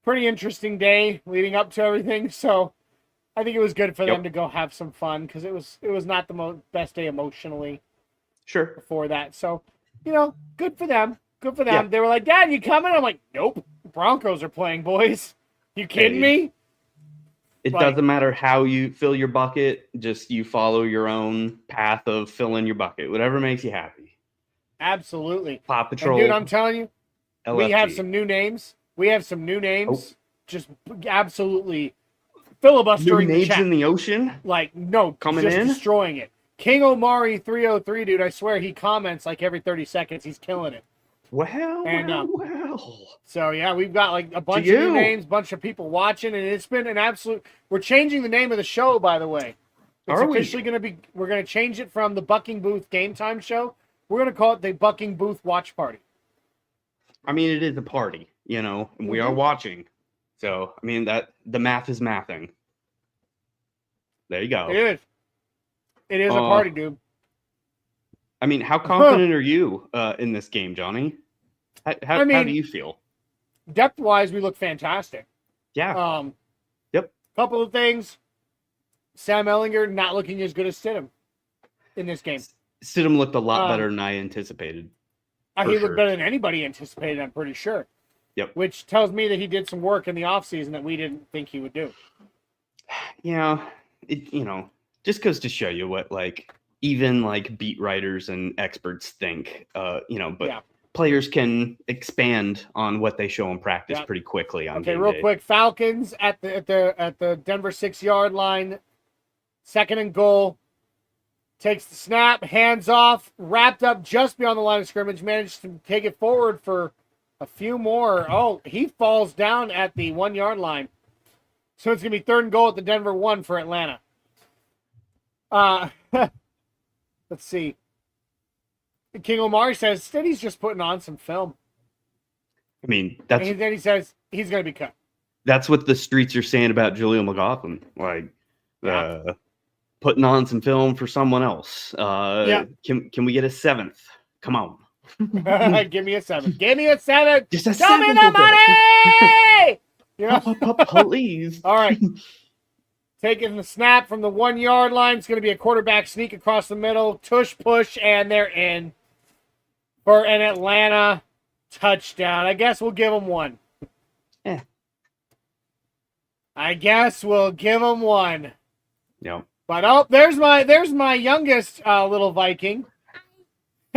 pretty interesting day leading up to everything, so I think it was good for them to go have some fun because it was not the best day emotionally Sure. before that. So, good for them. Good for them. Yeah. They were like, "Dad, you coming?" I'm like, "Nope. Broncos are playing, boys. You kidding me?" It Like- doesn't matter how you fill your bucket, just you follow your own path of filling your bucket, whatever makes you happy. Absolutely. Paw And Patrol. dude, I'm telling you, we have LFG. some new names. We have some new names. Just absolutely filibustering the nades chat. in the ocean. Like, no, Coming just in? destroying it. King Omari 303, dude, I swear he comments like every 30 seconds. He's killing it. Well. So, yeah, we've got like a bunch To of new you. names, bunch of people watching, and it's been an absolute... We're changing the name of the show, by the way. It's Are we? officially going to be... We're going to change it from the Bucking Booth Game Time Show. We're going to call it the Bucking Booth Watch Party. I mean, it is a party, you know, and we are watching. So, I mean, that the math is mathing. There you go. It is. It is a party, dude. I mean, how confident are you in this game, Johnny? How do you feel? Depth-wise, we look fantastic. Yeah. Yep. Couple of things. Sam Ellinger not looking as good as Stidham in this game. Stidham looked a lot better than I anticipated. He looked better than anybody anticipated, I'm pretty sure. Yep. Which tells me that he did some work in the offseason that we didn't think he would do. Yeah. Just goes to show you what, like, even, like, beat writers and experts think, but players can expand on what they show in practice pretty quickly on game real day. quick. Falcons at the Denver 6-yard line. 2nd and goal. Takes the snap, hands off, wrapped up just beyond the line of scrimmage, managed to take it forward for a few more. Oh, he falls down at the 1-yard line. So it's going to be 3rd and goal at the Denver 1 for Atlanta. Let's see. King Omari says, Steady's just putting on some film. I mean, And then he says he's going to be cut. that's what the streets are saying about Julio McLaughlin. Like, putting on some film for someone else. Can we get a 7th? Come on. Give me a 7. Give me a 7. Just a Show me 7th the will do money! Please. All right. Taking the snap from the 1-yard line. It's going to be a quarterback sneak across the middle. Tush push, and they're in for an Atlanta touchdown. I guess we'll give them one. Yeah. I guess we'll give them one. Yeah. But there's my youngest little Viking.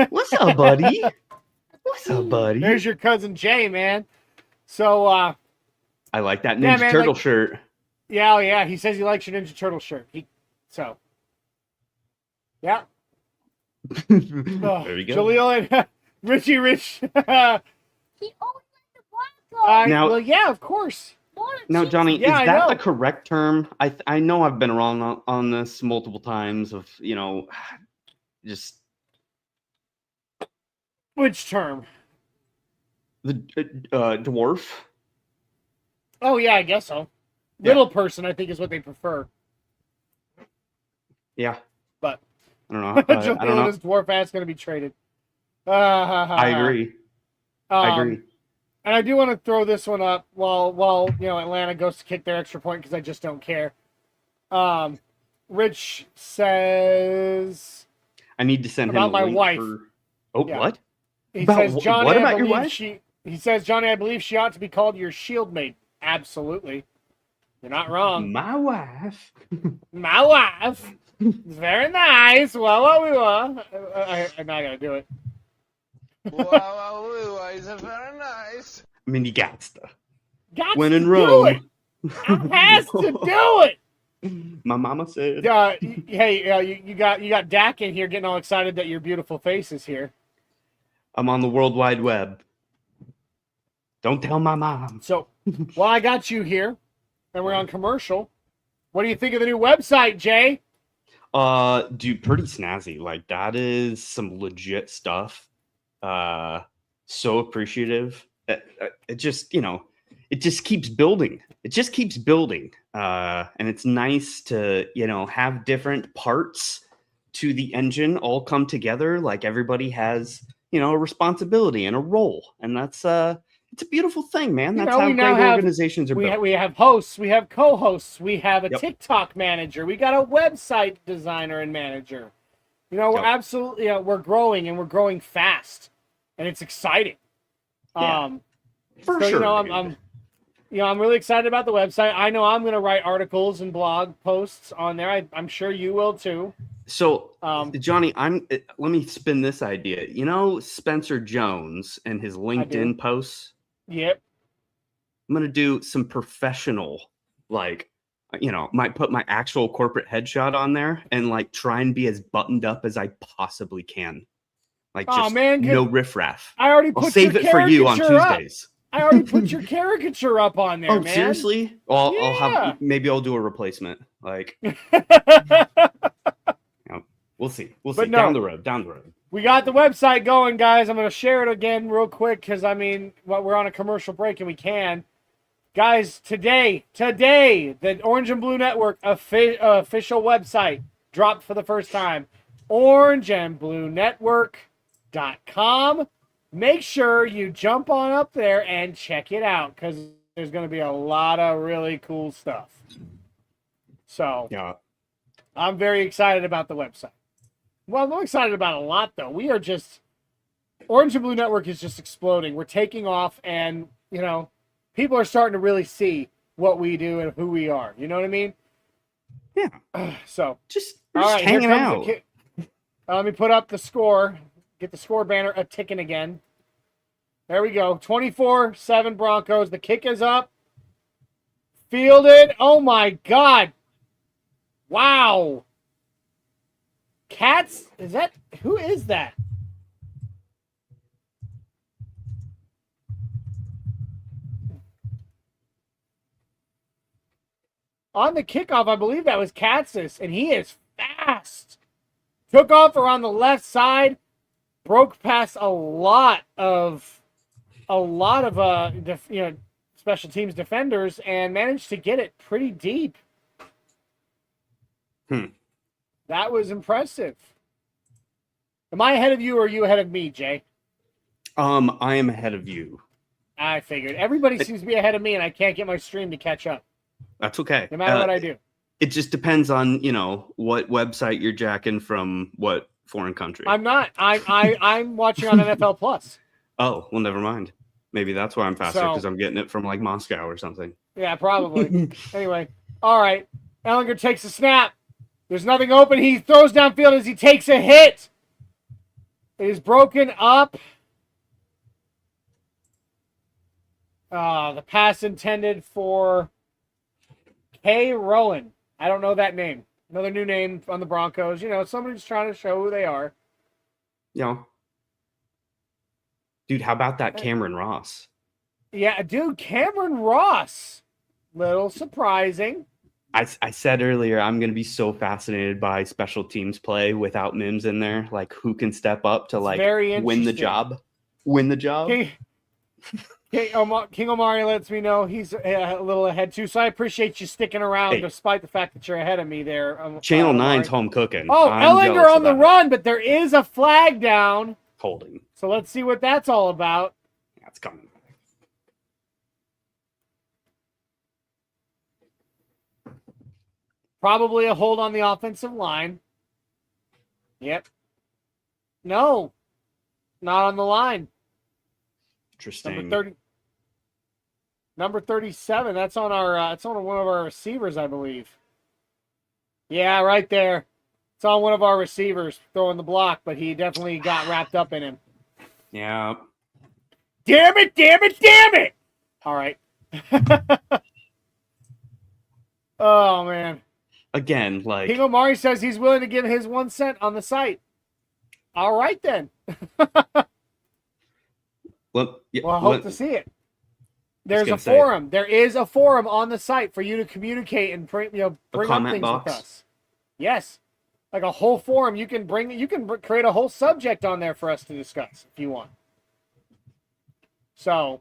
What's up, buddy? What's up, buddy? There's your cousin Jay, man. So I like that Ninja Turtle shirt. Yeah, he says he likes your Ninja Turtle shirt. Yeah. There we go. Jaleel and Richie Rich. He always liked the Broncos. Now, yeah, of course. Now, Johnny, Yeah, is I that know. the correct term? I know I've been wrong on this multiple times of, just Which term? the dwarf. Oh, yeah, I guess so. Little person, I think, is what they prefer. Yeah. But I don't know. I don't Jaleel and know. his dwarf ass going to be traded. I agree. I agree. And I do want to throw this one up while Atlanta goes to kick their extra point because I just don't care. Rich says I need to send him about a my link wife. for. Oh, Yeah. what? He About says, Johnny, what I about your believe wife? He says, Johnny, I believe she ought to be called your shield mate. Absolutely. You're not wrong. My wife. My wife. Very nice. Well, I'm not going to do it. Wow, is very nice. I mean, you got stuff. Got When to in do Rome. it. I has to do it. My mama said. Hey, you got Dak in here getting all excited that your beautiful face is here. I'm on the World Wide Web. Don't tell my mom. So, while I got you here, and we're on commercial, what do you think of the new website, Jay? Dude, pretty snazzy. Like, that is some legit stuff. So appreciative. It just, it just keeps building. It just keeps building. And it's nice to, have different parts to the engine all come together. Like, everybody has, a responsibility and a role. And that's, it's a beautiful thing, man. That's how great organizations are built. We have hosts, we have co-hosts, we have a Yep. TikTok manager, we got a website designer and manager. We're Yep. absolutely, we're growing and we're growing fast, and it's exciting. Yeah. For So, sure. I'm really excited about the website. I know I'm going to write articles and blog posts on there. I'm sure you will too. So, Johnny, let me spin this idea. Spencer Jones and his LinkedIn posts. Yep. I'm going to do some professional, like, might put my actual corporate headshot on there and like try and be as buttoned up as I possibly can. Like, just no riffraff. I already I'll put save your it for you on caricature Tuesdays. I already put your caricature up on there, Oh, man. seriously? Well, maybe I'll do a replacement. Like, we'll see. We'll see. Down the road. We got the website going, guys. I'm going to share it again real quick because, we're on a commercial break and we can. Guys, today, the Orange and Blue Network official website dropped for the first time. orangeandbluenetwork.com. Make sure you jump on up there and check it out because there's going to be a lot of really cool stuff. So, yeah, I'm very excited about the website. Well, I'm excited about a lot, though. Orange and Blue Network is just exploding. We're taking off, and, people are starting to really see what we do and who we are. You know what I mean? Yeah. So, just hanging out. Let me put up the score. Get the score banner a ticking again. There we go. 24-7 Broncos. The kick is up. Fielded. Oh, my God. Wow. Cats? Who is that? On the kickoff, I believe that was Katzis, and he is fast. Took off around the left side, broke past a lot of special teams defenders, and managed to get it pretty deep. That was impressive. Am I ahead of you or are you ahead of me, Jay? I am ahead of you. I figured. Everybody seems to be ahead of me, and I can't get my stream to catch up. That's okay. No matter what I do. It just depends on, what website you're jacking from what foreign country. I'm not. I'm watching on NFL Plus. Oh, well, never mind. Maybe that's why I'm faster, because I'm getting it from like Moscow or something. Yeah, probably. Anyway, all right. Ellinger takes a snap. There's nothing open. He throws downfield as he takes a hit. It is broken up. The pass intended for K. Rowan. I don't know that name. Another new name on the Broncos. Somebody's trying to show who they are. Dude, how about that Cameron Ross? Yeah, dude, Cameron Ross. Little surprising. I said earlier, I'm going to be so fascinated by special teams play without Mims in there. Like, who can step up to, win the job? Win the job? King Omari lets me know he's a little ahead, too. So I appreciate you sticking around despite the fact that you're ahead of me there. Channel 9's home cooking. Oh, Ellinger on the run, but there is a flag down. Holding. So let's see what that's all about. That's coming. Probably a hold on the offensive line. Yep. No. Not on the line. Interesting. Number 37. That's on one of our receivers, I believe. Yeah, right there. It's on one of our receivers throwing the block, but he definitely got wrapped up in him. Yeah. Damn it! All right. Oh, man. Again, King Omari says he's willing to give his 1 cent on the site. All right, then. Well, I hope to see it. There's a forum. There is a forum on the site for you to communicate and bring up things with us. Yes. Like a whole forum. You can create a whole subject on there for us to discuss if you want. So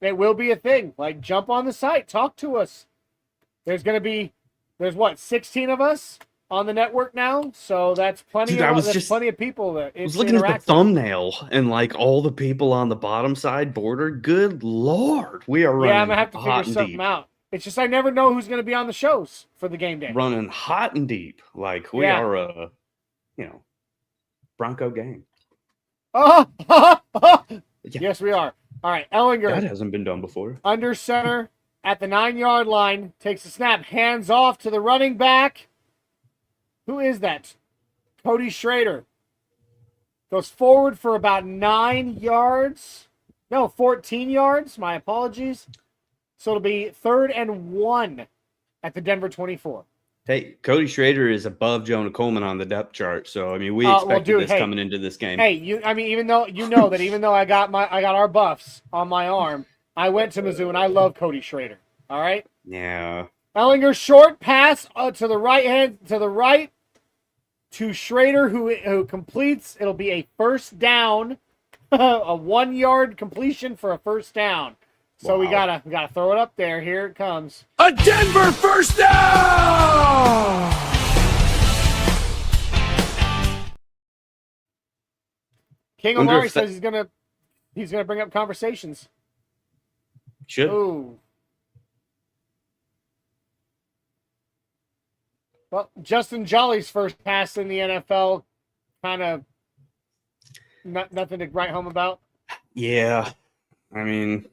it will be a thing. Jump on the site, talk to us. There's 16 of us on the network now, so that's plenty. Dude, plenty of people that. I was looking at the thumbnail and all the people on the bottom side border. Good Lord, we are running. Yeah, I'm gonna have to figure something out. It's just I never know who's gonna be on the shows for the game day. Running hot and deep, we are a, Bronco gang. Yes, we are. All right, Ellinger. That hasn't been done before. Under center at the 9-yard line, takes a snap, hands off to the running back. Who is that? Cody Schrader. Goes forward for about 9 yards. No, 14 yards. My apologies. So it'll be 3rd and 1 at the Denver 24. Hey, Cody Schrader is above Jonah Coleman on the depth chart, so I mean, we expected this coming into this game. Hey, even though I got our buffs on my arm, I went to Mizzou and I love Cody Schrader. All right. Yeah. Ellinger short pass to the right to Schrader, who completes. It'll be a first down, a 1 yard completion for a first down. So we gotta throw it up there. Here it comes. A Denver first down! King Omari says he's gonna bring up conversations. Should. Ooh. Well, Justin Jolly's first pass in the NFL, kind of nothing to write home about. Yeah, I mean,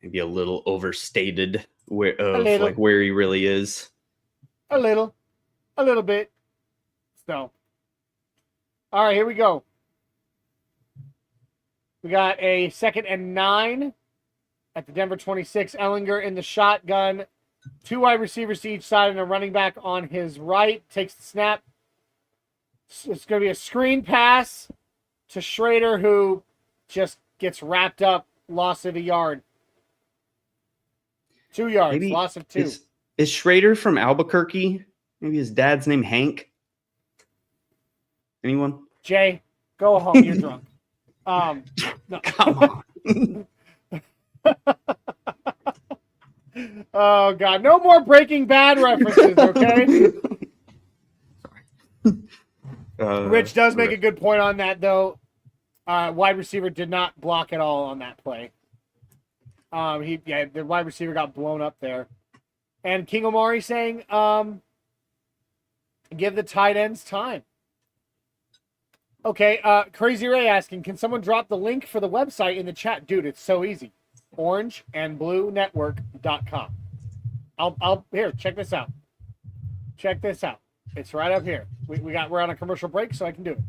maybe a little overstated where he really is. A little bit. So, all right, here we go. We got a 2nd and 9 at the Denver 26. Ellinger in the shotgun. 2 wide receivers to each side and a running back on his right. Takes the snap. It's going to be a screen pass to Schrader, who just gets wrapped up. Loss of a yard. 2 yards. Maybe loss of 2. Is Schrader from Albuquerque? Maybe his dad's name Hank? Anyone? Jay, go home. You're drunk. No. Come on. Oh, God. No more Breaking Bad references, okay? Rich does make a good point on that, though. Wide receiver did not block at all on that play. The wide receiver got blown up there. And King Omari saying, give the tight ends time. Okay, Crazy Ray asking, can someone drop the link for the website in the chat? Dude, it's so easy. orangeandbluenetwork.com. I'll here, check this out. Check this out. It's right up here. We're on a commercial break, so I can do it.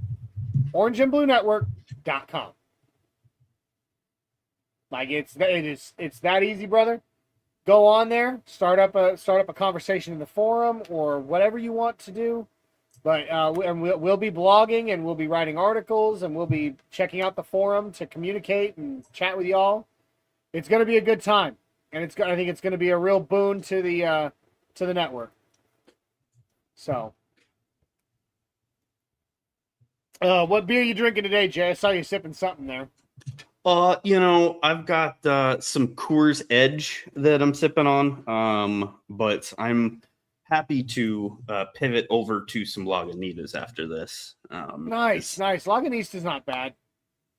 orangeandbluenetwork.com. Like it's that easy, brother. Go on there, start up a conversation in the forum or whatever you want to do. But we'll be blogging and we'll be writing articles and we'll be checking out the forum to communicate and chat with y'all. It's going to be a good time, and I think it's going to be a real boon to the network. So, what beer are you drinking today, Jay? I saw you sipping something there. I've got some Coors Edge that I'm sipping on, but I'm happy to pivot over to some Lagunitas after this. Nice. Lagunitas not bad.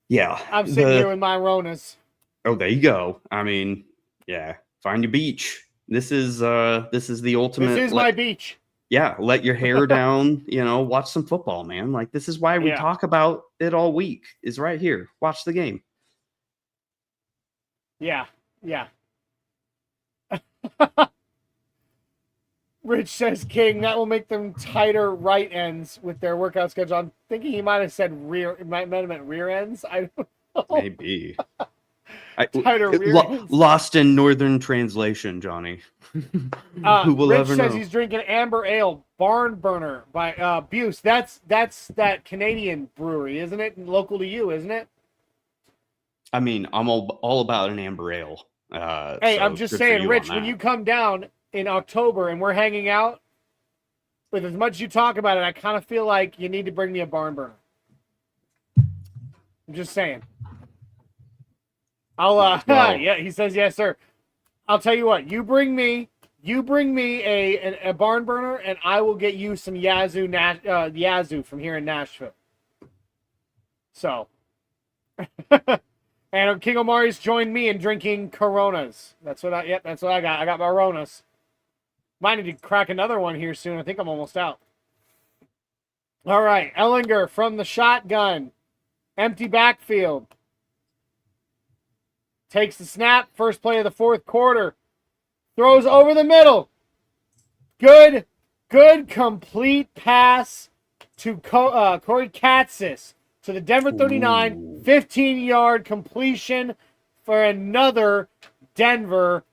Yeah. I'm sitting here with my Ronas. Oh, there you go. I mean, yeah, find your beach. This is the ultimate. This is my beach. Yeah, let your hair down, watch some football, man. Like, this is why we talk about it all week, is right here. Watch the game. Yeah. Rich says, King, that will make them tighter right ends with their workout schedule. I'm thinking he might have said might have meant rear ends. I don't know. Maybe. Tighter rear ends. Lost in northern translation, Johnny. Who will Rich ever says know? he's drinking Amber Ale, Barn Burner by Buse. That's that Canadian brewery, isn't it? Local to you, isn't it? I mean, I'm all about an Amber Ale. Hey, so I'm just good for saying, you Rich, on when that. you come down in October and we're hanging out, with as much as you talk about it, I kind of feel like you need to bring me a Barn Burner. I'm just saying. Yeah, he says yes, sir. I'll tell you what, you bring me a Barn Burner, and I will get you some Yazoo from here in Nashville. So, and King Omari's joined me in drinking Coronas. That's what I got. I got my Coronas. Might need to crack another one here soon. I think I'm almost out. All right, Ellinger from the shotgun, empty backfield. Takes the snap, first play of the fourth quarter. Throws over the middle. Good complete pass to Corey Katzis to the Denver 39, 15-yard completion for another Denver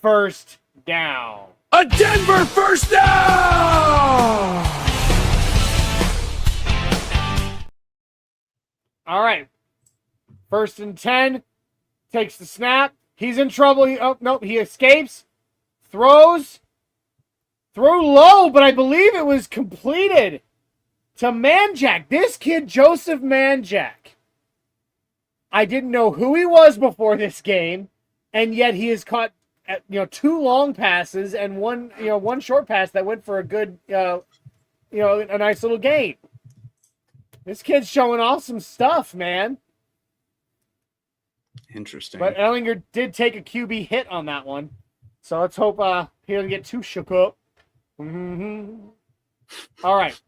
first down. A Denver first down! All right. 1st and 10. Takes the snap. He's in trouble. He escapes. Throws. Threw low, but I believe it was completed to Manjack. This kid, Joseph Manjack. I didn't know who he was before this game, and yet he has caught 2 long passes and one short pass that went for a good a nice little gain. This kid's showing off some stuff, man. Interesting. But Ellinger did take a QB hit on that one. So let's hope he doesn't get too shook up. Mm-hmm. All right.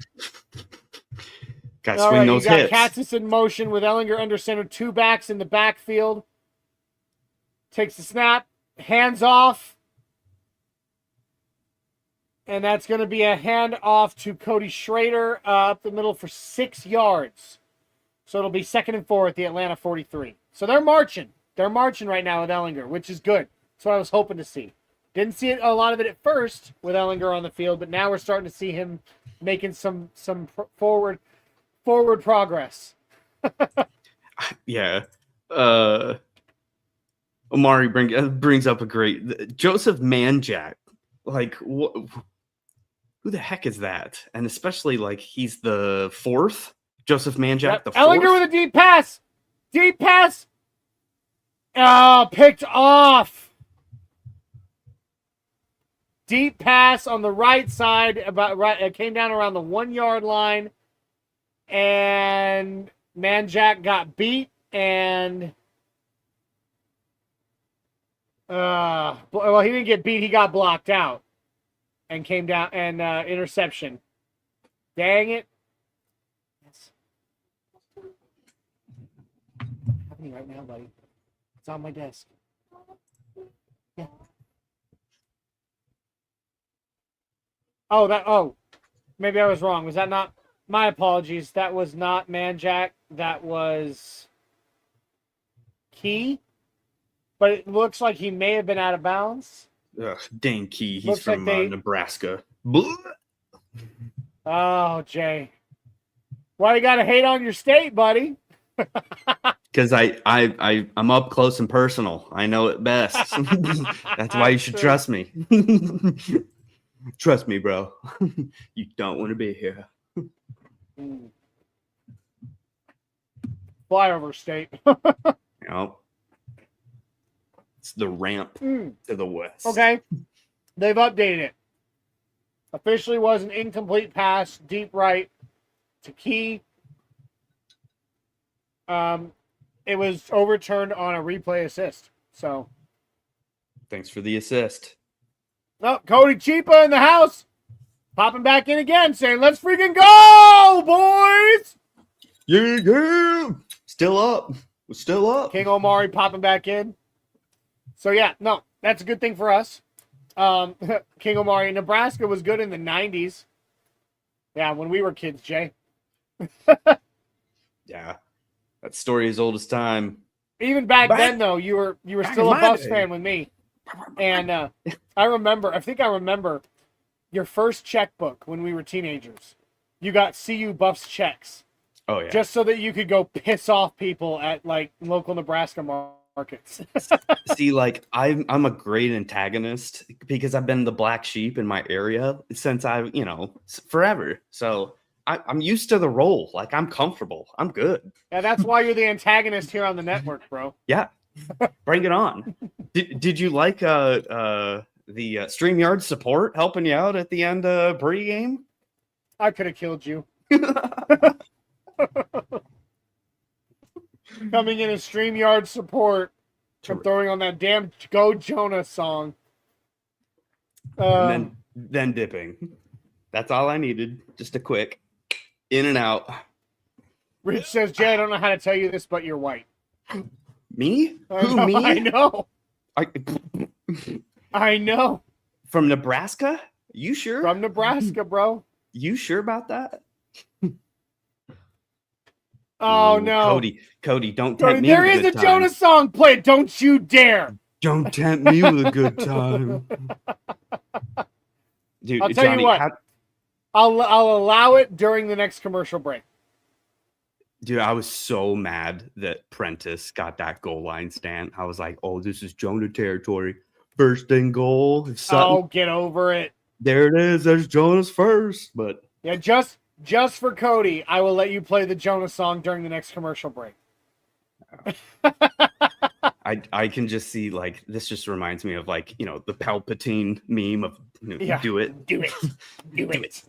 Got to swing those hips. Katzis in motion with Ellinger under center. 2 backs in the backfield. Takes the snap. Hands off. And that's going to be a hand off to Cody Schrader up the middle for 6 yards. So it'll be 2nd and 4 at the Atlanta 43. So they're marching. They're marching right now with Ellinger, which is good. That's what I was hoping to see. Didn't see a lot of it at first with Ellinger on the field, but now we're starting to see him making some forward progress. Yeah. Omari brings up a great Joseph Manjack. Like, who the heck is that? And especially like he's the 4th. Joseph Manjack, the 4th. Ellinger with a deep pass. Deep pass. Oh, picked off. Deep pass on the right side. It came down around the 1 yard line. And Manjack got beat. And well, he didn't get beat. He got blocked out. And came down and interception. Dang it. Yes. What's happening right now, buddy? It's on my desk. Yeah. Oh, maybe I was wrong. Was that not? My apologies. That was not Manjack. That was Key. But it looks like he may have been out of bounds. Ugh, dang Key. He's Looks from like Nebraska. Blah. Oh, Jay. Why you gotta hate on your state, buddy? Because I'm up close and personal. I know it best. That's why you should trust me. Trust me, bro. You don't want to be here. Flyover state. Yep. It's the ramp to the west. Okay. They've updated it. Officially was an incomplete pass, deep right to Key. It was overturned on a replay assist. So, Thanks for the assist. oh, Cody Chipa in the house. Popping back in again, saying, let's freaking go, boys. Yeah. Still up. We're still up. King Omari popping back in. So, yeah, no, that's a good thing for us. King Omari, Nebraska was good in the 90s. Yeah, when we were kids, Jay. Yeah. That story is old as time. Even back then, though, you were still a in my Buffs day. fan with me. And I think I remember your first checkbook when we were teenagers. You got CU Buffs checks. Oh, yeah. Just so that you could go piss off people at, like, local Nebraska markets. See, like, I'm a great antagonist because I've been the black sheep in my area since forever. So I'm used to the role. Like, I'm comfortable. I'm good. Yeah, that's why you're the antagonist here on the network, bro. Yeah. Bring it on. Did you like the StreamYard support helping you out at the end of pregame? I could have killed you. Coming in as StreamYard support from throwing on that damn Go Jonah song. And then dipping. That's all I needed. Just a quick in and out. Rich says, Jay, I don't know how to tell you this, but you're white. Me? I Who, know, me? I know. I, I know. From Nebraska? You sure? From Nebraska, bro. You sure about that? Oh, Ooh, no. Cody, don't Cody, tempt me. there with is a good Jonah times. song. Play it. Don't you dare. Don't tempt me with a good time. Dude, I'll tell Johnny, you what. I'll allow it during the next commercial break. Dude, I was so mad that Prentice got that goal line stand. I was like, oh, this is Jonah territory. First and goal. If Sutton, Oh, get over it. there it is. There's Jonah's first. But Yeah, just for Cody, I will let you play the Jonah song during the next commercial break. I can just see, like, this just reminds me of, like, you know, the Palpatine meme of, you know, Yeah. do it. Do it. Do it.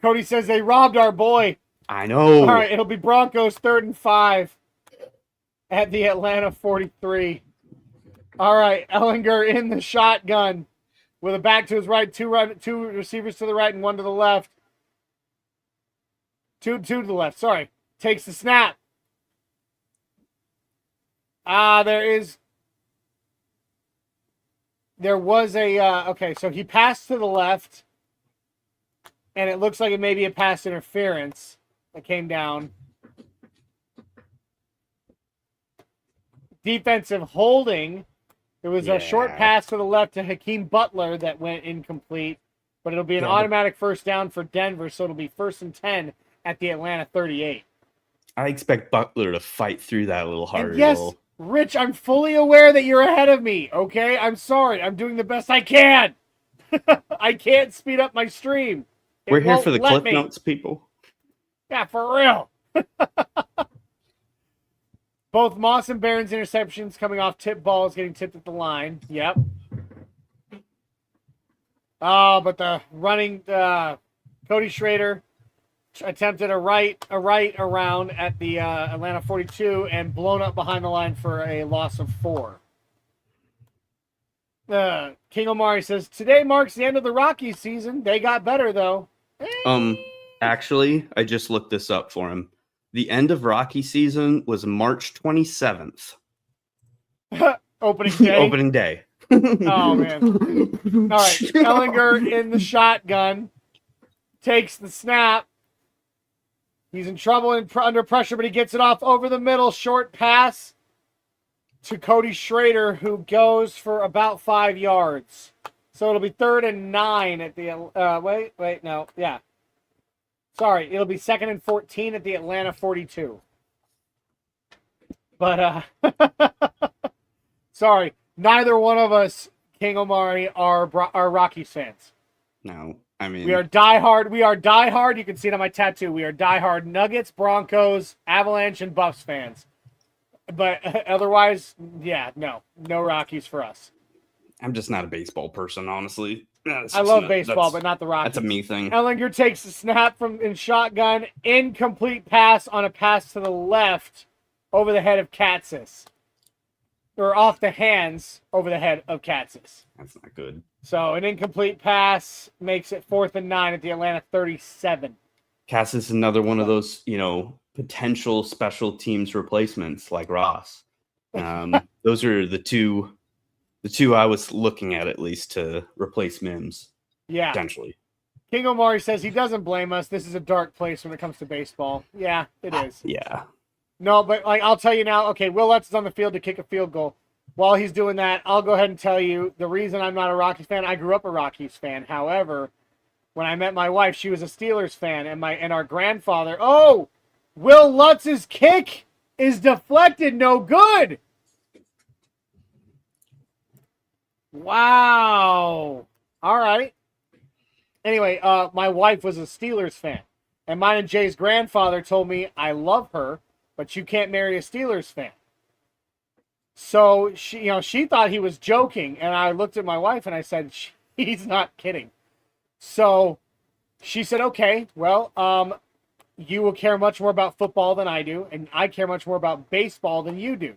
Cody says they robbed our boy. I know. All right, it'll be Broncos 3rd and 5 at the Atlanta 43. All right, Ellinger in the shotgun with a back to his right, two receivers to the right and one to the left. Two to the left, sorry. Takes the snap. There was a, okay, so he passed to the left, and it looks like it may be a pass interference that came down. Defensive holding. There was a short pass to the left to Hakeem Butler that went incomplete, but it'll be an automatic first down for Denver, so it'll be 1st and 10 at the Atlanta 38. I expect Butler to fight through that a little harder. And yes, Rich, I'm fully aware that you're ahead of me, okay? I'm sorry. I'm doing the best I can. I can't speed up my stream. We're here for the Cliff Notes, people. Yeah, for real. Both Moss and Barron's interceptions coming off tip balls getting tipped at the line. Yep. Oh, but the running Cody Schrader attempted a right around at the Atlanta 42 and blown up behind the line for a loss of 4. King Omari says, today marks the end of the Rockies season. They got better, though. Actually, I just looked this up for him. The end of Rocky season was March 27th. Opening day. Opening day. Oh, man. All right. Ellinger in the shotgun. Takes the snap. He's in trouble and under pressure, but he gets it off over the middle. Short pass to Cody Schrader, who goes for about 5 yards. So it'll be 3rd and 9 at the... no. Yeah. Sorry, it'll be 2nd and 14 at the Atlanta 42. But, sorry, neither one of us, King Omari, are Rockies fans. No, I mean... We are diehard. You can see it on my tattoo. We are diehard Nuggets, Broncos, Avalanche, and Buffs fans. But otherwise, yeah, no Rockies for us. I'm just not a baseball person, honestly. I love baseball, but not the Rockies. That's a me thing. Ellinger takes the snap in shotgun. Incomplete pass on a pass to the left over the head of Katzis. Or off the hands over the head of Katzis. That's not good. So an incomplete pass makes it 4th and 9 at the Atlanta 37. Cass is another one of those, potential special teams replacements like Ross. Those are the two I was looking at least to replace Mims. Yeah. Potentially. King Omari says he doesn't blame us. This is a dark place when it comes to baseball. Yeah, it is. Yeah. No, but I'll tell you now, okay, Will Lutz is on the field to kick a field goal. While he's doing that, I'll go ahead and tell you the reason I'm not a Rockies fan. I grew up a Rockies fan. However, when I met my wife, she was a Steelers fan, and our grandfather, Will Lutz's kick is deflected, no good. Wow. All right. Anyway, my wife was a Steelers fan, and mine and Jay's grandfather told me, I love her, but you can't marry a Steelers fan. So she thought he was joking, and I looked at my wife and I said, he's not kidding. So she said, okay, well, you will care much more about football than I do, and I care much more about baseball than you do.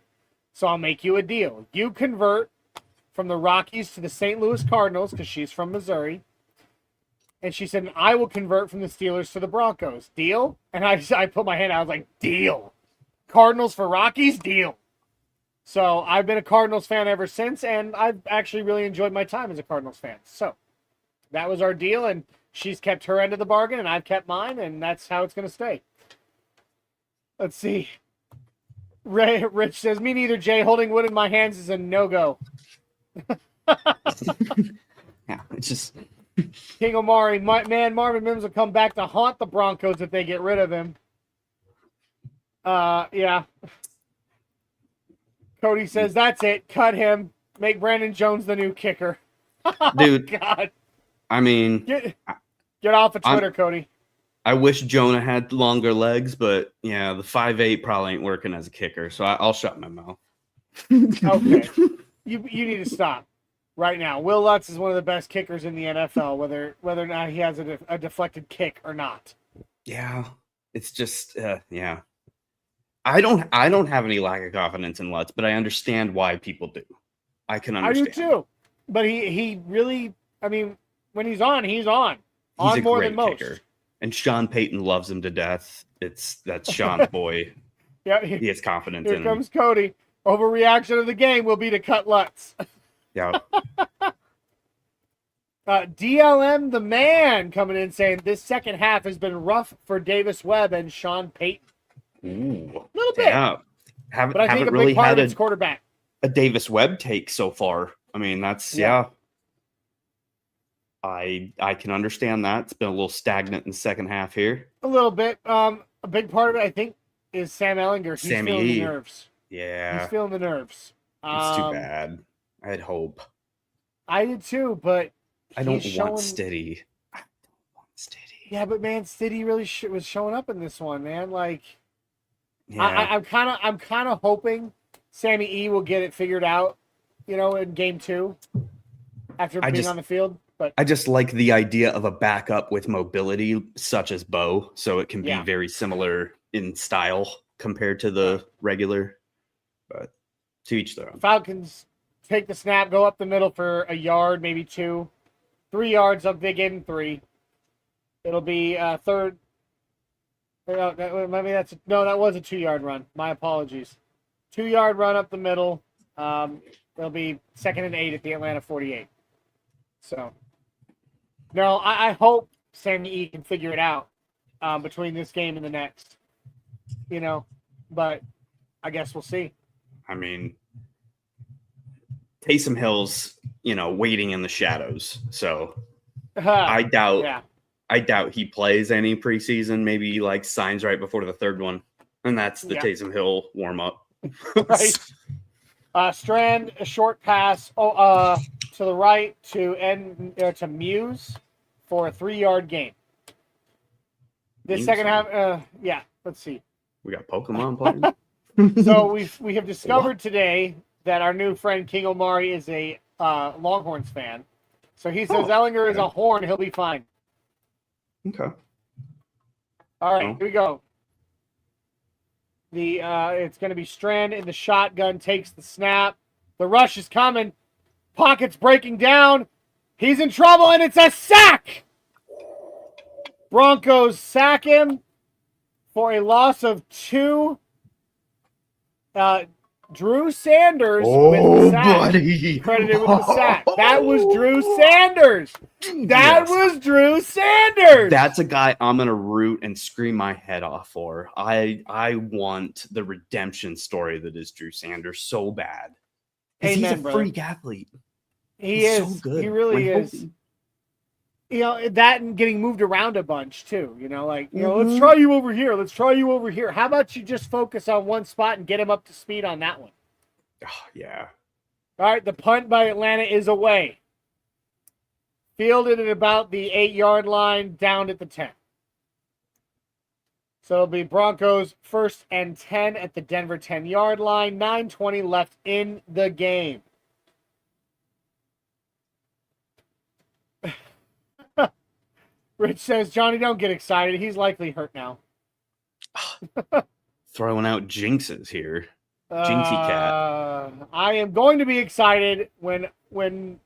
So I'll make you a deal. You convert from the Rockies to the St. Louis Cardinals, because she's from Missouri. And she said, I will convert from the Steelers to the Broncos. Deal? And I put my hand out. I was like, deal. Cardinals for Rockies? Deal. So I've been a Cardinals fan ever since, and I've actually really enjoyed my time as a Cardinals fan. So that was our deal, and she's kept her end of the bargain, and I've kept mine, and that's how it's going to stay. Let's see. Rich says, me neither, Jay. Holding wood in my hands is a no-go. Yeah, it's just King Omari, man, Marvin Mims will come back to haunt the Broncos if they get rid of him. Yeah. Cody says, that's it. Cut him. Make Brandon Jones the new kicker. dude. God. I mean, Get off of Twitter, Cody. I wish Jonah had longer legs, but yeah, the 5'8" probably ain't working as a kicker, so I'll shut my mouth. Okay. You need to stop right now. Will Lutz is one of the best kickers in the NFL, whether or not he has a deflected kick or not. Yeah, it's just yeah. I don't have any lack of confidence in Lutz, but I understand why people do. I can understand. I do too. But he really, I mean, when he's on, he's on. He's on a more great than most. kicker. And Sean Payton loves him to death. That's Sean's boy. Yeah, he has confidence in him. Here comes Cody. Overreaction of the game will be to cut Lutz. Yeah. DLM the man coming in saying this second half has been rough for Davis Webb and Sean Payton. Ooh, a little bit. Yeah. But I think a big part of it's quarterback. A Davis Webb take so far. I mean, that's yeah. I can understand that. It's been a little stagnant in the second half here. A little bit. A big part of it, I think, is Sam Ehlinger. He's feeling the nerves. Yeah. He's feeling the nerves. It's too bad. I had hope. I did too, but I don't want Steady. I don't want Steady. Yeah, but man, Steady really was showing up in this one, man. Like, yeah. I'm kind of hoping Sammy E will get it figured out, in game 2 after being on the field. But I just like the idea of a backup with mobility, such as Bo, so it can be very similar in style compared to the regular. But to each their own. Falcons take the snap, go up the middle for a yard, maybe 2, 3 yards up. They gave him 3. It'll be third. Maybe that was a 2-yard run. My apologies. 2-yard run up the middle. It'll be 2nd and 8 at the Atlanta 48. So, no, I hope Sammy E can figure it out between this game and the next. But I guess we'll see. I mean, Taysom Hill's, waiting in the shadows. So I doubt he plays any preseason. Maybe he signs right before the third one. And that's the Taysom Hill warm up. Right. Strand, a short pass to the right to Muse for a 3-yard gain. This second half, let's see. We got Pokemon playing. So we have discovered today that our new friend King Omari is a Longhorns fan. So he says Ehlinger is a horn. He'll be fine. Okay. All right, here we go. It's going to be Strand in the shotgun, takes the snap. The rush is coming. Pocket's breaking down. He's in trouble, and it's a sack. Broncos sack him for a loss of 2. Drew Sanders with the sack. Buddy. Credited with the sack. That was Drew Sanders. That was Drew Sanders. That's a guy I'm gonna root and scream my head off for. I want the redemption story that is Drew Sanders so bad. Amen, he's a brother. freak athlete. He's so good. He really When is. healthy. That and getting moved around a bunch too. Let's try you over here. Let's try you over here. How about you just focus on one spot and get him up to speed on that one? Oh, yeah. All right, the punt by Atlanta is away. Fielded at about the 8-yard line, down at the 10. So it'll be Broncos 1st and 10 at the Denver 10-yard line. 9:20 left in the game. Rich says, Johnny, don't get excited. He's likely hurt now. Throwing out jinxes here. Jinxie cat. I am going to be excited when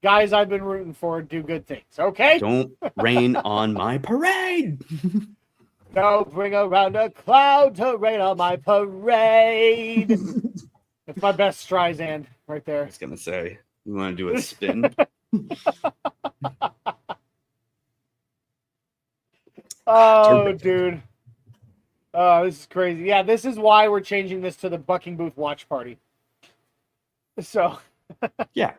guys I've been rooting for do good things. Okay? Don't rain on my parade. Don't bring around a cloud to rain on my parade. That's my best Streisand right there. I was going to say, you want to do a spin? Oh, Terrific. dude. Oh, this is crazy. Yeah, this is why we're changing this to the Bucking Booth watch party. So. Yeah,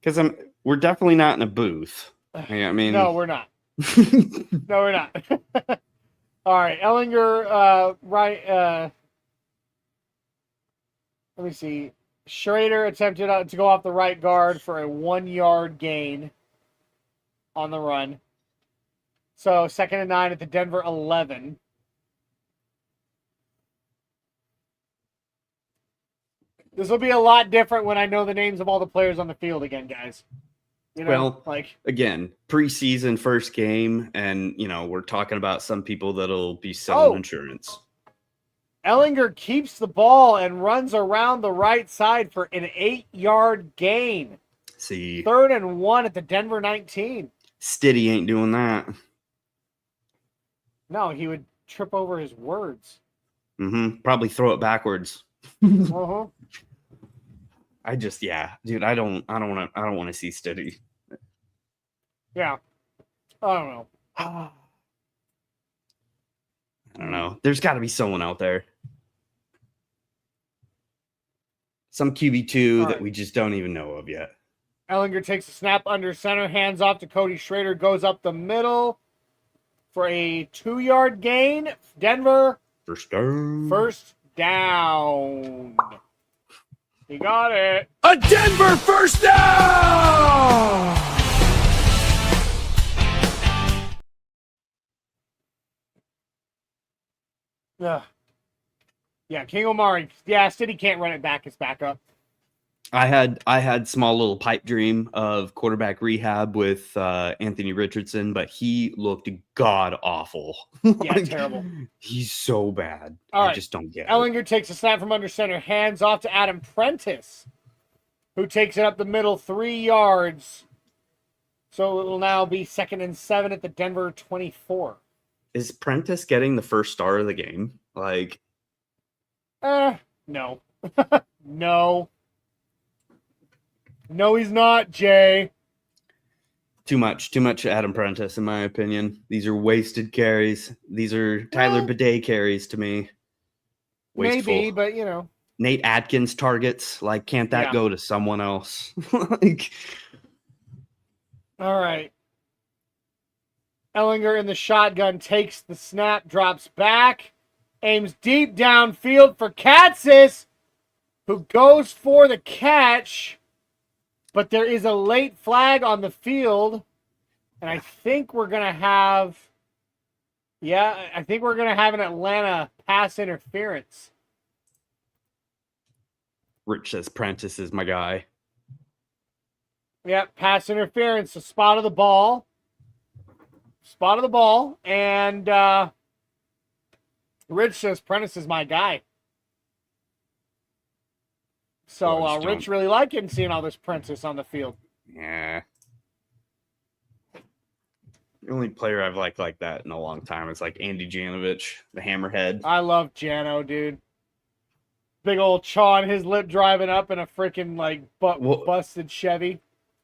because we're definitely not in a booth. I mean, no, we're not. No, we're not. All right, Ellinger, right. Let me see. Schrader attempted to go off the right guard for a 1-yard gain on the run. So 2nd and 9 at the Denver 11. This will be a lot different when I know the names of all the players on the field again, guys. You know, well, like again, preseason first game, and we're talking about some people that'll be selling insurance. Ellinger keeps the ball and runs around the right side for an 8-yard gain. See, 3rd and 1 at the Denver 19. Stiddy ain't doing that. No, he would trip over his words. Probably throw it backwards. Uh-huh. Dude, I don't want to see Stiddy. Yeah. I don't know. I don't know. There's got to be someone out there. Some QB2 that we just don't even know of yet. Ellinger takes a snap under center, hands off to Cody Schrader, goes up the middle for a 2-yard gain. Denver. First down. First down. He got it. A Denver first down! Yeah, King Omari. Yeah, City can't run it back. It's back up. I had small little pipe dream of quarterback rehab with Anthony Richardson, but he looked god awful. Yeah, terrible. He's so bad. All right. I just don't get it. Ellinger takes a snap from under center, hands off to Adam Prentice, who takes it up the middle 3 yards. So it will now be 2nd and 7 at the Denver 24. Is Prentice getting the first star of the game? Like, no. No. No, he's not, Jay. too much Adam Prentice, in my opinion. These are wasted carries. These are Tyler Bidet carries to me. Wasteful. Maybe, but Nate Atkins targets. Like, can't that go to someone else? Like, all right. Ellinger in the shotgun takes the snap, drops back, aims deep downfield for Katzis, who goes for the catch. But there is a late flag on the field, and I think we're going to have, an Atlanta pass interference. Rich says Prentice is my guy. Yep, pass interference, the spot of the ball. And Rich says Prentice is my guy. So Rich really liking seeing all this Prentice on the field. Yeah. The only player I've liked like that in a long time is like Andy Janovich, the hammerhead. I love Jano, dude. Big old chaw on his lip driving up in a freaking busted Chevy.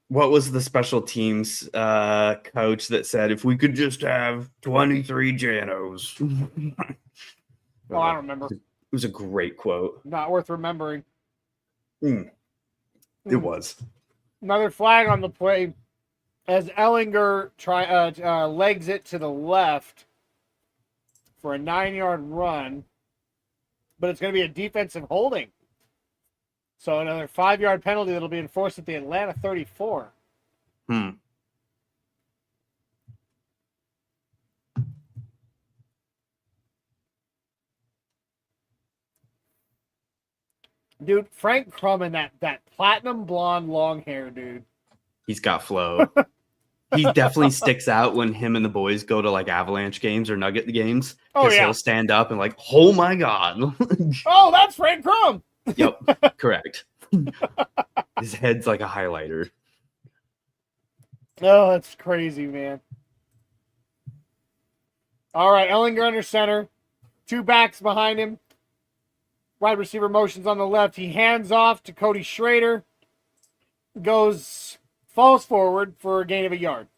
What was the special teams coach that said, if we could just have 23 Janos? Oh, I don't remember. It was a great quote. Not worth remembering. It was. Another flag on the play as Ellinger legs it to the left for a 9-yard run, but it's going to be a defensive holding. So another 5-yard penalty that'll be enforced at the Atlanta 34. Dude, Frank Crum and that platinum blonde long hair, dude. He's got flow. He definitely sticks out when him and the boys go to like Avalanche games or Nugget games. Oh, yeah. He'll stand up and like, oh my God. Oh, that's Frank Crum. Yep, correct. His head's like a highlighter. Oh, that's crazy, man. All right, Ellinger under center. 2 backs behind him. Wide receiver motions on the left. He hands off to Cody Schrader. Falls forward for a gain of 1 yard.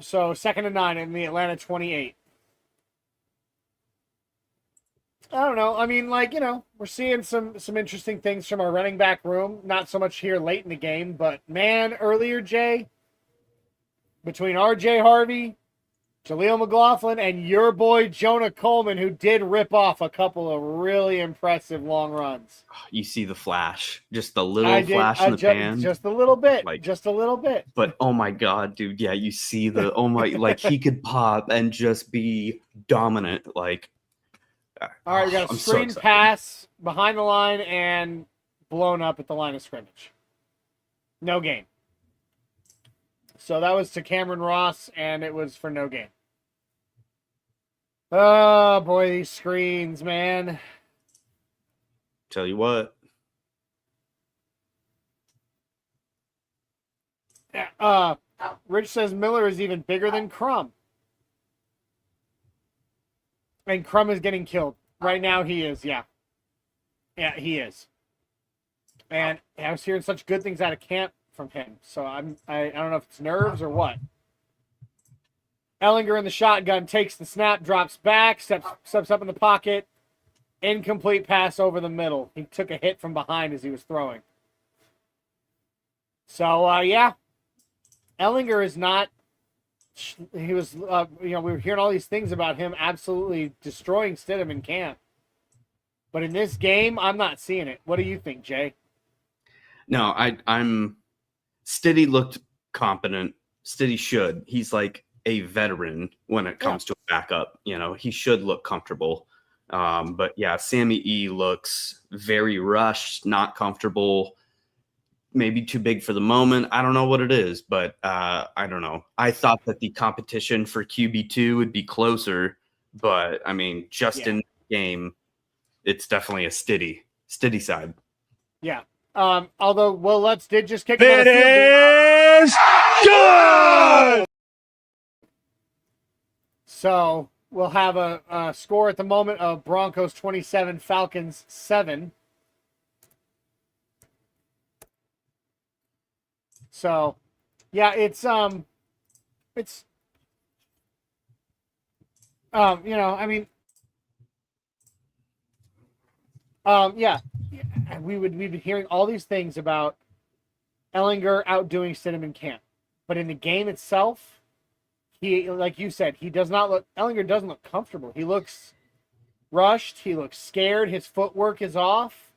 So 2nd and 9 in the Atlanta 28. I don't know. I mean, like, we're seeing some interesting things from our running back room. Not so much here late in the game, but man, earlier, Jay, between R.J. Harvey, Jaleel McLaughlin, and your boy Jonah Coleman, who did rip off a couple of really impressive long runs. You see the flash, just the little flash in the pan. Just a little bit. Just a little bit. But oh my God, dude. Yeah, you see like he could pop and just be dominant. Like, all right, we got a screen pass behind the line and blown up at the line of scrimmage. No gain. So that was to Cameron Ross, and it was for no gain. Oh, boy, these screens, man. Tell you what. Rich says Miller is even bigger than Crum. And Crum is getting killed. Right now he is, yeah. Yeah, he is. And I was hearing such good things out of camp from him. So I don't know if it's nerves or what. Ellinger in the shotgun takes the snap, drops back, steps up in the pocket. Incomplete pass over the middle. He took a hit from behind as he was throwing. So, yeah. Ellinger is not... He was, we were hearing all these things about him absolutely destroying Stidham in camp. But in this game, I'm not seeing it. What do you think, Jay? No, I'm... Stiddy looked competent. Stiddy should. He's like a veteran when it comes to a backup. He should look comfortable. But yeah, Sammy E looks very rushed, not comfortable, maybe too big for the moment. I don't know what it is, but I don't know. I thought that the competition for QB2 would be closer, but I mean, in the game, it's definitely a Stiddy side. Yeah. Although Will Lutz did just kick it is good. So we'll have a score at the moment of Broncos 27, Falcons 7. So, yeah, it's I mean, yeah, we've been hearing all these things about Ellinger outdoing Stidham in camp, but in the game itself, he, like you said, Ellinger doesn't look comfortable. He looks rushed. He looks scared. His footwork is off.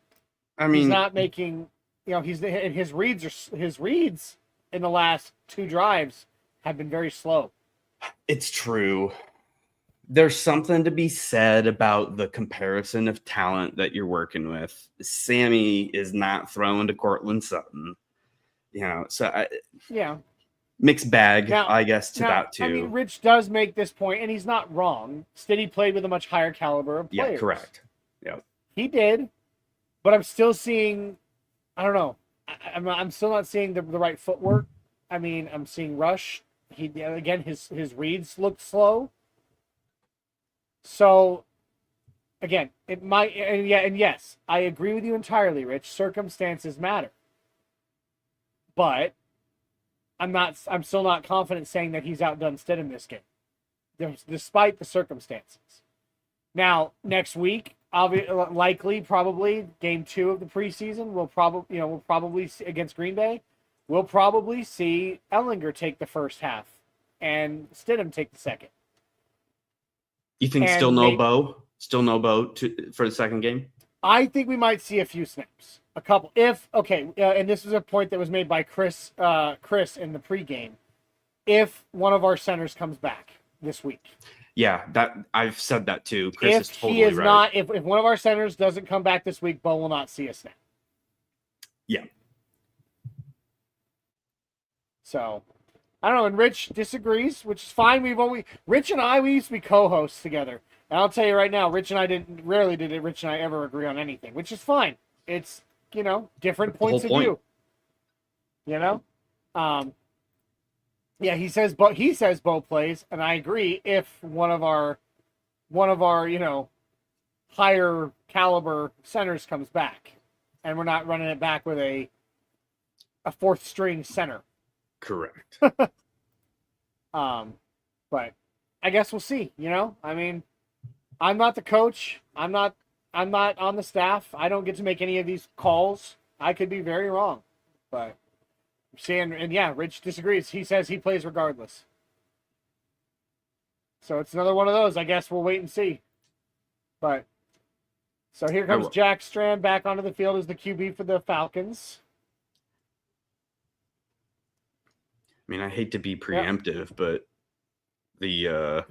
I mean, he's not making, his reads in the last 2 drives have been very slow. It's true. There's something to be said about the comparison of talent that you're working with. Sammy is not throwing to Cortland Sutton, mixed bag, now, I guess, that too. I mean, Rich does make this point, and he's not wrong. Stiddy played with a much higher caliber of players. Yeah, correct. Yeah, he did, but I'm still seeing, I don't know. I'm still not seeing the right footwork. I mean, I'm seeing rush. His reads look slow. So, again, it might, and yes, I agree with you entirely, Rich. Circumstances matter, but I'm still not confident saying that he's outdone Stidham this game, despite the circumstances. Now, next week, probably game 2 of the preseason, we'll probably see, against Green Bay, we'll probably see Ellinger take the first half and Stidham take the second. You think still no Bo for the second game? I think we might see a few snaps, a couple. And this is a point that was made by Chris in the pregame. If one of our centers comes back this week. Yeah, that I've said that too. Chris is totally right. Not, if one of our centers doesn't come back this week, Bo will not see a snap. Yeah. So, I don't know, and Rich disagrees, which is fine. Rich and I used to be co-hosts together. And I'll tell you right now, Rich and I ever agree on anything, which is fine. It's, different points of view. Yeah, he says Bo plays, and I agree if one of our higher caliber centers comes back, and we're not running it back with a 4th string center. Correct. But I guess we'll see. I mean, I'm not the coach. I'm not on the staff. I don't get to make any of these calls. I could be very wrong, but Rich disagrees. He says he plays regardless. So it's another one of those. I guess we'll wait and see. But so here comes Jack Strand back onto the field as the QB for the Falcons. I mean, I hate to be preemptive, but the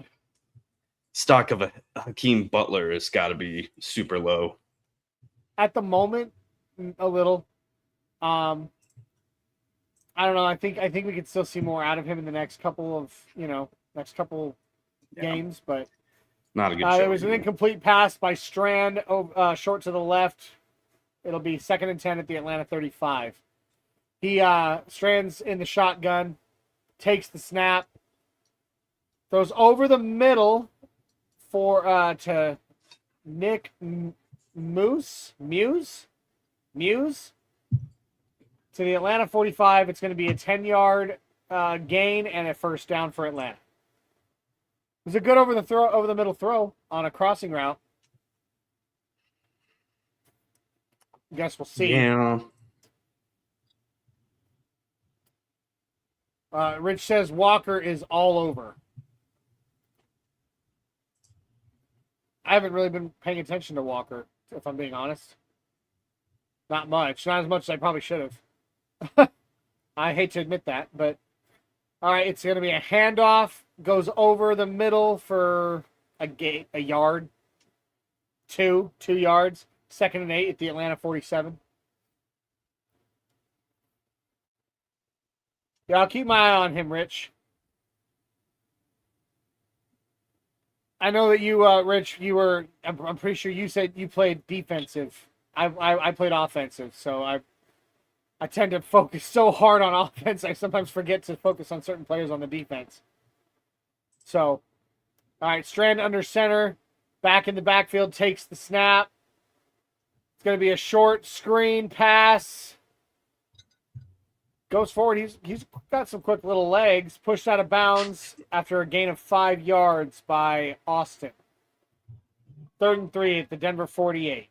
stock of a Hakeem Butler has got to be super low. At the moment, a little. I don't know. I think we could still see more out of him in the next couple of games, but not a good show. There was an incomplete pass by Strand short to the left. It'll be 2nd and 10 at the Atlanta 35. Strand's in the shotgun, takes the snap, throws over the middle to Nick Muse to the Atlanta 45. It's going to be a 10-yard gain and a first down for Atlanta. It was a good over the middle throw on a crossing route. Guess we'll see. Yeah. Rich says Walker is all over. I haven't really been paying attention to Walker, if I'm being honest. Not much. Not as much as I probably should have. I hate to admit that, but all right, it's going to be a handoff. Goes over the middle for a yard. 2 yards. 2nd and 8 at the Atlanta 47. Yeah, I'll keep my eye on him, Rich. I know that you, Rich, I'm pretty sure you said you played defensive. I played offensive, so I tend to focus so hard on offense, I sometimes forget to focus on certain players on the defense. So, all right, Strand under center, back in the backfield, takes the snap. It's going to be a short screen pass. Goes forward. He's got some quick little legs. Pushed out of bounds after a gain of 5 yards by Austin. 3rd and 3 at the Denver 48.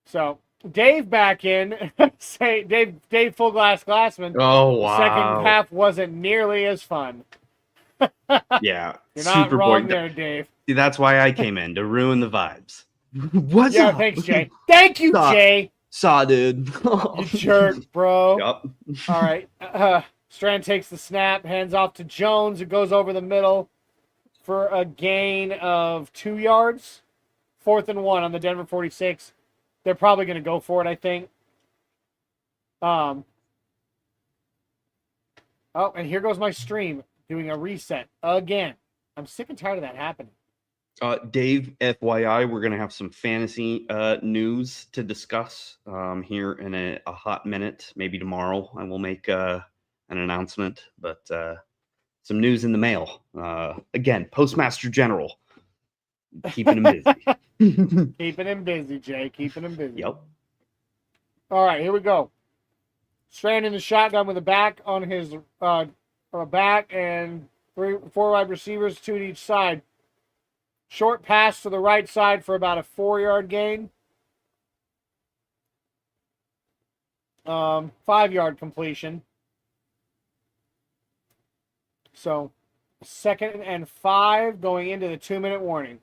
So Dave back in. Say Dave Full Glassman. Oh wow! The second half wasn't nearly as fun. Yeah, you're not super wrong boring. there, Dave. See, that's why I came in to ruin the vibes. What's yeah, up? thanks, Jay. Thank you, Jay. Saw, dude. You jerk, bro. Yep. All right. Strand takes the snap, hands off to Jones, who goes over the middle for a gain of 2 yards. 4th and 1 on the Denver 46. They're probably going to go for it, I think. Oh, and here goes my stream doing a reset again. I'm sick and tired of that happening. Dave, FYI, we're going to have some fantasy news to discuss here in a hot minute. Maybe tomorrow I will make an announcement, but some news in the mail. Again, Postmaster General. Keeping him busy. Keeping him busy, Jay. Keeping him busy. Yep. All right, here we go. Strand in the shotgun with a back on his back and 4 wide receivers, 2 to each side. Short pass to the right side for about a 4-yard gain. 5-yard completion. So 2nd and 5 going into the 2-minute warning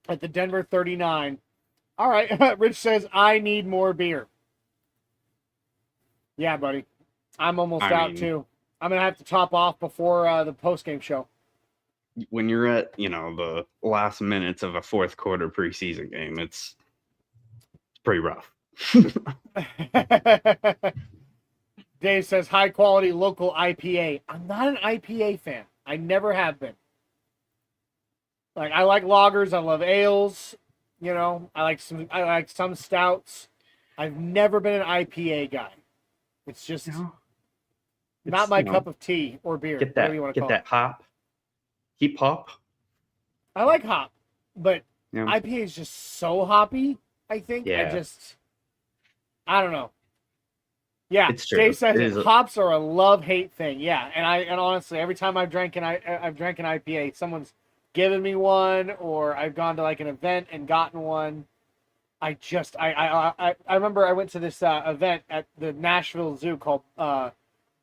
at the Denver 39. All right, Rich says, I need more beer. Yeah, buddy. I'm almost out, too. I'm going to have to top off before the postgame show. When you're at, the last minutes of a 4th quarter preseason game, it's pretty rough. Dave says, high quality local IPA. I'm not an IPA fan. I never have been. Like, I like lagers. I love ales. I like some stouts. I've never been an IPA guy. It's just not my cup of tea or beer. Get that, hop. Keep hop. I like hop, but IPA is just so hoppy, I think. Yeah. I don't know. Yeah, It's true. Jay says It it. is Hops are a love-hate thing. Yeah, and honestly, every time I've drank an IPA, someone's given me one, or I've gone to like an event and gotten one. I remember I went to this event at the Nashville Zoo called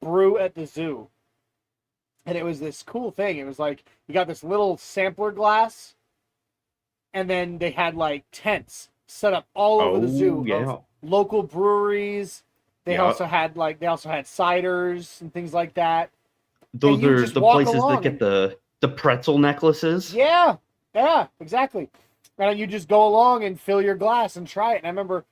Brew at the Zoo, and it was this cool thing. It was like you got this little sampler glass, and then they had like tents set up all over the zoo of local breweries. They also had ciders and things like that. Those are the places that get the pretzel necklaces. Yeah, exactly. And you just go along and fill your glass and try it. And I remember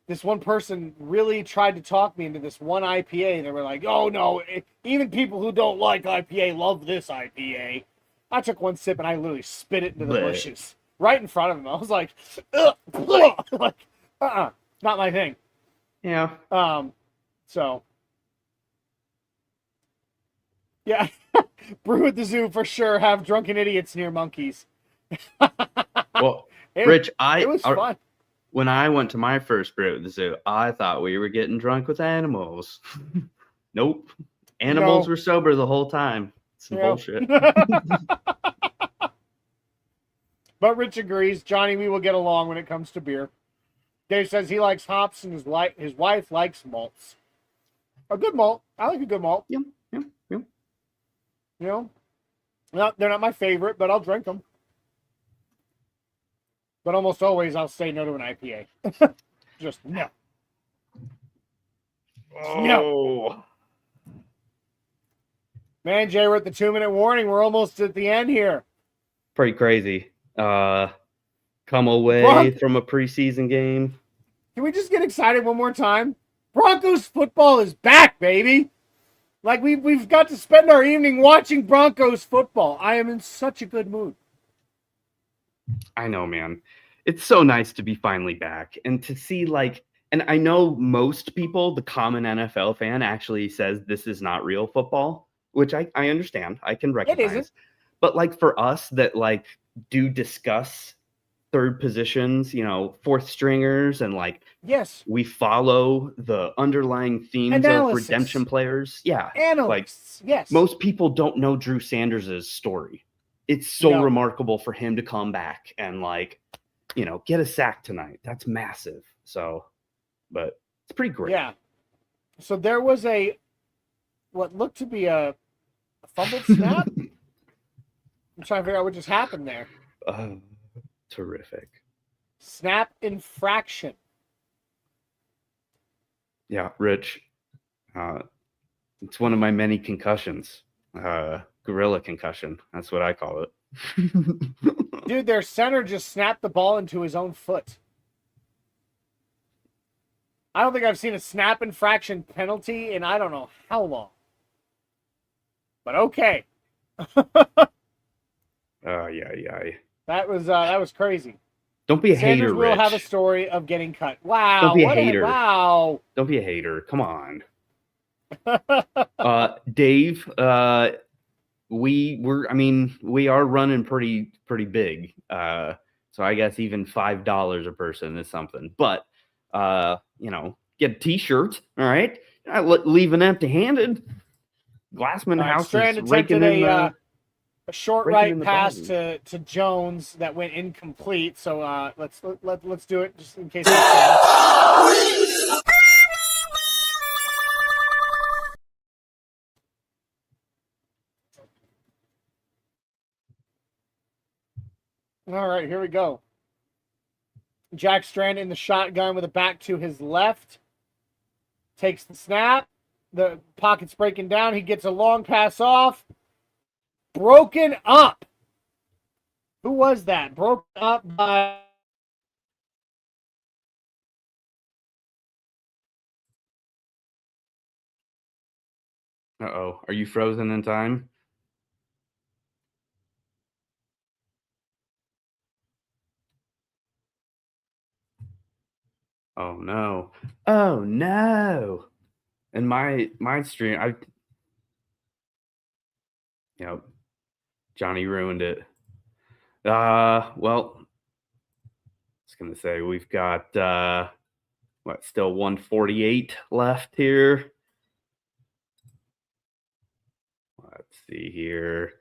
this one person really tried to talk me into this one IPA. They were like, "Oh no, even people who don't like IPA love this IPA." I took one sip and I literally spit it into the bushes right in front of him. I was like, "Ugh, like, not my thing." Yeah. So, yeah, Brew at the Zoo for sure. Have drunken idiots near monkeys. Well, Rich, it was fun. When I went to my first Brew at the Zoo, I thought we were getting drunk with animals. Nope. Animals were sober the whole time. Some bullshit. But Rich agrees. Johnny, we will get along when it comes to beer. Dave says he likes hops and his wife likes malts. A good malt. I like a good malt. Yep. You know, they're not my favorite, but I'll drink them. But almost always I'll say no to an IPA. Just no. No. Man, Jay, we're at the 2-minute warning. We're almost at the end here. Pretty crazy. Come away from a preseason game. Can we just get excited one more time? Broncos football is back, baby. Like we've got to spend our evening watching Broncos football. I am in such a good mood. I know, man. It's so nice to be finally back and to see and I know most people, the common NFL fan, actually says this is not real football, which I understand. I can recognize. It isn't. But for us that do discuss third positions, fourth stringers, and yes, we follow the underlying themes of redemption players. Yeah. Analysts. Yes. Most people don't know Drew Sanders' story. It's so remarkable for him to come back and get a sack tonight. That's massive. So, but it's pretty great. Yeah. So there was what looked to be a fumbled snap. I'm trying to figure out what just happened there. Terrific. Snap infraction. Yeah, Rich. It's one of my many concussions. Gorilla concussion. That's what I call it. Dude, their center just snapped the ball into his own foot. I don't think I've seen a snap infraction penalty in I don't know how long. But okay. Yeah. That was crazy. Don't be a Sanders hater, will Rich. have a story of getting cut. Wow. Don't be a hater. Wow. Don't be a hater. Come on. Dave, we are running pretty big. So I guess even $5 a person is something. But get a t-shirt, all right? Leave an empty-handed. Glassman House Strand is raking attempted in a short right pass to Jones that went incomplete. So let's do it just in case. All right, here we go. Jack Strand in the shotgun with a back to his left. Takes the snap. The pocket's breaking down. He gets a long pass off. Broken up. Who was that? Broken up by... Uh-oh. Are you frozen in time? Oh no. Oh no. And my stream, Johnny ruined it. Well, I was gonna say we've got Still 148 left here. Let's see here.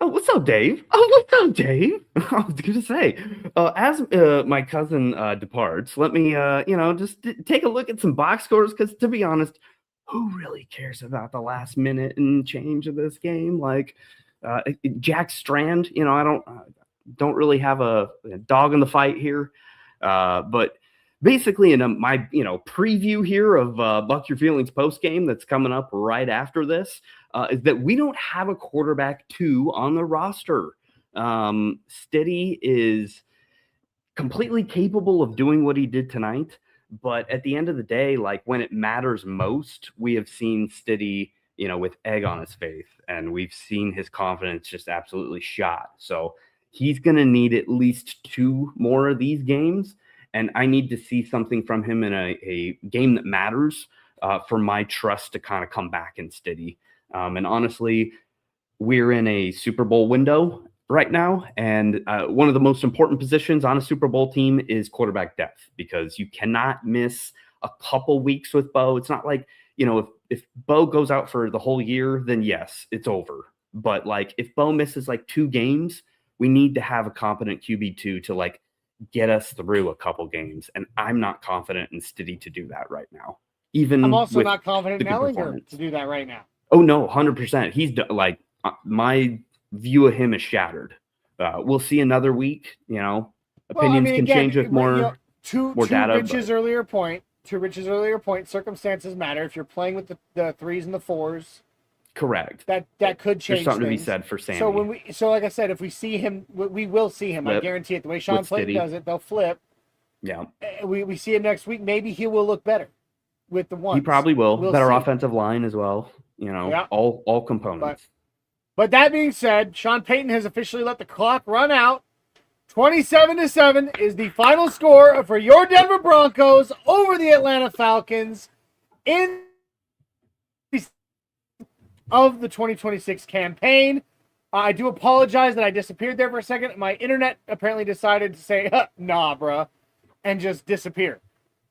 Oh, what's up, Dave? Oh, what's up, Dave? I was going to say, as my cousin departs, let me, just take a look at some box scores, because to be honest, who really cares about the last minute and change of this game? Like, Jack Strand, I don't really have a dog in the fight here, but basically in my preview here of Buck Your Feelings post game that's coming up right after this, is that we don't have a quarterback 2 on the roster. Steady is completely capable of doing what he did tonight, but at the end of the day, like when it matters most, we have seen Steady, with egg on his face, and we've seen his confidence just absolutely shot. So he's going to need at least 2 more of these games, and I need to see something from him in a game that matters for my trust to kind of come back in Steady. And honestly, we're in a Super Bowl window right now, and one of the most important positions on a Super Bowl team is quarterback depth, because you cannot miss a couple weeks with Bo. It's not like, if Bo goes out for the whole year, then yes, it's over. But like if Bo misses like 2 games, we need to have a competent QB2 to like get us through a couple games, and I'm not confident in Steady to do that right now. Even I'm also not confident in Ellinger performance to do that right now. Oh no, 100%. He's like, my view of him is shattered. We'll see another week. Opinions can change with more data. To Rich's earlier point, circumstances matter. If you're playing with the 3s and the 4s, correct. That could change. There's something things. To be said for Sammy. So like I said, if we see him, we will see him. Flip. I guarantee it. The way Sean Payton does it, they'll flip. Yeah. We see him next week. Maybe he will look better with the ones. He probably will. Better offensive line as well. All components. But that being said, Sean Payton has officially let the clock run out. 27-7 is the final score for your Denver Broncos over the Atlanta Falcons in of the 2026 campaign. I do apologize that I disappeared there for a second. My internet apparently decided to say, nah, bruh, and just disappear.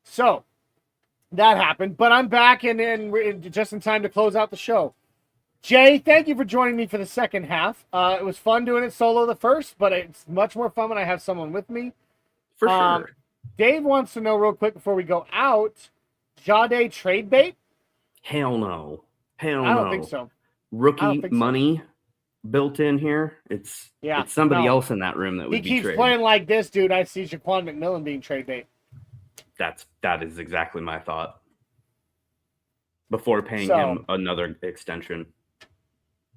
So that happened, but I'm back and just in time to close out the show. Jay, thank you for joining me for the second half. It was fun doing it solo the first, but it's much more fun when I have someone with me. For sure. Dave wants to know real quick before we go out, Jade trade bait? Hell no. I don't think so. Rookie money built in here. It's somebody else in that room that would be traded. He keeps playing like this, dude. I see Jaquan McMillan being trade bait. That is exactly my thought. Before paying him another extension.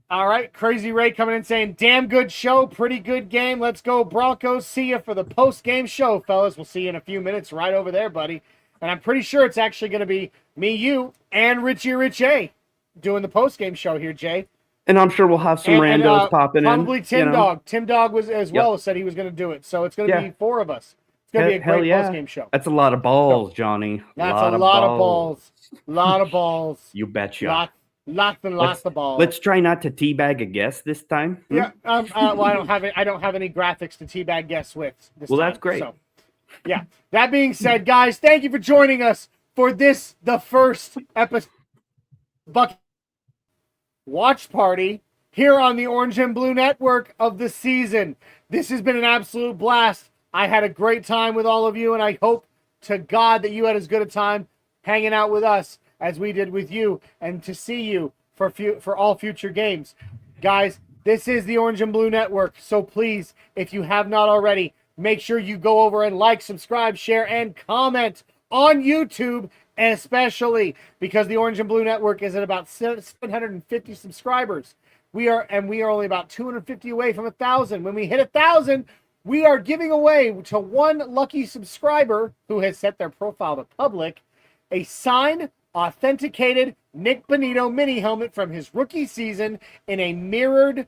All right, Crazy Ray coming in saying, damn good show, pretty good game. Let's go Broncos. See you for the post-game show, fellas. We'll see you in a few minutes right over there, buddy. And I'm pretty sure it's actually going to be me, you, and Richie Rich A doing the post-game show here, Jay. And I'm sure we'll have some randos popping probably in. Probably Tim Dog. Tim Dog was as well said he was going to do it. So it's going to be 4 of us. It's going to be a great post-game show. That's a lot of balls, Johnny. That's a lot of balls. A lot of balls. You betcha. Lots of balls. Let's try not to teabag a guest this time. Yeah. Well, I don't have any graphics to teabag guests with this time. That's great. So, yeah. That being said, guys, thank you for joining us for the first episode Buck watch party here on the Orange and Blue Network of the season. This has been an absolute blast. I had a great time with all of you, and I hope to God that you had as good a time hanging out with us as we did with you, and to see you for all future games. Guys, this is the Orange and Blue Network, so please, if you have not already, make sure you go over and like, subscribe, share, and comment on YouTube, especially because the Orange and Blue Network is at about 750 subscribers. We are only about 250 away from 1,000. When we hit 1,000, we are giving away to one lucky subscriber who has set their profile to public a signed, authenticated Nick Bonito mini helmet from his rookie season in a mirrored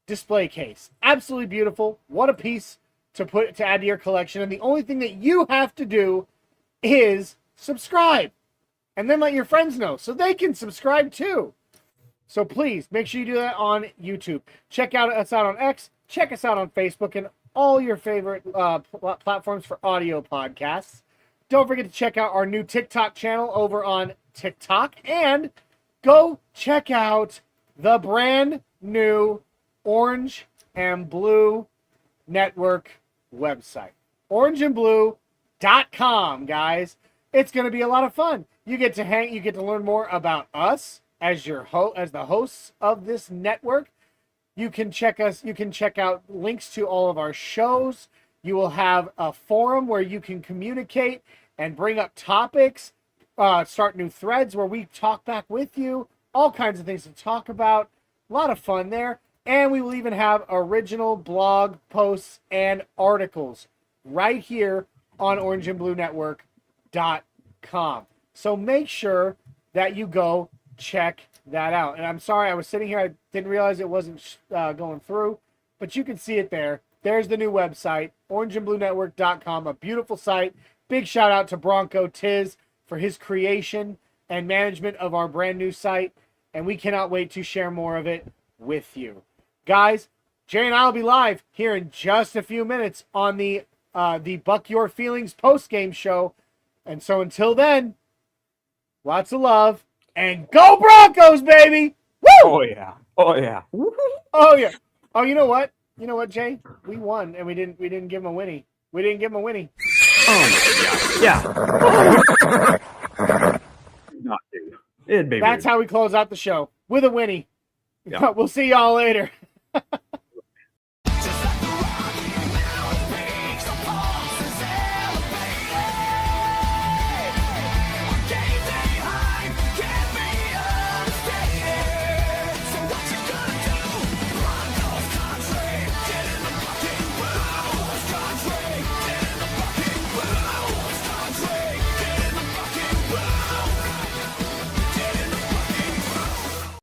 display case. Absolutely beautiful. What a piece to add to your collection. And the only thing that you have to do is subscribe. And then let your friends know so they can subscribe too. So please make sure you do that on YouTube. Check us out on X. Check us out on Facebook and all your favorite platforms for audio podcasts. Don't forget to check out our new TikTok channel over on TikTok. And go check out the brand new Orange and Blue Network website. orangeandblue.com, guys. It's going to be a lot of fun. You get to learn more about us as the hosts of this network. You can check out links to all of our shows. You will have a forum where you can communicate and bring up topics, start new threads where we talk back with you, all kinds of things to talk about. A lot of fun there. And we will even have original blog posts and articles right here on orangeandbluenetwork.com. So make sure that you go check that out. And I'm sorry, I was sitting here, I didn't realize it wasn't going through, but you can see it there. There's the new website, orangeandbluenetwork.com, a beautiful site. Big shout out to Bronco Tiz for his creation and management of our brand new site, and we cannot wait to share more of it with you. Guys, Jay and I will be live here in just a few minutes on the Buck Your Feelings post-game show. And so until then, lots of love, and go Broncos, baby! Woo! Oh, yeah. Oh, yeah. Oh, yeah. Oh, you know what? You know what, Jay? We won, and we didn't give him a winnie. We didn't give him a winnie. Oh, my God. Yeah. Not, dude. It'd be That's weird. how we close out the show, with a winnie. Yeah. We'll see y'all later.